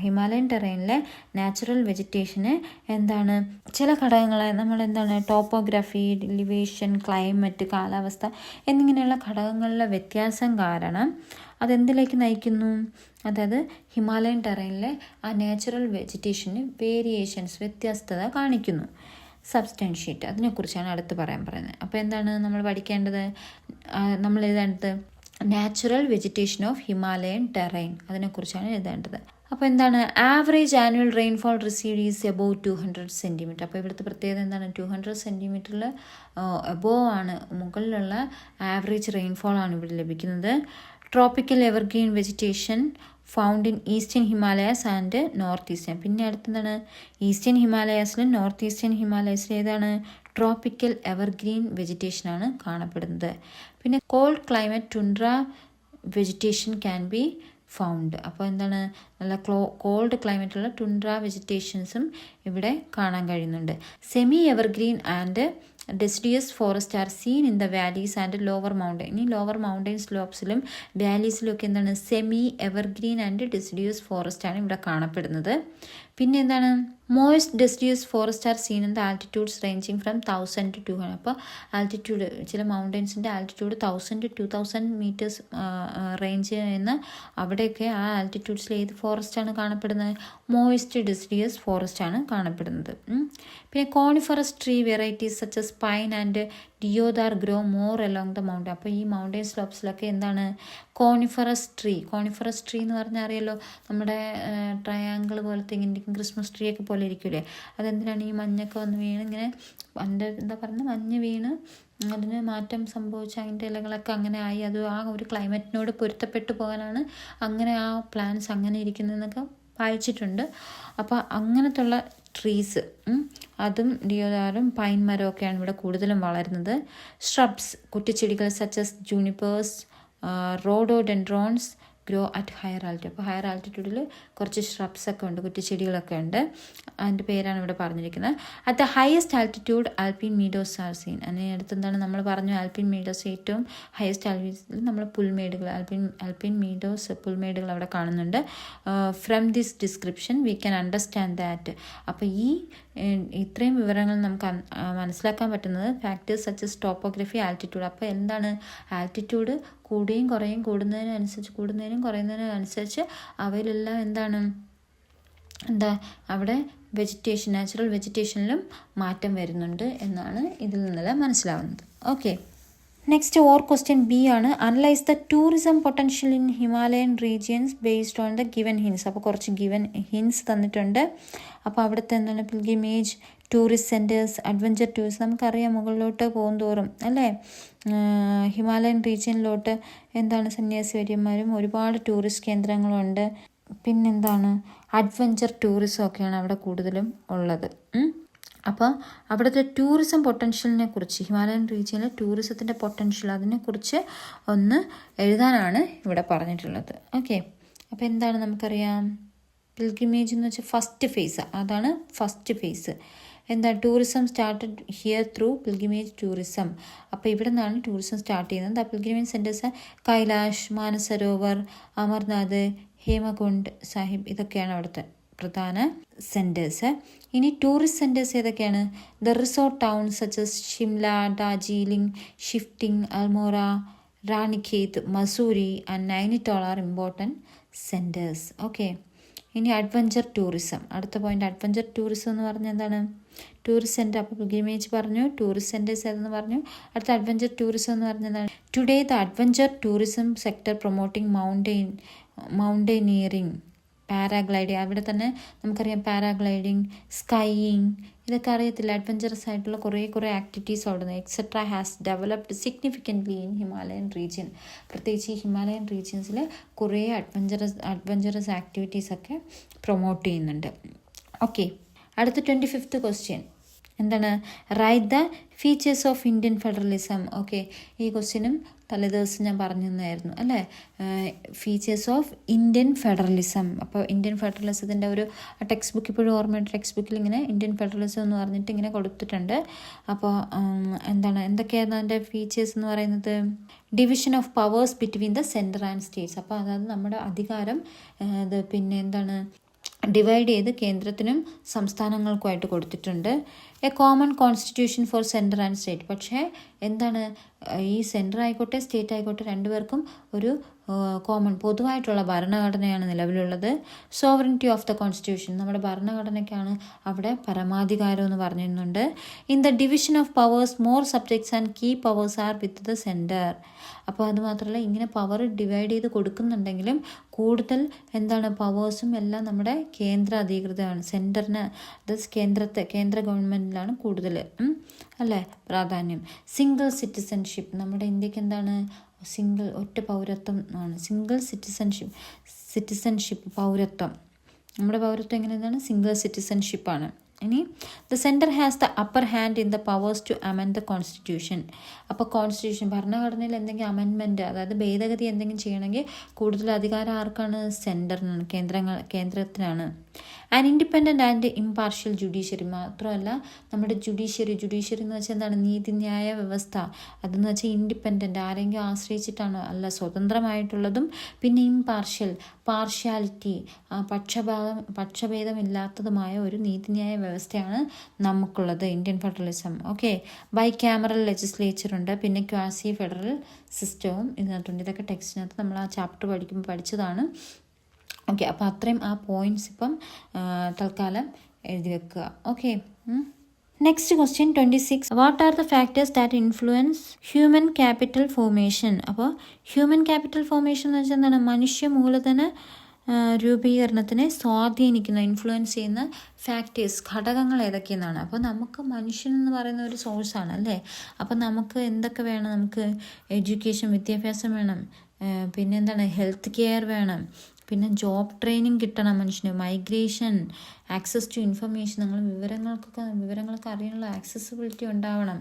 Himalayan ടെറൈനിലെ natural വെജിറ്റേഷന് എന്താണ് ചില ഘടകങ്ങളെ നമ്മൾ എന്താണ് ടോപ്പോഗ്രഫി, എലിവേഷൻ, ക്ലൈമറ്റ്, കാലാവസ്ഥ എന്നിങ്ങനെയുള്ള ഘടകങ്ങളിലെ വ്യത്യാസം കാരണം അതെന്തിലേക്ക് നയിക്കുന്നു? അതായത് ഹിമാലയൻ ടെറൈനിലെ ആ നാച്ചുറൽ വെജിറ്റേഷന് വേരിയേഷൻസ്, വ്യത്യസ്തത കാണിക്കുന്നു. സബ്സ്റ്റാൻഷിയേറ്റ്, അതിനെക്കുറിച്ചാണ് അടുത്ത് പറയുന്നത്. അപ്പോൾ എന്താണ് നമ്മൾ പഠിക്കേണ്ടത്? നമ്മൾ എഴുതേണ്ടത് natural vegetation of Himalayan terrain, അതിനെക്കുറിച്ചാണ് എഴുതേണ്ടത്. അപ്പോൾ എന്താണ്? Average annual rainfall received is above 200 centimetre. അപ്പോൾ ഇവിടുത്തെ പ്രത്യേകത എന്താണ്? 200 സെൻറ്റിമീറ്ററിൽ എബോവ് ആണ്, മുകളിലുള്ള ആവറേജ് റെയിൻഫോൾ ആണ് ഇവിടെ ലഭിക്കുന്നത്. Tropical evergreen vegetation found in eastern Himalayas and north eastern. പിന്നെ അടുത്തെന്താണ്? ഈസ്റ്റേൺ ഹിമാലയാസിലും നോർത്ത് ഈസ്റ്റേൺ ഹിമാലയാസിലും ഏതാണ്? ട്രോപ്പിക്കൽ എവർഗ്രീൻ വെജിറ്റേഷനാണ് കാണപ്പെടുന്നത്. പിന്നെ cold climate tundra vegetation can be found. അപ്പോൾ എന്താണ്? നല്ല കോൾഡ് ക്ലൈമറ്റുള്ള ടുണ്ട്ര വെജിറ്റേഷൻസും ഇവിടെ കാണാൻ കഴിയുന്നുണ്ട്. Semi evergreen and deciduous forest are seen in the valleys and lower mountain. ഇനി ലോവർ മൗണ്ടൻ സ്ലോപ്സിലും വാലീസിലും ഒക്കെ എന്താണ്? Semi evergreen and deciduous forest ആണ് ഇവിടെ കാണപ്പെടുന്നത്. പിന്നെ എന്താണ്? Moist deciduous forest are seen in the altitudes ranging from 1000 to 200. അപ്പോൾ altitude, ചില മൗണ്ടൻസിൻ്റെ ആൾട്ടിറ്റ്യൂഡ് 1000 to 2000 മീറ്റേഴ്സ് റേഞ്ച് ചെയ്യുന്ന അവിടെയൊക്കെ ആ ആൾട്ടിറ്റ്യൂഡ്സിൽ ഏത് ഫോറസ്റ്റാണ് കാണപ്പെടുന്നത്? മോയിസ്റ്റ് ഡെസിഡിയസ് ഫോറസ്റ്റ് ആണ് കാണപ്പെടുന്നത്. പിന്നെ coniferous tree varieties such as pine and deodar grow more along the mountain. അപ്പോൾ ഈ മൗണ്ടൻ സ്ലോപ്സിലൊക്കെ എന്താണ്? കോണിഫറസ് ട്രീ എന്ന് പറഞ്ഞാൽ അറിയാലോ, നമ്മുടെ ട്രയാങ്കിൾ പോലത്തെ ഇങ്ങനെ ക്രിസ്മസ് ട്രീ ഒക്കെ പോലെ ഇരിക്കൂലേ, അതെന്തിനാണ്? ഈ മഞ്ഞൊക്കെ വന്ന് വീണ് ഇങ്ങനെ മഞ്ഞ് വീണ് അതിന് മാറ്റം സംഭവിച്ച് അതിൻ്റെ ഇലകളൊക്കെ അങ്ങനെ ആയി, അത് ആ ഒരു ക്ലൈമറ്റിനോട് പൊരുത്തപ്പെട്ടു പോകാനാണ് അങ്ങനെ ആ പ്ലാന്റ്സ് അങ്ങനെ ഇരിക്കുന്നതെന്നൊക്കെ വായിച്ചിട്ടുണ്ട്. അപ്പോൾ അങ്ങനത്തുള്ള ട്രീസ്, അതും ഡിയോദാറും പൈൻ മരമൊക്കെയാണ് ഇവിടെ കൂടുതലും വളരുന്നത്. ഷ്രബ്സ്, കുറ്റിച്ചെടികൾ such as junipers, rhododendrons, grow at higher altitude. അപ്പോൾ ഹയർ ആൾട്ടിറ്റ്യൂഡിൽ കുറച്ച് shrubs ഉണ്ട്, കുറ്റിച്ചെടികളൊക്കെ ഉണ്ട്. അതിൻ്റെ പേരാണ് ഇവിടെ പറഞ്ഞിരിക്കുന്നത്. At the highest altitude alpine meadows are seen. അതിനടുത്ത് എന്താണ് നമ്മൾ പറഞ്ഞു, ആൽപിൻ മീഡോസ് ഏറ്റവും ഹയസ്റ്റ് ആൾട്ടിറ്റ്യൂഡിൽ നമ്മൾ പുൽമേടുകൾ, ആൽപിൻ മീഡോസ് പുൽമേടുകൾ അവിടെ കാണുന്നുണ്ട്. From this description V can understand that. അപ്പോൾ ഇത്രയും വിവരങ്ങൾ നമുക്ക് മനസ്സിലാക്കാൻ പറ്റുന്നത് factors such as topography, altitude. അപ്പോൾ എന്താണ്, ആൾട്ടിറ്റ്യൂഡ് കൂടുകയും കുറയും, കൂടുന്നതിനും കുറയുന്നതിനും അനുസരിച്ച് അവയിലെല്ലാം അവിടെ വെജിറ്റേഷൻ, നാച്ചുറൽ വെജിറ്റേഷനിലും മാറ്റം വരുന്നുണ്ട് എന്നാണ് ഇതിൽ നിന്നെല്ലാം മനസ്സിലാവുന്നത്. Okay, next or question B ആണ്. Analyse the tourism potential in Himalayan regions based on the given hints. അപ്പോൾ കുറച്ച് ഗിവൻ ഹിൻസ് തന്നിട്ടുണ്ട്. അപ്പോൾ അവിടുത്തെ എന്താണ്, pilgrimage, tourist centres, adventure tourism. നമുക്കറിയാം മുകളിലോട്ട് പോകുന്തോറും അല്ലേ, ഹിമാലയൻ റീജിയനിലോട്ട് എന്താണ് സന്യാസിവര്യന്മാരും ഒരുപാട് ടൂറിസ്റ്റ് കേന്ദ്രങ്ങളുണ്ട്. പിന്നെന്താണ്, അഡ്വഞ്ചർ ടൂറിസം ഒക്കെയാണ് അവിടെ കൂടുതലും ഉള്ളത്. അപ്പോൾ അവിടുത്തെ ടൂറിസം പൊട്ടൻഷ്യലിനെ കുറിച്ച്, ഹിമാലയൻ റീജിയനിലെ ടൂറിസത്തിൻ്റെ പൊട്ടൻഷ്യൽ, അതിനെക്കുറിച്ച് ഒന്ന് എഴുതാനാണ് ഇവിടെ പറഞ്ഞിട്ടുള്ളത്. ഓക്കെ, അപ്പോൾ എന്താണ് നമുക്കറിയാം, പിൽഗ്രിമേജ് എന്ന് വെച്ചാൽ ഫസ്റ്റ് ഫേസ്, അതാണ് ഫസ്റ്റ് ഫേസ്. എന്താ, tourism started here through pilgrimage tourism. അപ്പോൾ ഇവിടെ നിന്നാണ് ടൂറിസം സ്റ്റാർട്ട് ചെയ്യുന്നത്. The pilgrimage centres Kailash, Manasarovar, Amarnath, Hemkund Sahib, ഇതൊക്കെയാണ് അവിടുത്തെ പ്രധാന സെൻറ്റേഴ്സ്. ഇനി ടൂറിസ്റ്റ് സെൻറ്റേഴ്സ് ഏതൊക്കെയാണ്, the resort towns such as Shimla, Darjeeling, shifting, Almora, Ranikhet, Mussoorie and Nainital are important centres. Okay, ഇനി അഡ്വഞ്ചർ ടൂറിസം, അടുത്ത പോയിന്റ്. അഡ്വഞ്ചർ ടൂറിസം എന്ന് പറഞ്ഞാൽ എന്താണ്, ടൂറിസ്റ്റ് സെൻറ്റർ. അപ്പോൾ പിൽഗ്രിമേജ് പറഞ്ഞു, ടൂറിസ്റ്റ് സെൻറ്റേഴ്സ് ഏതെന്ന് പറഞ്ഞു. അടുത്ത അഡ്വഞ്ചർ ടൂറിസം എന്ന് പറഞ്ഞാൽ എന്താണ്, today the adventure tourism sector promoting mountaineering, paragliding. അവിടെ തന്നെ നമുക്കറിയാം പാരാഗ്ലൈഡിങ്, സ്കൈയിങ്, ഇതൊക്കെ അറിയത്തില്ല. അഡ്വഞ്ചറസ് ആയിട്ടുള്ള കുറേ ആക്ടിവിറ്റീസ് അവിടെ etcetera has developed significantly in Himalayan region. പ്രത്യേകിച്ച് ഈ ഹിമാലയൻ റീജിയൻസിൽ കുറേ അഡ്വഞ്ചറസ് ആക്ടിവിറ്റീസൊക്കെ പ്രൊമോട്ട് ചെയ്യുന്നുണ്ട്. ഓക്കെ, അടുത്ത 25th ക്വസ്റ്റ്യൻ എന്താണ്, right the features of Indian federalism. Okay, ഈ ക്വസ്റ്റ്യനും തലേദിവസം ഞാൻ പറഞ്ഞു തന്നായിരുന്നു അല്ലേ, ഫീച്ചേഴ്സ് ഓഫ് ഇന്ത്യൻ ഫെഡറലിസം. അപ്പോൾ ഇന്ത്യൻ ഫെഡറലിസത്തിൻ്റെ ഒരു ടെക്സ്റ്റ് ബുക്ക് ഇപ്പോഴും ഓർമ്മയുണ്ട്, ടെക്സ്റ്റ് ബുക്കിൽ ഇങ്ങനെ ഇന്ത്യൻ ഫെഡറലിസം എന്ന് പറഞ്ഞിട്ട് ഇങ്ങനെ കൊടുത്തിട്ടുണ്ട്. അപ്പോൾ എന്തൊക്കെയായിരുന്നു അതിൻ്റെ ഫീച്ചേഴ്സ് എന്ന് പറയുന്നത്, division of powers between the centre and States. അപ്പോൾ അതായത് നമ്മുടെ അധികാരം പിന്നെ എന്താണ് ഡിവൈഡ് ചെയ്ത് കേന്ദ്രത്തിനും സംസ്ഥാനങ്ങൾക്കുമായിട്ട് കൊടുത്തിട്ടുണ്ട്. A common constitution four centre and state. പക്ഷേ എന്താണ്, ഈ സെൻറ്റർ ആയിക്കോട്ടെ സ്റ്റേറ്റ് ആയിക്കോട്ടെ രണ്ടുപേർക്കും ഒരു കോമൺ പൊതുവായിട്ടുള്ള ഭരണഘടനയാണ് നിലവിലുള്ളത്. സോവറിനിറ്റി ഓഫ് ദ കോൺസ്റ്റിറ്റ്യൂഷൻ, നമ്മുടെ ഭരണഘടനയ്ക്കാണ് അവിടെ പരമാധികാരം എന്ന് പറഞ്ഞിരുന്നുണ്ട്. In the division of powers more subjects and key powers are with the centre. അപ്പോൾ അതുമാത്രമല്ല, ഇങ്ങനെ പവർ ഡിവൈഡ് ചെയ്ത് കൊടുക്കുന്നുണ്ടെങ്കിലും കൂടുതൽ എന്താണ് പവേഴ്സും എല്ലാം നമ്മുടെ കേന്ദ്ര അധികൃതമാണ്, സെൻറ്ററിന്, കേന്ദ്ര ഗവൺമെൻറ്റിലാണ് കൂടുതൽ അല്ലേ പ്രാധാന്യം. സിംഗിൾ സിറ്റിസൺഷിപ്പ്, നമ്മുടെ ഇന്ത്യക്ക് എന്താണ് ഒറ്റ പൗരത്വം ആണ്, സിംഗിൾ സിറ്റിസൺഷിപ്പ് പൗരത്വം. നമ്മുടെ പൗരത്വം എങ്ങനെയാണ്, സിംഗിൾ സിറ്റിസൺഷിപ്പാണ്. ഇനി the centre has the upper hand in the powers to amend the constitution. അപ്പോൾ കോൺസ്റ്റിറ്റ്യൂഷൻ ഭരണഘടനയിൽ എന്തെങ്കിലും അമെൻമെൻറ്റ്, അതായത് ഭേദഗതി എന്തെങ്കിലും ചെയ്യണമെങ്കിൽ കൂടുതൽ അധികാരം ആർക്കാണ്, സെൻറ്ററിനാണ്, കേന്ദ്രത്തിനാണ്. And independent and impartial judiciary. മാത്രമല്ല നമ്മുടെ ജുഡീഷ്യറി എന്ന് വെച്ചാൽ എന്താണ്, നീതിന്യായ വ്യവസ്ഥ. അതെന്ന് വെച്ചാൽ ഇൻഡിപെൻഡൻറ്റ്, ആരെങ്കിലും ആശ്രയിച്ചിട്ടാണോ അല്ല, സ്വതന്ത്രമായിട്ടുള്ളതും. പിന്നെ പാർഷ്യാലിറ്റി, പക്ഷഭേദമില്ലാത്തതുമായ ഒരു നീതിന്യായ വ്യവസ്ഥയാണ് നമുക്കുള്ളത് Indian federalism. Okay, bicameral legislature ഉണ്ട്, പിന്നെ ക്വാസി ഫെഡറൽ സിസ്റ്റവും ഇതിനകത്തുണ്ട്. ഇതൊക്കെ ടെക്സ്റ്റിനകത്ത് നമ്മൾ ആ ചാപ്റ്റർ പഠിക്കുമ്പോൾ പഠിച്ചതാണ്. ഓക്കെ, അപ്പോൾ അത്രയും ആ പോയിൻറ്റ്സ് ഇപ്പം തൽക്കാലം എഴുതി വെക്കുക. Okay, next question 26. What are the factors that influence human capital formation. അപ്പോൾ ഹ്യൂമൻ ക്യാപിറ്റൽ ഫോർമേഷൻ എന്ന് വെച്ചാൽ എന്താണ്, മനുഷ്യ മൂലധന രൂപീകരണത്തിനെ സ്വാധീനിക്കുന്ന, ഇൻഫ്ലുവൻസ് ചെയ്യുന്ന ഫാക്ടേഴ്സ്, ഘടകങ്ങൾ ഏതൊക്കെയെന്നാണ്. അപ്പോൾ നമുക്ക് മനുഷ്യൻ എന്ന് പറയുന്ന ഒരു സോഴ്സാണ് അല്ലേ. അപ്പോൾ നമുക്ക് എന്തൊക്കെ വേണം, നമുക്ക് എഡ്യൂക്കേഷൻ, വിദ്യാഭ്യാസം വേണം, പിന്നെ എന്താണ് ഹെൽത്ത് കെയർ വേണം, പിന്നെ ജോബ് ട്രെയിനിങ് കിട്ടണം മനുഷ്യന്, മൈഗ്രേഷൻ, ആക്സസ് ടു ഇൻഫർമേഷൻ, നമ്മൾ വിവരങ്ങളൊക്കെ അറിയാനുള്ള ആക്സസിബിലിറ്റി ഉണ്ടാവണം.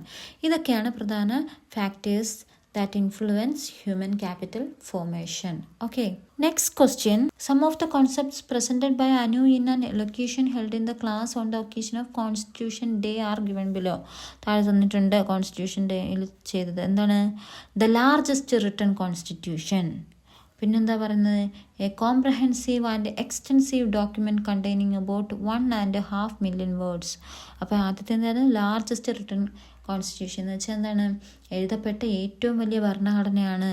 ഇതൊക്കെയാണ് പ്രധാന factors that influence human capital formation. Okay, next question. Some of the concepts presented by Anu in an elocution held in the class on the occasion of Constitution Day are given below. താഴെ തന്നിട്ടുണ്ട് constitution ഡേയിൽ ചെയ്തത് എന്താണ്? The largest written constitution. പിന്നെന്താ പറയുന്നത്? A comprehensive and extensive document containing about 1.5 million words. അപ്പോൾ ആദ്യത്തെ എന്താണ്? ലാർജസ്റ്റ് റിട്ടൺ കോൺസ്റ്റിറ്റ്യൂഷൻ എന്ന് വെച്ചാൽ എന്താണ്? എഴുതപ്പെട്ട ഏറ്റവും വലിയ ഭരണഘടനയാണ്.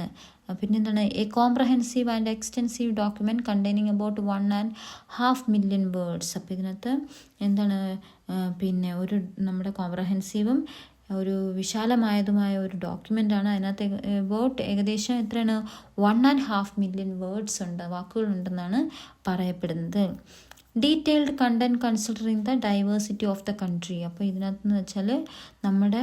പിന്നെന്താണ്? A comprehensive and extensive document containing about 1.5 million words. അപ്പോൾ ഇതിനകത്ത് എന്താണ്? പിന്നെ ഒരു നമ്മുടെ കോംപ്രഹെൻസീവും ഒരു വിശാലമായതുമായ ഒരു ഡോക്യുമെൻ്റാണ്. അതിനകത്ത് വേർഡ് ഏകദേശം എത്രയാണ്? 1.5 million വേർഡ്സ് ഉണ്ട്, വാക്കുകളുണ്ടെന്നാണ് പറയപ്പെടുന്നത്. Detailed content considering the diversity of the country. അപ്പോൾ ഇതിനകത്തെന്ന് വെച്ചാൽ നമ്മുടെ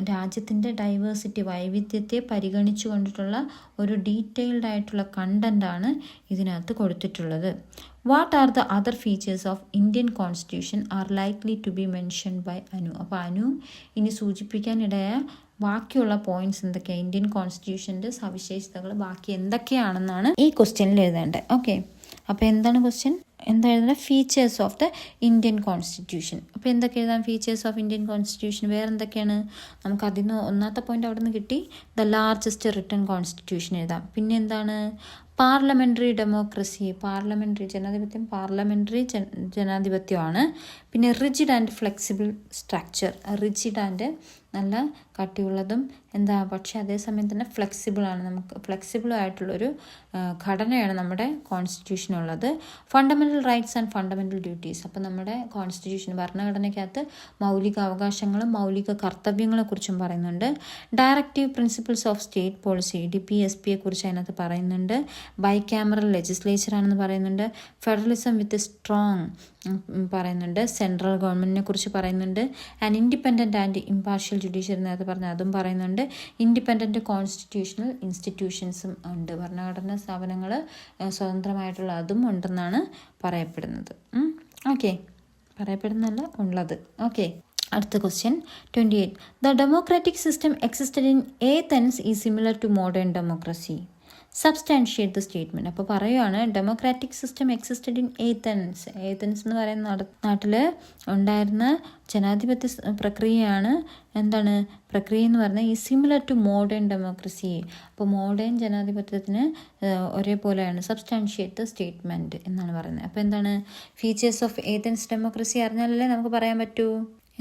രാജ്യത്തിൻ്റെ ഡൈവേഴ്സിറ്റി, വൈവിധ്യത്തെ പരിഗണിച്ചു കൊണ്ടിട്ടുള്ള ഒരു ഡീറ്റെയിൽഡ് ആയിട്ടുള്ള കണ്ടൻ്റാണ് ഇതിനകത്ത് കൊടുത്തിട്ടുള്ളത്. What are the other features of Indian constitution are likely to be mentioned by Anu. അപ്പോൾ അനു ഇനി സൂചിപ്പിക്കാനിടയ ബാക്കിയുള്ള പോയിന്റ്സ് എന്തൊക്കെയാണ്? ഇന്ത്യൻ കോൺസ്റ്റിറ്റ്യൂഷൻ്റെ സവിശേഷതകൾ ബാക്കി എന്തൊക്കെയാണെന്നാണ് ഈ ക്വസ്റ്റ്യനിൽ എഴുതേണ്ടത്. ഓക്കെ, അപ്പോൾ എന്താണ് ക്വസ്റ്റ്യൻ? എന്താ എഴുതേണ്ടത്? Features of the Indian constitution. അപ്പോൾ എന്തൊക്കെ എഴുതാം? ഫീച്ചേഴ്സ് ഓഫ് ഇന്ത്യൻ കോൺസ്റ്റിറ്റ്യൂഷൻ വേറെ എന്തൊക്കെയാണ്? നമുക്ക് അതിന് ഒന്നാമത്തെ പോയിന്റ് അവിടെ നിന്ന് കിട്ടി, ദ ലാർജസ്റ്റ് റിട്ടൺ കോൺസ്റ്റിറ്റ്യൂഷൻ എഴുതാം. പിന്നെ എന്താണ്? പാർലമെൻ്ററി ഡെമോക്രസി, പാർലമെൻ്ററി ജനാധിപത്യം, പാർലമെൻ്ററി ജനാധിപത്യമാണ്. പിന്നെ rigid and flexible structure, rigid and നല്ല കട്ടിയുള്ളതും പക്ഷേ അതേസമയം തന്നെ ഫ്ലെക്സിബിളാണ്, നമുക്ക് ഫ്ലെക്സിബിളായിട്ടുള്ളൊരു ഘടനയാണ് നമ്മുടെ കോൺസ്റ്റിറ്റ്യൂഷനുള്ളത്. Fundamental rights and fundamental duties. അപ്പോൾ നമ്മുടെ കോൺസ്റ്റിറ്റ്യൂഷൻ ഭരണഘടനയ്ക്കകത്ത് മൗലിക അവകാശങ്ങളും മൗലിക കർത്തവ്യങ്ങളെക്കുറിച്ചും പറയുന്നുണ്ട്. Directive principles of state policy, DPSPയെ കുറിച്ച് അതിനകത്ത് പറയുന്നുണ്ട്. ബൈ ക്യാമറൽ ലെജിസ്ലേച്ചറാണെന്ന് പറയുന്നുണ്ട്. ഫെഡറലിസം വിത്ത് സ്ട്രോങ് പറയുന്നുണ്ട്. സെൻട്രൽ ഗവൺമെൻറ്റിനെ കുറിച്ച് പറയുന്നുണ്ട്. And independent and impartial judiciary നേരത്തെ പറഞ്ഞ അതും പറയുന്നുണ്ട്. ഇൻഡിപെൻഡൻറ്റ് കോൺസ്റ്റിറ്റ്യൂഷണൽ ഇൻസ്റ്റിറ്റ്യൂഷൻസും ഉണ്ട്, ഭരണഘടനാ സ്ഥാപനങ്ങൾ സ്വതന്ത്രമായിട്ടുള്ള അതും ഉണ്ടെന്നാണ് പറയപ്പെടുന്നത്. ഓക്കെ, പറയപ്പെടുന്നല്ല, ഉള്ളത്. ഓക്കെ, അടുത്ത question 28. The democratic system existed in Athens is similar to modern democracy. Substantiate the statement. അപ്പോൾ പറയുകയാണ് democratic system existed in Athens. Athens എന്ന് പറയുന്ന നാട്ടിൽ ഉണ്ടായിരുന്ന ജനാധിപത്യ പ്രക്രിയയാണ് എന്താണ്? പ്രക്രിയ എന്ന് പറഞ്ഞാൽ ഈ സിമിലർ ടു മോഡേൺ ഡെമോക്രസി. അപ്പോൾ മോഡേൺ ജനാധിപത്യത്തിന് ഒരേപോലെയാണ്. സബ്സ്റ്റാൻഷിയേറ്റ് ദ സ്റ്റേറ്റ്മെൻറ്റ് എന്നാണ് പറയുന്നത്. അപ്പോൾ എന്താണ് ഫീച്ചേഴ്സ് ഓഫ് ഏതൻസ് ഡെമോക്രസി അറിഞ്ഞാലല്ലേ നമുക്ക് പറയാൻ പറ്റൂ.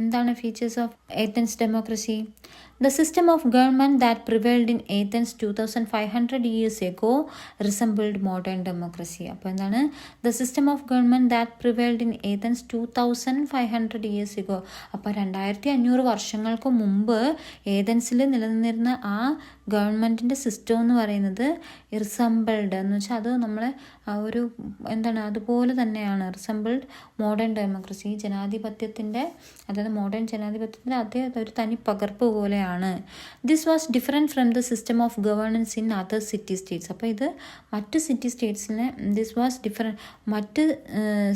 എന്താണ് features of Athens democracy? The system of government that prevailed in Athens 2500 years ago resembled modern democracy. അപ്പോൾ എന്താണ്? The system of government that prevailed in Athens 2500 years ago. അപ്പോൾ 2500 വർഷങ്ങൾക്ക് മുമ്പ് ഏതൻസിൽ നിലനിന്നിരുന്ന ആ ഗവൺമെൻറ്റിൻ്റെ സിസ്റ്റം എന്ന് പറയുന്നത് റിസംബിൾഡ് എന്ന് വെച്ചാൽ അത് നമ്മളെ ഒരു അതുപോലെ തന്നെയാണ്. റിസംബിൾഡ് മോഡേൺ ഡെമോക്രസി, ജനാധിപത്യത്തിൻ്റെ അതായത് മോഡേൺ ജനാധിപത്യത്തിൻ്റെ അതേ ഒരു തനി പകർപ്പ് പോലെയാണ്. This was different from the system of governance in other city states. അപ്പോൾ ഇത് മറ്റ് സിറ്റി സ്റ്റേറ്റ്സിലെ മറ്റ്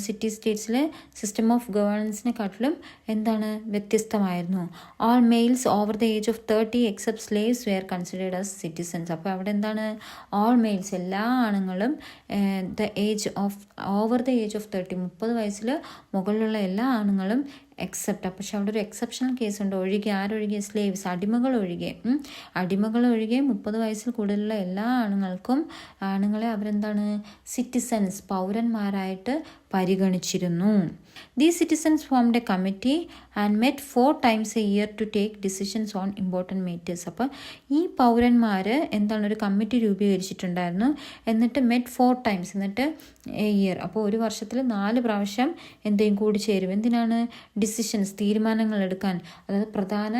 സിറ്റി സ്റ്റേറ്റ്സിലെ സിസ്റ്റം ഓഫ് ഗവേണൻസിനെക്കാട്ടിലും വ്യത്യസ്തമായിരുന്നു. All males over the age of 30 except slaves were considered as citizens. അപ്പോൾ അവിടെ ഓൾ മെയിൽസ് എല്ലാ ആണുങ്ങളും ഓവർ ദ ഏജ് ഓഫ് 30 30 വയസ്സിൽ മുകളിലുള്ള എല്ലാ ആണുങ്ങളും എക്സെപ്റ്റ്. പക്ഷെ അവിടെ ഒരു എക്സെപ്ഷണൽ കേസുണ്ട്. ആരൊഴികെ? സ്ലേവ്സ്, അടിമകൾ ഒഴികെ 30 വയസ്സിൽ കൂടുതലുള്ള എല്ലാ ആണുങ്ങളെ citizens, പൗരന്മാരായിട്ട് പരിഗണിച്ചിരുന്നു. These citizens formed a committee and met 4 times a year to take decisions on important matters. അപ്പോൾ ഈ പൗരന്മാർ ഒരു കമ്മിറ്റി രൂപീകരിച്ചിട്ടുണ്ടായിരുന്നു. എന്നിട്ട് മെറ്റ് 4 times, എന്നിട്ട് എ ഇയർ. അപ്പോൾ ഒരു വർഷത്തിൽ 4 പ്രാവശ്യം കൂടി ചേരും. എന്തിനാണ്? ഡിസിഷൻസ്, തീരുമാനങ്ങൾ എടുക്കാൻ. അതായത് പ്രധാന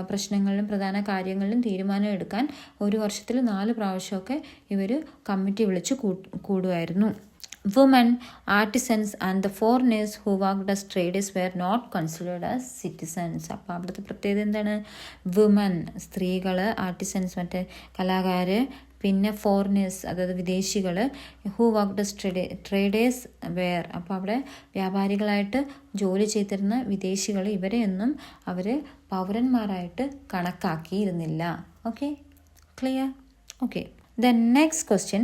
പ്രശ്നങ്ങളിലും പ്രധാന കാര്യങ്ങളിലും തീരുമാനം എടുക്കാൻ ഒരു വർഷത്തിൽ 4 പ്രാവശ്യമൊക്കെ ഇവർ കമ്മിറ്റി വിളിച്ച് കൂടുമായിരുന്നു. Women, artisans and the foreigners who worked as traders were not considered as citizens. അപ്പോൾ അവിടുത്തെ പ്രത്യേകത എന്താണ്? വുമൻ, സ്ത്രീകൾ, ആർട്ടിസൻസ് മറ്റേ കലാകാർ, പിന്നെ ഫോറിനേഴ്സ് അതായത് വിദേശികൾ, who worked as traders were. അപ്പോൾ അവിടെ വ്യാപാരികളായിട്ട് ജോലി ചെയ്തിരുന്ന വിദേശികൾ, ഇവരെയൊന്നും അവർ പൗരന്മാരായിട്ട് കണക്കാക്കിയിരുന്നില്ല. Okay, Clear? Okay. The next question.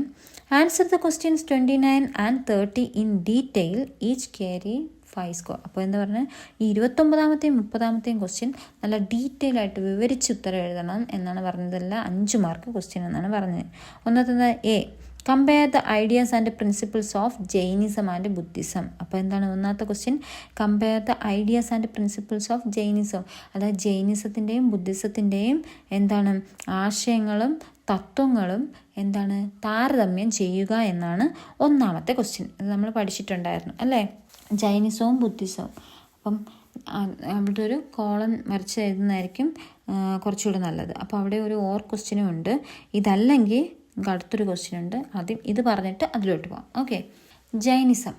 Answer the questions 29 and 30 in detail. Each carry 5 score. അപ്പോൾ എന്താ പറഞ്ഞാൽ ഈ 29-ാമത്തെയും 30-ാമത്തെയും ക്വസ്റ്റ്യൻ നല്ല ഡീറ്റെയിൽ ആയിട്ട് വിവരിച്ച് ഉത്തരം എഴുതണം എന്നാണ് പറഞ്ഞതല്ല. 5 മാർക്ക് ക്വസ്റ്റ്യൻ എന്നാണ് പറഞ്ഞത്. ഒന്നാമത്തെ A, compare the ideas and principles of Jainism and Buddhism. അപ്പോൾ എന്താണ് ഒന്നാമത്തെ question? Compare the ideas and principles of Jainism. അതായത് ജൈനിസത്തിൻ്റെയും ബുദ്ധിസത്തിൻ്റെയും എന്താണ് ആശയങ്ങളും തത്വങ്ങളും എന്താണ് താരതമ്യം ചെയ്യുക എന്നാണ് ഒന്നാമത്തെ ക്വസ്റ്റ്യൻ. ഇത് നമ്മൾ പഠിച്ചിട്ടുണ്ടായിരുന്നു അല്ലേ, ജൈനിസവും ബുദ്ധിസവും. അപ്പം അവിടെ ഒരു കോളം വരച്ച് എഴുതുന്നതായിരിക്കും കുറച്ചുകൂടെ നല്ലത്. അപ്പോൾ അവിടെ ഒരു ഓർ ക്വസ്റ്റ്യനും ഉണ്ട്. ഇതല്ലെങ്കിൽ അടുത്തൊരു ക്വസ്റ്റ്യൻ ഉണ്ട്. ആദ്യം ഇത് പറഞ്ഞിട്ട് അതിലോട്ട് പോകാം. ഓക്കെ. ജൈനിസം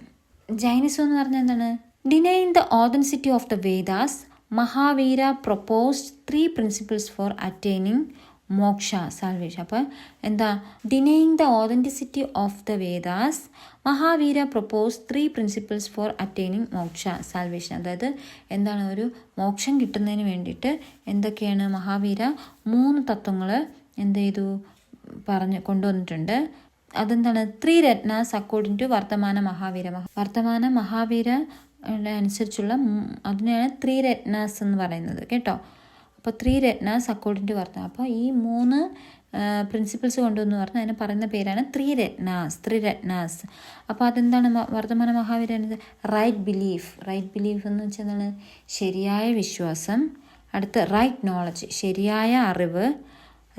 എന്ന് പറഞ്ഞാൽ എന്താണ്? Denying the authenticity of the Vedas, Mahavira proposed 3 principles for attaining moksha, salvation. അപ്പോൾ എന്താ? Denying the authenticity of the Vedas, Mahavira propose 3 principles for attaining moksha, salvation. അതായത് എന്താണ്? ഒരു മോക്ഷം കിട്ടുന്നതിന് വേണ്ടിയിട്ട് എന്തൊക്കെയാണ് മഹാവീര 3 തത്വങ്ങൾ എന്ത് ചെയ്തു കൊണ്ടുവന്നിട്ടുണ്ട്. അതെന്താണ്? 3 രത്നാസ് അക്കോർഡിംഗ് ടു വർത്തമാന മഹാവീര അനുസരിച്ചുള്ള അതിനെയാണ് 3 രത്നാസ് എന്ന് പറയുന്നത് കേട്ടോ. അപ്പോൾ 3 രത്നാസ് അക്കോർഡിംഗ് ടു വർത്തമാന. അപ്പോൾ ഈ 3 പ്രിൻസിപ്പിൾസ് കൊണ്ടുവന്ന് പറഞ്ഞാൽ അതിന് പറയുന്ന പേരാണ് 3 രത്നാസ്. അപ്പോൾ അതെന്താണ് വർത്തമാന മഹാവീര? റൈറ്റ് ബിലീഫ് എന്ന് വെച്ചാൽ എന്താണ്? ശരിയായ വിശ്വാസം. അടുത്ത് റൈറ്റ് നോളജ്, ശരിയായ അറിവ്.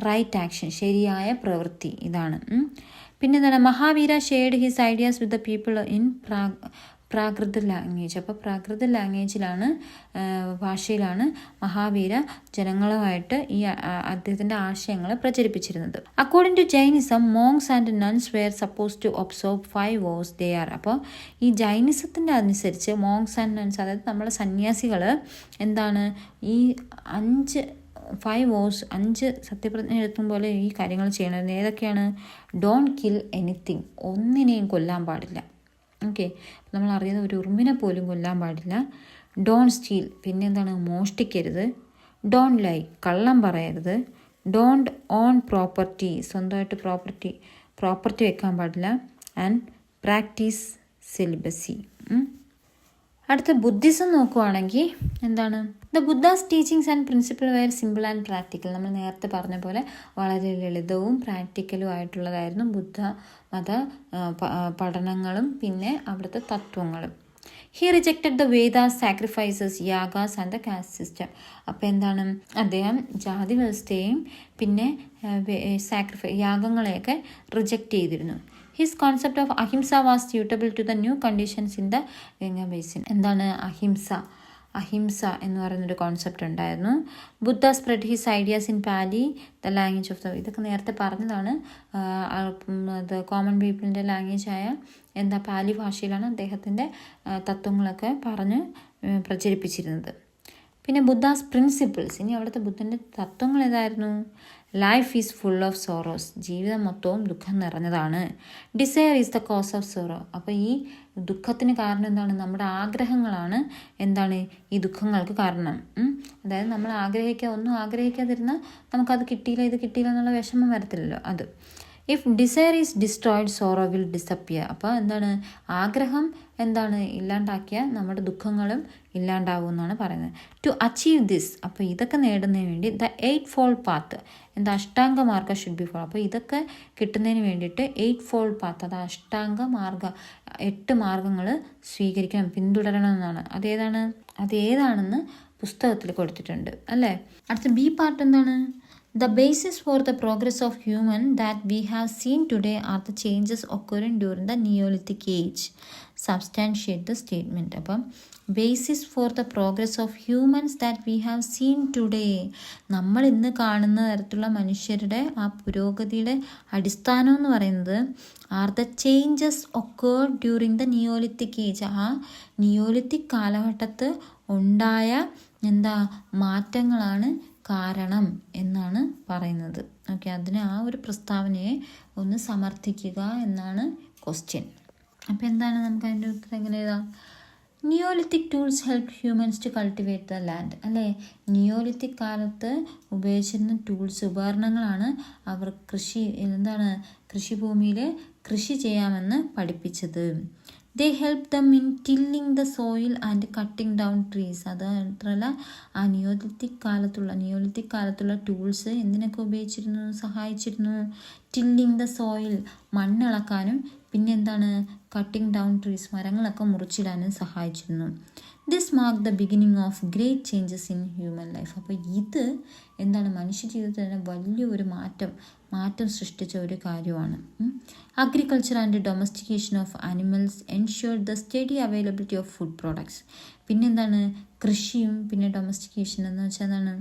റൈറ്റ് ആക്ഷൻ, ശരിയായ പ്രവൃത്തി. ഇതാണ്. പിന്നെ എന്താണ്? Mahavira shared his ideas with the people in Prakrit language. അപ്പോൾ പ്രാകൃത ലാംഗ്വേജിലാണ്, ഭാഷയിലാണ് മഹാവീര ജനങ്ങളുമായിട്ട് ഈ അദ്ദേഹത്തിൻ്റെ ആശയങ്ങൾ പ്രചരിപ്പിച്ചിരുന്നത്. According to Jainism, monks and nuns were suppose to observe 5 vows they are. അപ്പോൾ ഈ ജൈനിസത്തിൻ്റെ അനുസരിച്ച് മോങ്സ് ആൻഡ് നൺസ്, അതായത് നമ്മുടെ സന്യാസികൾ എന്താണ് ഈ 5 vows 5 സത്യപ്രതിജ്ഞ എടുക്കും പോലെ ഈ കാര്യങ്ങൾ ചെയ്യണത്. ഏതൊക്കെയാണ്? ഡോണ്ട് കിൽ എനിത്തിങ്, ഒന്നിനെയും കൊല്ലാൻ പാടില്ല. ഓക്കെ. നമ്മൾ അറിയുന്ന ഒരു ഉറുമ്പിനെ പോലും കൊല്ലാൻ പാടില്ല. ഡോണ്ട് സ്റ്റീൽ, പിന്നെ എന്താണ്? മോഷ്ടിക്കരുത്. ഡോണ്ട് ലൈ, കള്ളം പറയരുത്. ഡോണ്ട് ഓൺ പ്രോപ്പർട്ടി, സ്വന്തമായിട്ട് പ്രോപ്പർട്ടി വെക്കാൻ പാടില്ല. And practice celibacy. അടുത്ത ബുദ്ധിസം നോക്കുവാണെങ്കിൽ എന്താണ്? The Buddha's teachings and principle were simple and practical. നമ്മൾ നേരത്തെ പറഞ്ഞ പോലെ വളരെ ലളിതവും പ്രാക്ടിക്കലും ആയിട്ടുള്ളതായിരുന്നു ബുദ്ധ മത പഠനങ്ങളും പിന്നെ അവിടുത്തെ തത്വങ്ങളും. He rejected the Vedas, sacrifices, yagas and the caste system. അപ്പോൾ എന്താണ്? അദ്ദേഹം ജാതി വ്യവസ്ഥയെയും പിന്നെ യാഗങ്ങളെയൊക്കെ റിജക്റ്റ് ചെയ്തിരുന്നു. His concept of ahimsa was suitable to the new conditions in the Ganga basin. എന്താണ് അഹിംസ എന്ന് പറയുന്നൊരു കോൺസെപ്റ്റ് ഉണ്ടായിരുന്നു. Buddha spread his ideas in Pali, the language of the, ഇതൊക്കെ നേരത്തെ പറഞ്ഞതാണ്. കോമൺ പീപ്പിളിൻ്റെ ലാംഗ്വേജായ പാലി ഭാഷയിലാണ് അദ്ദേഹത്തിൻ്റെ തത്വങ്ങളൊക്കെ പറഞ്ഞ് പ്രചരിപ്പിച്ചിരുന്നത്. പിന്നെ ബുദ്ധാസ് പ്രിൻസിപ്പിൾസ്, ഇനി അവിടുത്തെ ബുദ്ധൻ്റെ തത്വങ്ങൾ ഏതായിരുന്നു? Life is full of sorrows, ജീവിതം മൊത്തവും ദുഃഖം നിറഞ്ഞതാണ്. Desire is the cause of sorrow. അപ്പോൾ ഈ ദുഃഖത്തിന് കാരണം എന്താണ്? നമ്മുടെ ആഗ്രഹങ്ങളാണ് എന്താണ് ഈ ദുഃഖങ്ങൾക്ക് കാരണം. അതായത് നമ്മൾ ഒന്നും ആഗ്രഹിക്കാതിരുന്നാൽ നമുക്കത് കിട്ടിയില്ല, ഇത് കിട്ടിയില്ല എന്നുള്ള വിഷമം വരത്തില്ലല്ലോ അത്. If desire is destroyed, sorrow will disappear. അപ്പോൾ എന്താണ്? ആഗ്രഹം ഇല്ലാണ്ടാക്കിയാൽ നമ്മുടെ ദുഃഖങ്ങളും ഇല്ലാണ്ടാവും എന്നാണ് പറയുന്നത്. ടു അച്ചീവ് ദിസ്, അപ്പോൾ ഇതൊക്കെ നേടുന്നതിന് വേണ്ടി ദ 8-fold പാത്ത്, അഷ്ടാംഗ മാർഗ ഷുഡ് ബി ഫോളോ. അപ്പോൾ ഇതൊക്കെ കിട്ടുന്നതിന് വേണ്ടിയിട്ട് 8-fold പാത്ത്, അത് അഷ്ടാംഗ മാർഗ 8 മാർഗങ്ങൾ പിന്തുടരണം എന്നാണ്. അതേതാണെന്ന് പുസ്തകത്തിൽ കൊടുത്തിട്ടുണ്ട് അല്ലേ. അടുത്ത ബി പാർട്ട് എന്താണ്? The basis for the progress of human that we have seen today are the changes occurring during the Neolithic age. Substantiate the statement. അപ്പം basis for the progress of humans that we have seen today, നമ്മൾ ഇന്ന് കാണുന്ന തരത്തിലുള്ള മനുഷ്യരുടെ ആ പുരോഗതിയുടെ അടിസ്ഥാനം എന്ന് പറയുന്നത് are the changes occurred during the neolithic age. ആ നിയോലിത്തിക് കാലഘട്ടത്ത് ഉണ്ടായ മാറ്റങ്ങളാണ് കാരണം എന്നാണ് പറയുന്നത്. ഓക്കെ, അതിന് ആ ഒരു പ്രസ്താവനയെ ഒന്ന് സമർത്ഥിക്കുക എന്നാണ് ക്വസ്റ്റ്യൻ. അപ്പോൾ എന്താണ് നമുക്ക് അതിൻ്റെ ഉത്തരം എങ്ങനെ എഴുതാം? Neolithic tools help humans to cultivate the land. അല്ലേ, നിയോലിത്തിക് കാലത്ത് ഉപയോഗിച്ചിരുന്ന ടൂൾസ്, ഉപകരണങ്ങളാണ് അവർ കൃഷിഭൂമിയിൽ കൃഷി ചെയ്യാമെന്ന് പഠിപ്പിച്ചത്. They help them in tilling the soil and cutting down trees. അത് മാത്രമല്ല, ആ നിയോലിത്തിക് കാലത്തുള്ള ടൂൾസ് എന്തിനൊക്കെ സഹായിച്ചിരുന്നു? ടില്ലിങ് ദ സോയിൽ, മണ്ണിളക്കാനും, പിന്നെ എന്താണ്, കട്ടിങ് ഡൗൺ ട്രീസ്, മരങ്ങളൊക്കെ മുറിച്ചിടാനും സഹായിച്ചിരുന്നു. This mark the beginning of great changes in human life. അപ്പോൾ ഇത് എന്താണ്, മനുഷ്യ ജീവിതത്തിൽ തന്നെ വലിയൊരു മാറ്റം സൃഷ്ടിച്ച ഒരു കാര്യമാണ്. Agriculture and domestication of animals ensured the steady availability of food products. പിന്നെന്താണ്, കൃഷിയും പിന്നെ ഡൊമസ്റ്റിക്കേഷൻ എന്ന് വെച്ചാൽ എന്താണ്,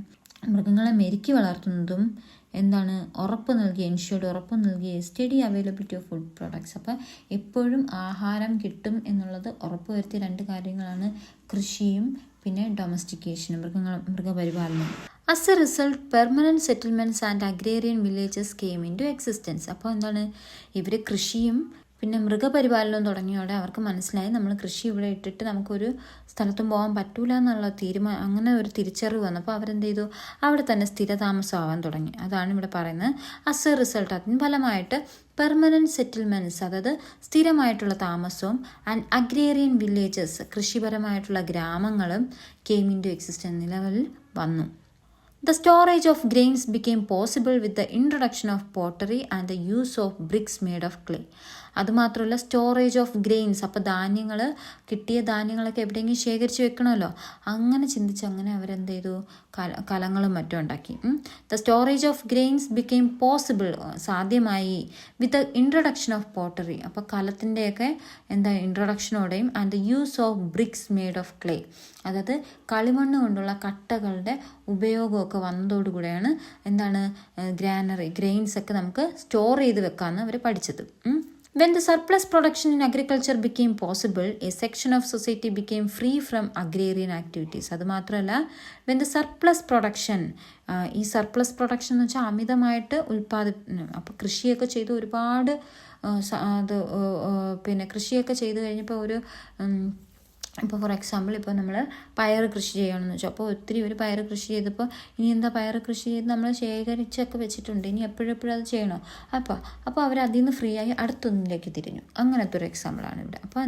മൃഗങ്ങളെ മെരുക്കി വളർത്തുന്നതും ഉറപ്പ് നൽകി study availability of food products. അപ്പോൾ എപ്പോഴും ആഹാരം കിട്ടും എന്നുള്ളത് ഉറപ്പ് വരുത്തിയ 2 കാര്യങ്ങളാണ് കൃഷിയും പിന്നെ ഡൊമസ്റ്റിക്കേഷനും, മൃഗപരിപാലനം. As a result permanent settlements and agrarian villages came in to existence. അപ്പോൾ ഇവർ കൃഷിയും പിന്നെ മൃഗപരിപാലനവും തുടങ്ങിയോടെ അവർക്ക് മനസ്സിലായി, നമ്മൾ കൃഷി ഇവിടെ ഇട്ടിട്ട് നമുക്കൊരു സ്ഥലത്തും പോകാൻ പറ്റൂല എന്നുള്ള അങ്ങനെ ഒരു തിരിച്ചറിവ് വന്നപ്പോൾ അവരെന്ത് ചെയ്തു, അവിടെ തന്നെ സ്ഥിരതാമസമാവാൻ തുടങ്ങി. അതാണ് ഇവിടെ പറയുന്നത്. ആസ് എ റിസൾട്ട്, അതിന് ഫലമായിട്ട് പെർമനൻറ്റ് സെറ്റിൽമെൻറ്റ്സ്, അതായത് സ്ഥിരമായിട്ടുള്ള താമസവും, ആൻഡ് അഗ്രേറിയൻ വില്ലേജസ്, കൃഷിപരമായിട്ടുള്ള ഗ്രാമങ്ങളും കെയിം ഇൻ ടു എക്സിസ്റ്റൻസ്, നിലവിൽ വന്നു. The storage of grains became possible with the introduction of pottery and the use of bricks made of clay. അതുമാത്രമല്ല, storage of grains, അപ്പോൾ കിട്ടിയ ധാന്യങ്ങളൊക്കെ എവിടെയെങ്കിലും ശേഖരിച്ച് വെക്കണമല്ലോ, അങ്ങനെ ചിന്തിച്ച് അവരെന്ത് ചെയ്തു, കലങ്ങളും മറ്റും ഉണ്ടാക്കി. The storage of grains became possible, സാധ്യമായി, with the introduction of pottery, അപ്പോൾ കലത്തിൻ്റെയൊക്കെ ഇൻട്രൊഡക്ഷനോടെയും, and the use of bricks made of clay, അതായത് കളിമണ്ണ് കൊണ്ടുള്ള കട്ടകളുടെ ഉപയോഗമൊക്കെ വന്നതോടുകൂടെയാണ് ഗ്രെയിൻസ് ഒക്കെ നമുക്ക് സ്റ്റോർ ചെയ്ത് വെക്കാമെന്ന് അവർ പഠിച്ചത്. When the surplus production in agriculture became possible, a section of society became free from agrarian activities. അത് മാത്രമല്ല, when the surplus production, ഈ സർപ്ലസ് പ്രൊഡക്ഷൻ എന്ന് വെച്ചാൽ അമിതമായിട്ട് അപ്പോൾ കൃഷിയൊക്കെ ചെയ്ത് ഒരുപാട് കൃഷിയൊക്കെ ചെയ്ത് കഴിഞ്ഞപ്പോൾ ഇപ്പോൾ ഫോർ എക്സാമ്പിൾ, ഇപ്പോൾ നമ്മൾ പയർ കൃഷി ചെയ്യണമെന്ന് വെച്ചാൽ, അപ്പോൾ ഒരു പയർ കൃഷി ചെയ്തപ്പോൾ ഇനി പയർ കൃഷി ചെയ്ത് നമ്മൾ ശേഖരിച്ചൊക്കെ വെച്ചിട്ടുണ്ട്, ഇനി എപ്പോഴും അത് ചെയ്യണോ? അപ്പോൾ അവർ അതിൽ നിന്ന് ഫ്രീ ആയി അടുത്തൊന്നിലേക്ക് തിരിഞ്ഞു. അങ്ങനത്തെ ഒരു എക്സാമ്പിളാണ് ഇവിടെ. അപ്പോൾ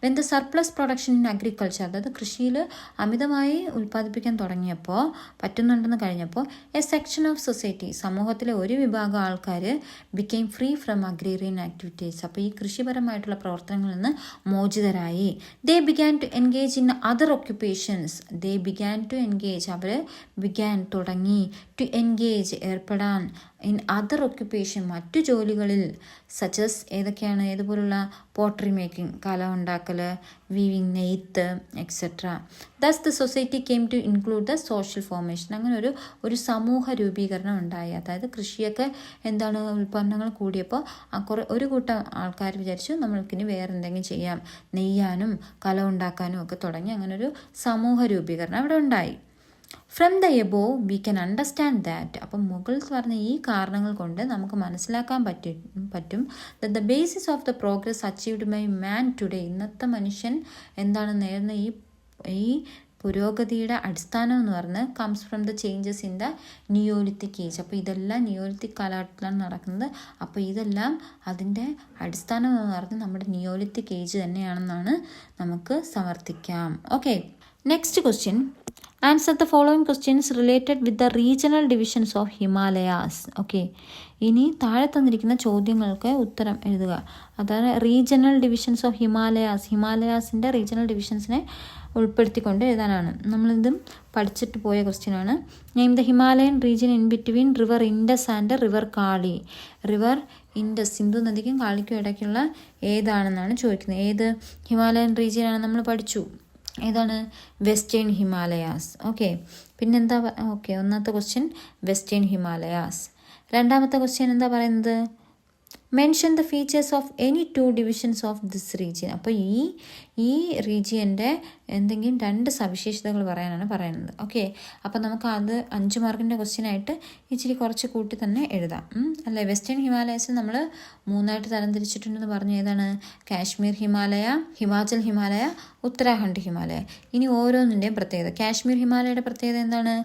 when the surplus production in agriculture, അതായത് കൃഷിയിൽ അമിതമായി ഉൽപ്പാദിപ്പിക്കാൻ തുടങ്ങിയപ്പോൾ, പറ്റുന്നുണ്ടെന്ന് കഴിഞ്ഞപ്പോൾ, എ സെക്ഷൻ ഓഫ് സൊസൈറ്റി, സമൂഹത്തിലെ ഒരു വിഭാഗം ആൾക്കാർ became free from agrarian activities, അപ്പോൾ ഈ കൃഷിപരമായിട്ടുള്ള പ്രവർത്തനങ്ങളിൽ നിന്ന് മോചിതരായി. They began to engage in other occupations. തുടങ്ങി ടു എൻഗേജ്, ഏർപ്പെടാൻ, ഇൻ അതർ ഒക്യുപ്പേഷൻ, മറ്റു ജോലികളിൽ, സച്ചസ് ഏതുപോലുള്ള പോട്ടറി മേക്കിംഗ്, കല ഉണ്ടാക്കൽ, വീവിങ്, നെയ്ത്ത്, etcetera. Thus the society came to include the social formation. അങ്ങനെ ഒരു സമൂഹ രൂപീകരണം ഉണ്ടായി. അതായത് കൃഷിയൊക്കെ ഉൽപ്പന്നങ്ങൾ കൂടിയപ്പോൾ ഒരു കൂട്ടം ആൾക്കാർ വിചാരിച്ചു നമ്മൾക്കിനി വേറെ എന്തെങ്കിലും ചെയ്യാം, നെയ്യാനും കല ഉണ്ടാക്കാനും ഒക്കെ തുടങ്ങി. അങ്ങനെ ഒരു സമൂഹ രൂപീകരണം അവിടെ ഉണ്ടായി. From the above we can understand that. അപ്പം മുകളിൽ പറഞ്ഞ ഈ കാരണങ്ങൾ കൊണ്ട് നമുക്ക് മനസ്സിലാക്കാൻ പറ്റും the basis of the progress achieved by man today. ഇന്നത്തെ മനുഷ്യൻ നേടുന്ന ഈ പുരോഗതിയുടെ അടിസ്ഥാനം എന്ന് പറഞ്ഞ് comes from the changes in the neolithic age. അപ്പോൾ ഇതെല്ലാം നിയോലിത്തിക് കാലഘട്ടത്തിലാണ് നടക്കുന്നത്. അപ്പോൾ ഇതെല്ലാം അതിൻ്റെ അടിസ്ഥാനം എന്ന് പറഞ്ഞ് നമ്മുടെ നിയോലിത്തിക് ഏജ് തന്നെയാണെന്നാണ് നമുക്ക് സമർത്ഥിക്കാം. Okay, next question. Answer the following questions related with the regional divisions of Himalayas. Okay, ഇനി താഴെ തന്നിരിക്കുന്ന ചോദ്യങ്ങൾക്ക് ഉത്തരം എഴുതുക. അതായത് റീജിയണൽ ഡിവിഷൻസ് ഓഫ് ഹിമാലയാസിൻ്റെ റീജിയണൽ ഡിവിഷൻസിനെ ഉൾപ്പെടുത്തിക്കൊണ്ട് എഴുതാനാണ്. നമ്മളിതും പഠിച്ചിട്ട് പോയ ക്വസ്റ്റ്യനാണ്. Name the Himalayan region in between river Indus and river Kali. River Indus, Sindhu നദിക്കും കാളിക്കും ഇടയ്ക്കുള്ള ഏതാണെന്നാണ് ചോദിക്കുന്നത്. ഏത് ഹിമാലയൻ റീജിയനാണ് നമ്മൾ പഠിച്ചു? ഏതാണ്? Western Himalayas. ഓക്കെ, പിന്നെന്താ? ഓക്കെ, ഒന്നാമത്തെ ക്വസ്റ്റ്യൻ വെസ്റ്റേൺ ഹിമാലയാസ്. രണ്ടാമത്തെ ക്വസ്റ്റ്യൻ എന്താ പറയുന്നത്? Mention the features of any 2 divisions of this region. അപ്പോൾ ഈ റീജിയൻ്റെ എന്തെങ്കിലും 2 സവിശേഷതകൾ പറയാനാണ് പറയുന്നത്. ഓക്കെ, അപ്പോൾ നമുക്ക് അത് 5 മാർക്കിൻ്റെ ക്വസ്റ്റ്യനായിട്ട് ഇച്ചിരി കുറച്ച് കൂട്ടി തന്നെ എഴുതാം അല്ലേ. വെസ്റ്റേൺ ഹിമാലയസ് നമ്മൾ 3ആയിട്ട് തരംതിരിച്ചിട്ടുണ്ടെന്ന് പറഞ്ഞു. ഏതാണ്? കാശ്മീർ ഹിമാലയ, ഹിമാചൽ ഹിമാലയ, ഉത്തരാഖണ്ഡ് ഹിമാലയ. ഇനി ഓരോന്നിൻ്റെയും പ്രത്യേകത. കാശ്മീർ ഹിമാലയയുടെ പ്രത്യേകത എന്താണ്?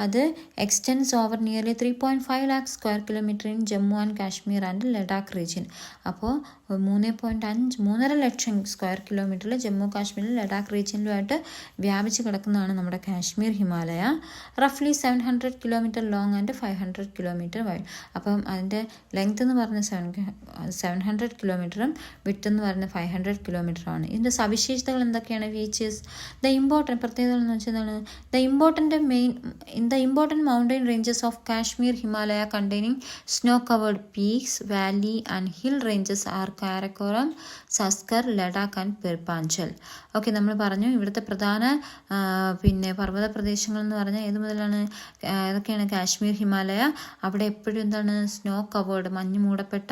അത് extends over nearly 3.5 lakh square kilometre in Jammu and Kashmir and Ladakh region. അപ്പോൾ 3.5 ലക്ഷം സ്ക്വയർ കിലോമീറ്ററിൽ ജമ്മു കാശ്മീരിൽ ലഡാക്ക് റീജിയനിലുമായിട്ട് വ്യാപിച്ച് കിടക്കുന്നതാണ് നമ്മുടെ കാശ്മീർ ഹിമാലയ. റഫ്ലി 700 kilometre long and 500 kilometre wide. അപ്പം അതിൻ്റെ ലെങ്ത് എന്ന് പറഞ്ഞ 700 കിലോമീറ്ററും വിഡ്ത്ത് എന്ന് പറഞ്ഞ 500 കിലോമീറ്ററുമാണ്. ഇതിൻ്റെ സവിശേഷതകൾ എന്തൊക്കെയാണ്? ഫീച്ചേഴ്സ്. പ്രത്യേകതകൾ എന്ന് വെച്ചാൽ എന്താണ്? The important mountain ranges of Kashmir Himalaya containing snow covered peaks, valley and hill ranges are Karakoram, Zanskar, Ladakh and Pir Panjal. Okay, നമ്മൾ പറഞ്ഞു ഇവിടുത്തെ പ്രധാന പർവ്വത പ്രദേശങ്ങൾ എന്ന് പറഞ്ഞാൽ ഏത് മുതലാണ്? ഏതൊക്കെയാണ്? കാശ്മീർ ഹിമാലയ. അവിടെ എപ്പോഴും എന്താണ്? സ്നോ കവേർഡ്, മഞ്ഞ് മൂടപ്പെട്ട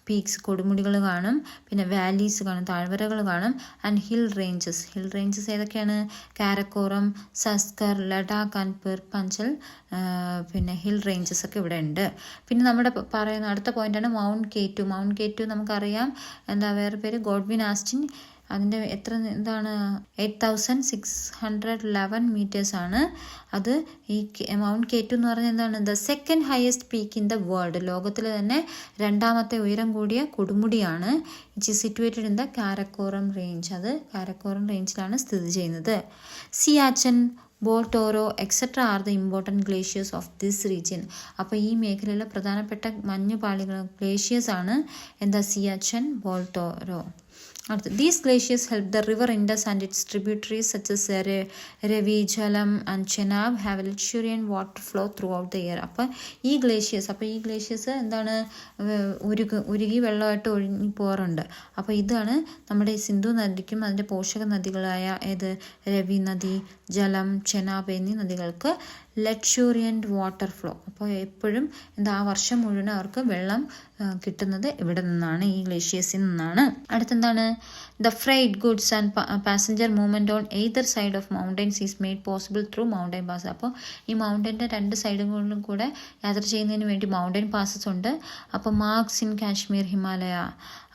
പീക്സ്, കൊടുമുടികൾ കാണും. പിന്നെ വാലീസ് കാണും, താഴ്വരകൾ കാണും. ആൻഡ് ഹിൽ റേഞ്ചസ് ഏതൊക്കെയാണ്? കാരക്കോറം, സസ്കർ, ലഡാക്ക് ആൻഡ് പിർപ്പാഞ്ചൽ. പിന്നെ ഹിൽ റേഞ്ചസ് ഒക്കെ ഇവിടെ ഉണ്ട്. പിന്നെ നമ്മുടെ പറയുന്ന അടുത്ത പോയിന്റാണ് മൗണ്ട് കെ2. നമുക്കറിയാം എന്താ വേറെ പേര്? Godwin Austin. അതിൻ്റെ എന്താണ്? 8611 മീറ്റേഴ്സ് ആണ്. അത് ഈ മൗണ്ട് കെ2 എന്ന് പറഞ്ഞാൽ എന്താണ്? The second highest peak in the world. ലോകത്തിൽ തന്നെ 2ാമത്തെ ഉയരം കൂടിയ കൊടുമുടിയാണ്. It is situated in the Karakoram range. അത് കാരക്കോറം റേഞ്ചിലാണ് സ്ഥിതി ചെയ്യുന്നത്. Siachen, Baltoro etcetera are the important glaciers of this region. അപ്പോൾ ഈ മേഖലയിലെ പ്രധാനപ്പെട്ട മഞ്ഞുപാളികൾ ഗ്ലേഷ്യേഴ്സ് ആണ്. എന്താ? Siachen, ബോൾട്ടോറോ. These glaciers help the river Indus and its tributaries such as Ravi, Jhalam and Chenab have a luxuriant water flow throughout the year. അപ്പോൾ ഈ glaciers എന്താണ്? ഉരുകി വെള്ളമായിട്ട് ഒഴുകി പോകാറുണ്ട്. അപ്പോൾ ഇതാണ് നമ്മുടെ സിന്ധു നദിക്കും അതിൻ്റെ പോഷക നദികളായ രവി നദി, ജലം, ചെനാബ് എന്നീ നദികൾക്ക് ലക്ഷൂറിയൻറ്റ് വാട്ടർ ഫ്ലോ. അപ്പോൾ എപ്പോഴും ആ വർഷം മുഴുവൻ അവർക്ക് വെള്ളം കിട്ടുന്നത് ഇവിടെ നിന്നാണ്, ഈ ഗ്ലേഷ്യേഴ്സിൽ നിന്നാണ്. അടുത്തെന്താണ്? The freight goods and passenger movement on either side of mountains is made possible through mountain pass. അപ്പോൾ ഈ മൗണ്ടൻ്റെ 2 സൈഡുകളിലും കൂടെ യാത്ര ചെയ്യുന്നതിന് വേണ്ടി മൗണ്ടൻ പാസസ് ഉണ്ട്. അപ്പോൾ മാർഗ്സ് ഇൻ കാശ്മീർ ഹിമാലയ.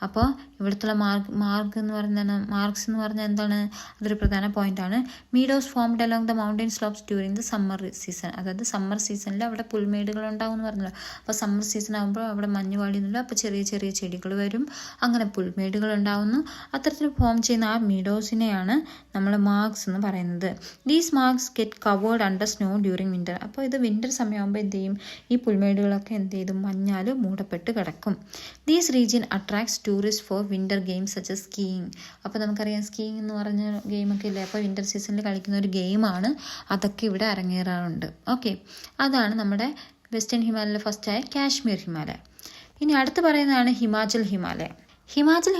അപ്പോൾ ഇവിടുത്തെ മാർഗ്സ് എന്ന് പറഞ്ഞാൽ എന്താണ്? അതൊരു പ്രധാന പോയിന്റാണ്. മീഡോസ് formed along the mountain slopes during the summer season. അതായത് സമ്മർ സീസണിൽ അവിടെ പുൽമേടുകൾ ഉണ്ടാവും എന്ന് പറഞ്ഞല്ലോ. അപ്പോൾ സമ്മർ സീസൺ ആകുമ്പോൾ അവിടെ മഞ്ഞുപാളിയൊന്നുമില്ല. അപ്പോൾ ചെറിയ ചെറിയ ചെടികൾ വരും, അങ്ങനെ പുൽമേടുകൾ ഉണ്ടാവുന്നു. അത്തരത്തിൽ ഫോം ചെയ്യുന്ന ആ മീഡോസിനെയാണ് നമ്മൾ മാർഗ്സ് എന്ന് പറയുന്നത്. These margs get covered under snow during winter. അപ്പോൾ ഇത് വിൻ്റർ സമയമാകുമ്പോൾ എന്ത് ചെയ്യും? ഈ പുൽമേടുകളൊക്കെ എന്ത് ചെയ്തു? മഞ്ഞാൽ മൂടപ്പെട്ട് കിടക്കും. These region attracts tourist for winter games such as skiing. അപ്പോൾ നമുക്കറിയാം സ്കീയിങ് എന്ന് പറഞ്ഞ ഗെയിമൊക്കെ ഇല്ലേ? അപ്പോൾ വിൻ്റർ സീസണിൽ കളിക്കുന്ന ഒരു ഗെയിമാണ്. അതൊക്കെ ഇവിടെ അരങ്ങേറാറുണ്ട്. ഓക്കെ, അതാണ് നമ്മുടെ വെസ്റ്റേൺ ഹിമാലയ ഫസ്റ്റായ കാശ്മീർ ഹിമാലയ. ഇനി അടുത്ത് പറയുന്നതാണ് ഹിമാചൽ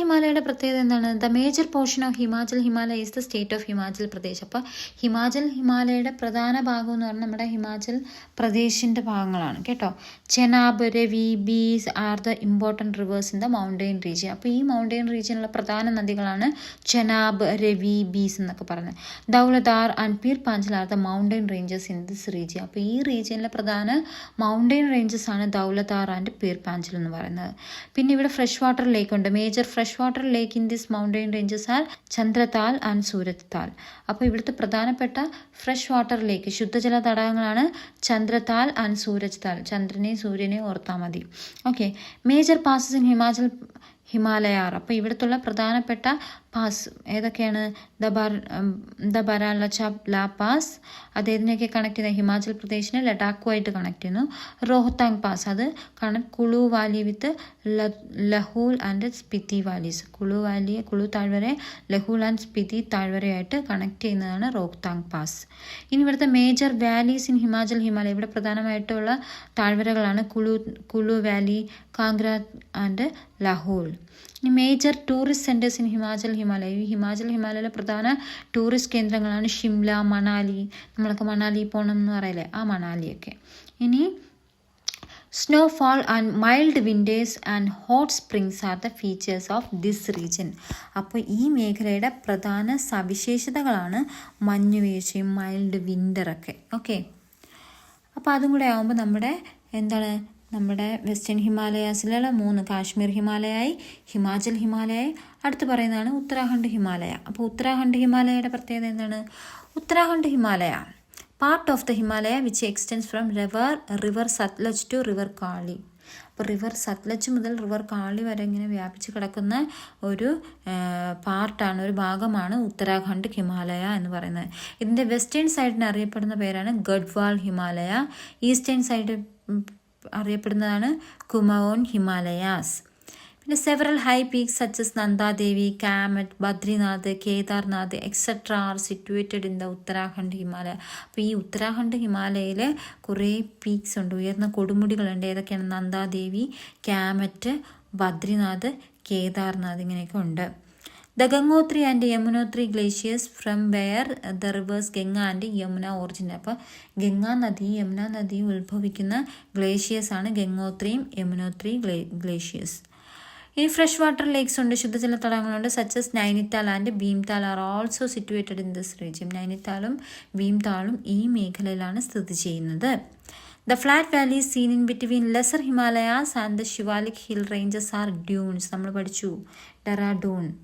ഹിമാലയയുടെ പ്രത്യേകത എന്താണ്? The major portion of Himachal Himalaya is the state of Himachal Pradesh. അപ്പോൾ ഹിമാചൽ ഹിമാലയയുടെ പ്രധാന ഭാഗം എന്ന് പറഞ്ഞാൽ നമ്മുടെ ഹിമാചൽ പ്രദേശിൻ്റെ ഭാഗങ്ങളാണ് കേട്ടോ. Chenab, Ravi, Beas are the important rivers in the mountain region. അപ്പോൾ ഈ മൗണ്ടെയിൻ റീജിയനിലുള്ള പ്രധാന നദികളാണ് ചെനാബ്, രവി, ബീസ് എന്നൊക്കെ പറഞ്ഞത്. Dhauladhar and Pir Panjal are the mountain ranges in this region. അപ്പോൾ ഈ റീജിയനിലെ പ്രധാന മൗണ്ടെയിൻ റേഞ്ചസ് ആണ് ദൗലതാർ ആൻഡ് പീർ പാഞ്ചൽ എന്ന് പറയുന്നത്. പിന്നെ ഇവിടെ ഫ്രഷ് വാട്ടർ ലേക്ക് ഉണ്ട്. Major fresh water lake in this mountain ranges are Chandratal and Surajtal. അപ്പോൾ ഇവിടുത്തെ പ്രധാനപ്പെട്ട ഫ്രഷ് വാട്ടർ ലേക്ക്, ശുദ്ധജല തടാകങ്ങളാണ് ചന്ദ്രതാൽ ആൻഡ് സൂരജ് താൽ. ചന്ദ്രനെയും സൂര്യനെയും ഓർത്താൽ മതി. Okay, major passes in Himalayas. അപ്പോൾ ഇവിടുത്തുള്ള പ്രധാനപ്പെട്ട പാസ് ഏതൊക്കെയാണ്? ദ ബരാലചാ പാസ്, അതേതിനെയൊക്കെ കണക്ട് ചെയ്യുന്നത്? ഹിമാചൽ പ്രദേശിനെ ലഡാക്കുമായിട്ട് കണക്ട് ചെയ്യുന്നു. റോഹ്താങ് പാസ്, അത് Kullu valley with Lahaul and Spiti valleys. Kullu താഴ്വരയെ ലഹൂൽ ആൻഡ് സ്പിതി താഴ്വരയായിട്ട് കണക്ട് ചെയ്യുന്നതാണ് റോഹ്താങ് പാസ്. ഇനി ഇവിടുത്തെ മേജർ വാലീസ് ഇൻ ഹിമാലയ, ഇവിടെ പ്രധാനമായിട്ടുള്ള താഴ്വരകളാണ് കുളു വാലി, കാംഗ്ര ആൻഡ് ലഹൂൽ. ഇനി major tourist centres in Himachal ഹിമാലയയിലെ പ്രധാന ടൂറിസ്റ്റ് കേന്ദ്രങ്ങളാണ് ഷിംല, മണാലി. നമ്മളൊക്കെ മണാലി പോകണം എന്ന് പറയില്ലേ, ആ മണാലിയൊക്കെ. ഇനി Snowfall and mild winters and hot springs are the features of this region. അപ്പോൾ ഈ മേഖലയുടെ പ്രധാന സവിശേഷതകളാണ് മഞ്ഞുവീഴ്ചയും മൈൽഡ് വിൻ്ററൊക്കെ. ഓക്കെ, അപ്പോൾ അതും കൂടെ ആകുമ്പോൾ നമ്മുടെ വെസ്റ്റേൺ ഹിമാലയാസിലുള്ള 3 കാശ്മീർ ഹിമാലയായി, ഹിമാചൽ ഹിമാലയായി, അടുത്ത് പറയുന്നതാണ് ഉത്തരാഖണ്ഡ് ഹിമാലയ. അപ്പോൾ ഉത്തരാഖണ്ഡ് ഹിമാലയയുടെ പ്രത്യേകത എന്താണ്? Uttarakhand Himalaya part of the Himalaya which extends from river Sutlej to river Kali. അപ്പോൾ റിവർ സത്ലജ് മുതൽ റിവർ കാളി വരെ ഇങ്ങനെ വ്യാപിച്ച് കിടക്കുന്ന ഒരു പാർട്ടാണ്, ഒരു ഭാഗമാണ് ഉത്തരാഖണ്ഡ് ഹിമാലയ എന്ന് പറയുന്നത്. ഇതിൻ്റെ വെസ്റ്റേൺ സൈഡിന് അറിയപ്പെടുന്ന പേരാണ് ഗഡ്വാൾ ഹിമാലയ, ഈസ്റ്റേൺ സൈഡ് അറിയപ്പെടുന്നതാണ് കുമവോൻ ഹിമാലയാസ്. പിന്നെ several high peaks such as Nanda Devi, Kamet, Badrinath, Kedarnath etcetera are situated in the Uttarakhand Himalaya. അപ്പോൾ ഈ ഉത്തരാഖണ്ഡ് ഹിമാലയയിൽ കുറേ പീക്സ് ഉണ്ട്, ഉയർന്ന കൊടുമുടികളുണ്ട്. ഏതൊക്കെയാണ്? നന്ദാദേവി, കാമറ്റ്, ബദ്രിനാഥ്, കേദാർനാഥ് ഇങ്ങനെയൊക്കെ ഉണ്ട്. The Gangotri and Yamunotri glaciers from where the rivers Ganga and Yamuna origin. അപ്പോൾ ഗംഗാ നദി, യമുന നദിയും ഉത്ഭവിക്കുന്ന ഗ്ലേഷ്യേഴ്സാണ് ഗംഗോത്രിയും യമുനോത്രി ഗ്ലേഷ്യേഴ്സ്. ഇനി ഫ്രഷ് വാട്ടർ ലേക്സ് ഉണ്ട്, ശുദ്ധജല തടാകങ്ങളുണ്ട്. Such as Nainital and Bhimtal are also situated in this region. നൈനിത്താലും ഭീംതാളും ഈ മേഖലയിലാണ് സ്ഥിതി ചെയ്യുന്നത്. The flat valleys seen in between lesser Himalayas and the Shivalik hill ranges are duns. നമ്മൾ പഠിച്ചു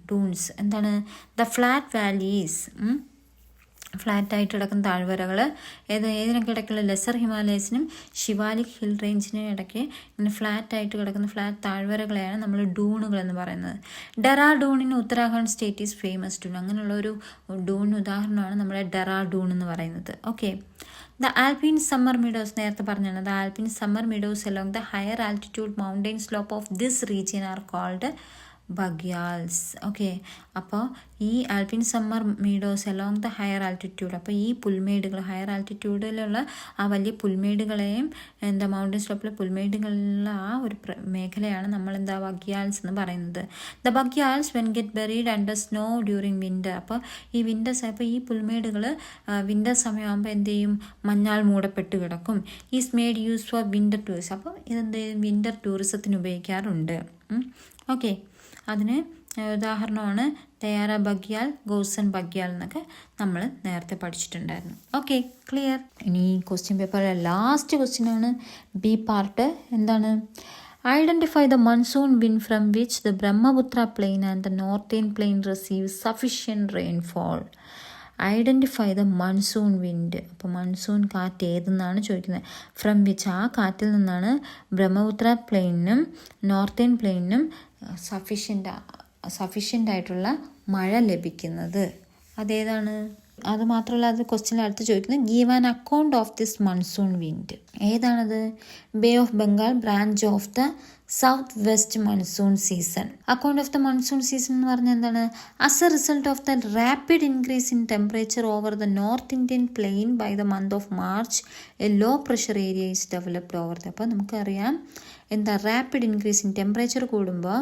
ഡൂൺസ് എന്താണ്? ദ ഫ്ലാറ്റ് വാലീസ്, ഫ്ലാറ്റായിട്ട് കിടക്കുന്ന താഴ്വരകൾ ഏതിനൊക്കെ ഇടയ്ക്കുള്ള ലെസർ ഹിമാലയസിനും ശിവാലിക് ഹിൽ റേഞ്ചിനും ഇടയ്ക്ക് ഇങ്ങനെ ഫ്ലാറ്റായിട്ട് കിടക്കുന്ന ഫ്ലാറ്റ് താഴ്വരകളെയാണ് നമ്മൾ ഡൂണുകൾ എന്ന് പറയുന്നത്. ഡെറാഡൂണിന് Uttarakhand state is famous dun. അങ്ങനെയുള്ള ഒരു ഡൂൺ ഉദാഹരണമാണ് നമ്മുടെ ഡെറാഡൂൺ എന്ന് പറയുന്നത്. Okay, the alpine summer meadows നേരത്തെ പറഞ്ഞാണ്. The alpine summer meadows along the higher altitude mountain slope of this region are called bugyals. Okay, അപ്പോൾ ഈ alpine summer meadows along the higher altitude, അപ്പോൾ ഈ പുൽമേടുകൾ ഹയർ ആൾട്ടിറ്റ്യൂഡിലുള്ള ആ വലിയ പുൽമേടുകളെയും മൗണ്ടൻ സ്ലോപ്പിലെ പുൽമേടുകളിലുള്ള ആ ഒരു മേഖലയാണ് നമ്മൾ ബഗ്യാൽസ് എന്ന് പറയുന്നത്. The bugyals when get buried under snow during winter. അപ്പോൾ ഈ അപ്പോൾ ഈ പുൽമേടുകൾ വിൻ്റർ സമയമാകുമ്പോൾ എന്ത് ചെയ്യും? മഞ്ഞാൽ മൂടപ്പെട്ട് കിടക്കും. Is made use for winter tourism. അപ്പോൾ ഇതെന്ത് വിൻ്റർ ടൂറിസത്തിന് ഉപയോഗിക്കാറുണ്ട്. ഓക്കെ, അതിന് ഉദാഹരണമാണ് തയ്യാറ ബഗ്യാൽ, ഗൗസൻ ബഗ്യാൽ എന്നൊക്കെ നമ്മൾ നേരത്തെ പഠിച്ചിട്ടുണ്ടായിരുന്നു. Okay, clear. ഇനി ക്വസ്റ്റ്യൻ പേപ്പറിലെ ലാസ്റ്റ് ക്വസ്റ്റ്യനാണ് ബി പാർട്ട്. എന്താണ്? Identify the monsoon wind from which the Brahmaputra plain and the northern plain receive sufficient rainfall. Identify the monsoon wind. അപ്പോൾ മൺസൂൺ കാറ്റ് ഏതെന്നാണ് ചോദിക്കുന്നത്. ഫ്രം വിച്ച്, ആ കാറ്റിൽ നിന്നാണ് ബ്രഹ്മപുത്ര പ്ലെയിനും നോർത്തേൺ പ്ലെയിനും സഫിഷ്യൻ്റ് ആയിട്ടുള്ള മഴ ലഭിക്കുന്നത്. അതേതാണ്? അത് മാത്രമല്ല, അത് ക്വസ്റ്റ്യനിൽ അടുത്ത് ചോദിക്കുന്നത് give an account of this monsoon wind. ഏതാണത്? Bay of Bengal branch of the south west monsoon season. Account of the monsoon season എന്ന് പറഞ്ഞാൽ എന്താണ്? As a result of the rapid increase in temperature over the north Indian plain by the month of March a low pressure area is developed over the. അപ്പോൾ നമുക്കറിയാം rapid increase in temperature കൂടുമ്പോൾ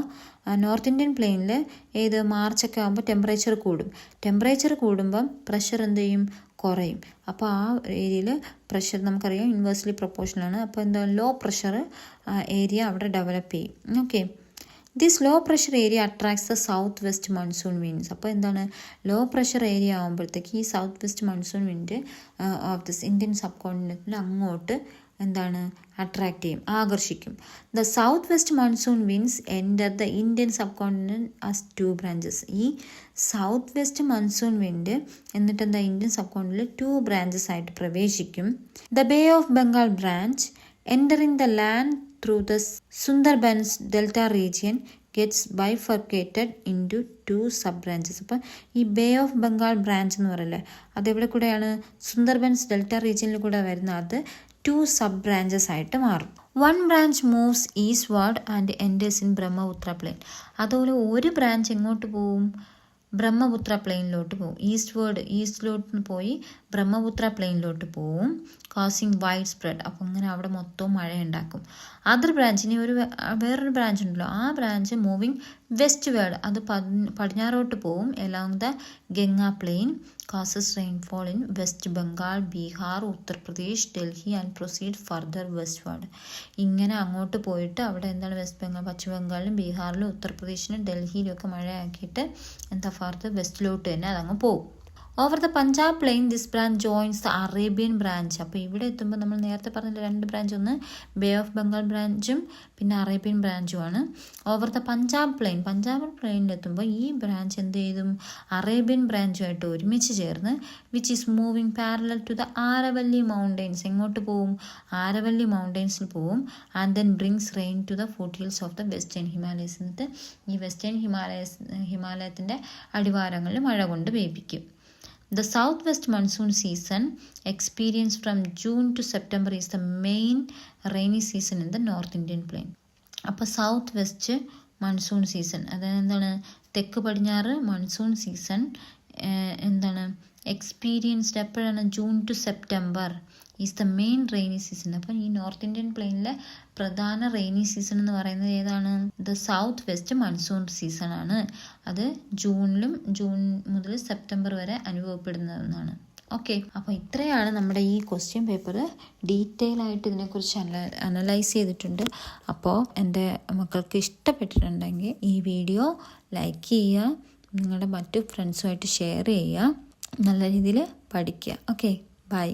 north Indian പ്ലെയിനിൽ മാർച്ചൊക്കെ ആകുമ്പോൾ temperature കൂടും. Temperature കൂടുമ്പം pressure എന്ത് ചെയ്യും? കുറയും. അപ്പോൾ ആ ഏരിയയിൽ പ്രഷർ നമുക്കറിയാം ഇൻവേഴ്സ്ലി പ്രൊപ്പോർഷനാണ്. അപ്പോൾ ലോ പ്രഷർ ഏരിയ അവിടെ ഡെവലപ്പ് ചെയ്യും. Okay, this low pressure area attracts the south west monsoon winds. അപ്പോൾ ലോ പ്രഷർ ഏരിയ ആകുമ്പോഴത്തേക്ക് ഈ south west monsoon wind of this Indian സബ് കോണ്ടിനെൻറ്റിൽ അങ്ങോട്ട് അട്രാക്ട് ചെയ്യും, ആകർഷിക്കും. The south west monsoon winds enter the Indian subcontinent as 2 branches. ഈ south west monsoon wind എന്നിട്ട് ഇന്ത്യൻ സബ് കോണ്ടിനെൻറ്റിൽ 2 ബ്രാഞ്ചസ് ആയിട്ട് പ്രവേശിക്കും. The bay of Bengal branch entering the land through the Sundarbans delta region gets bifurcated into 2 sub branches. അപ്പം ഈ bay of Bengal branch എന്ന് പറയില്ലേ, അതെവിടെ കൂടെയാണ്? സുന്ദർബൻസ് ഡെൽറ്റ റീജിയനിൽ കൂടെ വരുന്ന അത് 2 സബ് ബ്രാഞ്ചസ് ആയിട്ട് മാറും. 1 branch moves eastward and enters in Brahmaputra plain. അതുപോലെ ഒരു ബ്രാഞ്ച് എങ്ങോട്ട് പോവും? ബ്രഹ്മപുത്ര പ്ലെയിനിലോട്ട് പോകും. ഈസ്റ്റിലോട്ട് പോയി ബ്രഹ്മപുത്ര പ്ലെയിനിലോട്ട് പോവും, കോസിങ് വൈഡ് സ്പ്രെഡ്. അപ്പോൾ ഇങ്ങനെ അവിടെ മൊത്തവും മഴ ഉണ്ടാക്കും. അതർ ബ്രാഞ്ചിന് വേറൊരു ബ്രാഞ്ച് ഉണ്ടല്ലോ, ആ ബ്രാഞ്ച് മൂവിങ് വെസ്റ്റ് വേർഡ്, അത് പടിഞ്ഞാറോട്ട് പോവും. Along the Ganga plain causes rainfall in West Bengal, Bihar, Uttar Pradesh, Delhi and proceed further westward. ഇങ്ങനെ അങ്ങോട്ട് പോയിട്ട് അവിടെ എന്താണ് വെസ്റ്റ് ബംഗാൾ, പശ്ചിമ ബംഗാളിലും ബീഹാറിലും ഉത്തർപ്രദേശിലും ഡൽഹിയിലും ഒക്കെ മഴയാക്കിയിട്ട് എന്താ ഫർദർ വെസ്റ്റിലോട്ട് തന്നെ അതങ്ങ് പോകും. Over the Punjab plain this branch joins the Arabian branch. അപ്പോൾ ഇവിടെ എത്തുമ്പോൾ നമ്മൾ നേരത്തെ പറഞ്ഞ 2 ബ്രാഞ്ച്, ഒന്ന് ബേ ഓഫ് ബംഗാൾ ബ്രാഞ്ചും പിന്നെ അറേബ്യൻ ബ്രാഞ്ചുമാണ്. ഓവർ ദ പഞ്ചാബ് പ്ലെയിനിലെത്തുമ്പോൾ ഈ ബ്രാഞ്ച് എന്ത് ചെയ്തും അറേബ്യൻ ബ്രാഞ്ചുമായിട്ട് ഒരുമിച്ച് ചേർന്ന് which is moving parallel to the Aravalli mountains. എങ്ങോട്ട് പോവും? ആരവല്ലി മൗണ്ടെയ്ൻസിൽ പോവും. And then brings rain to the foothills of the western Himalayas. എന്നിട്ട് ഈ വെസ്റ്റേൺ ഹിമാലയത്തിൻ്റെ അടിവാരങ്ങളിൽ മഴ കൊണ്ട് പെയ്യിപ്പിക്കും. The southwest monsoon season experienced from June to September is the main rainy season in the North Indian plain. അപ്പോൾ south west monsoon season, അതായത് എന്താണ് തെക്ക് പടിഞ്ഞാറ് മൺസൂൺ സീസൺ എന്താണ് എക്സ്പീരിയൻസ്ഡ് എപ്പോഴാണ്? June to September is the main rainy season. അപ്പം ഈ north Indian പ്ലെയിനിലെ പ്രധാന റെയിനി സീസൺ എന്ന് പറയുന്നത് ഏതാണ്? The south west monsoon season ആണ്. അത് ജൂൺ മുതൽ സെപ്റ്റംബർ വരെ അനുഭവപ്പെടുന്നതെന്നാണ്. ഓക്കെ, അപ്പോൾ ഇത്രയാണ് നമ്മുടെ ഈ ക്വസ്റ്റ്യൻ പേപ്പർ. ഡീറ്റെയിൽ ആയിട്ട് ഇതിനെക്കുറിച്ച് അനലൈസ് ചെയ്തിട്ടുണ്ട്. അപ്പോൾ എൻ്റെ മക്കൾക്ക് ഇഷ്ടപ്പെട്ടിട്ടുണ്ടെങ്കിൽ ഈ വീഡിയോ ലൈക്ക് ചെയ്യുക, നിങ്ങളുടെ മറ്റു ഫ്രണ്ട്സുമായിട്ട് ഷെയർ ചെയ്യുക, നല്ല രീതിയിൽ പഠിക്കുക. Okay, by.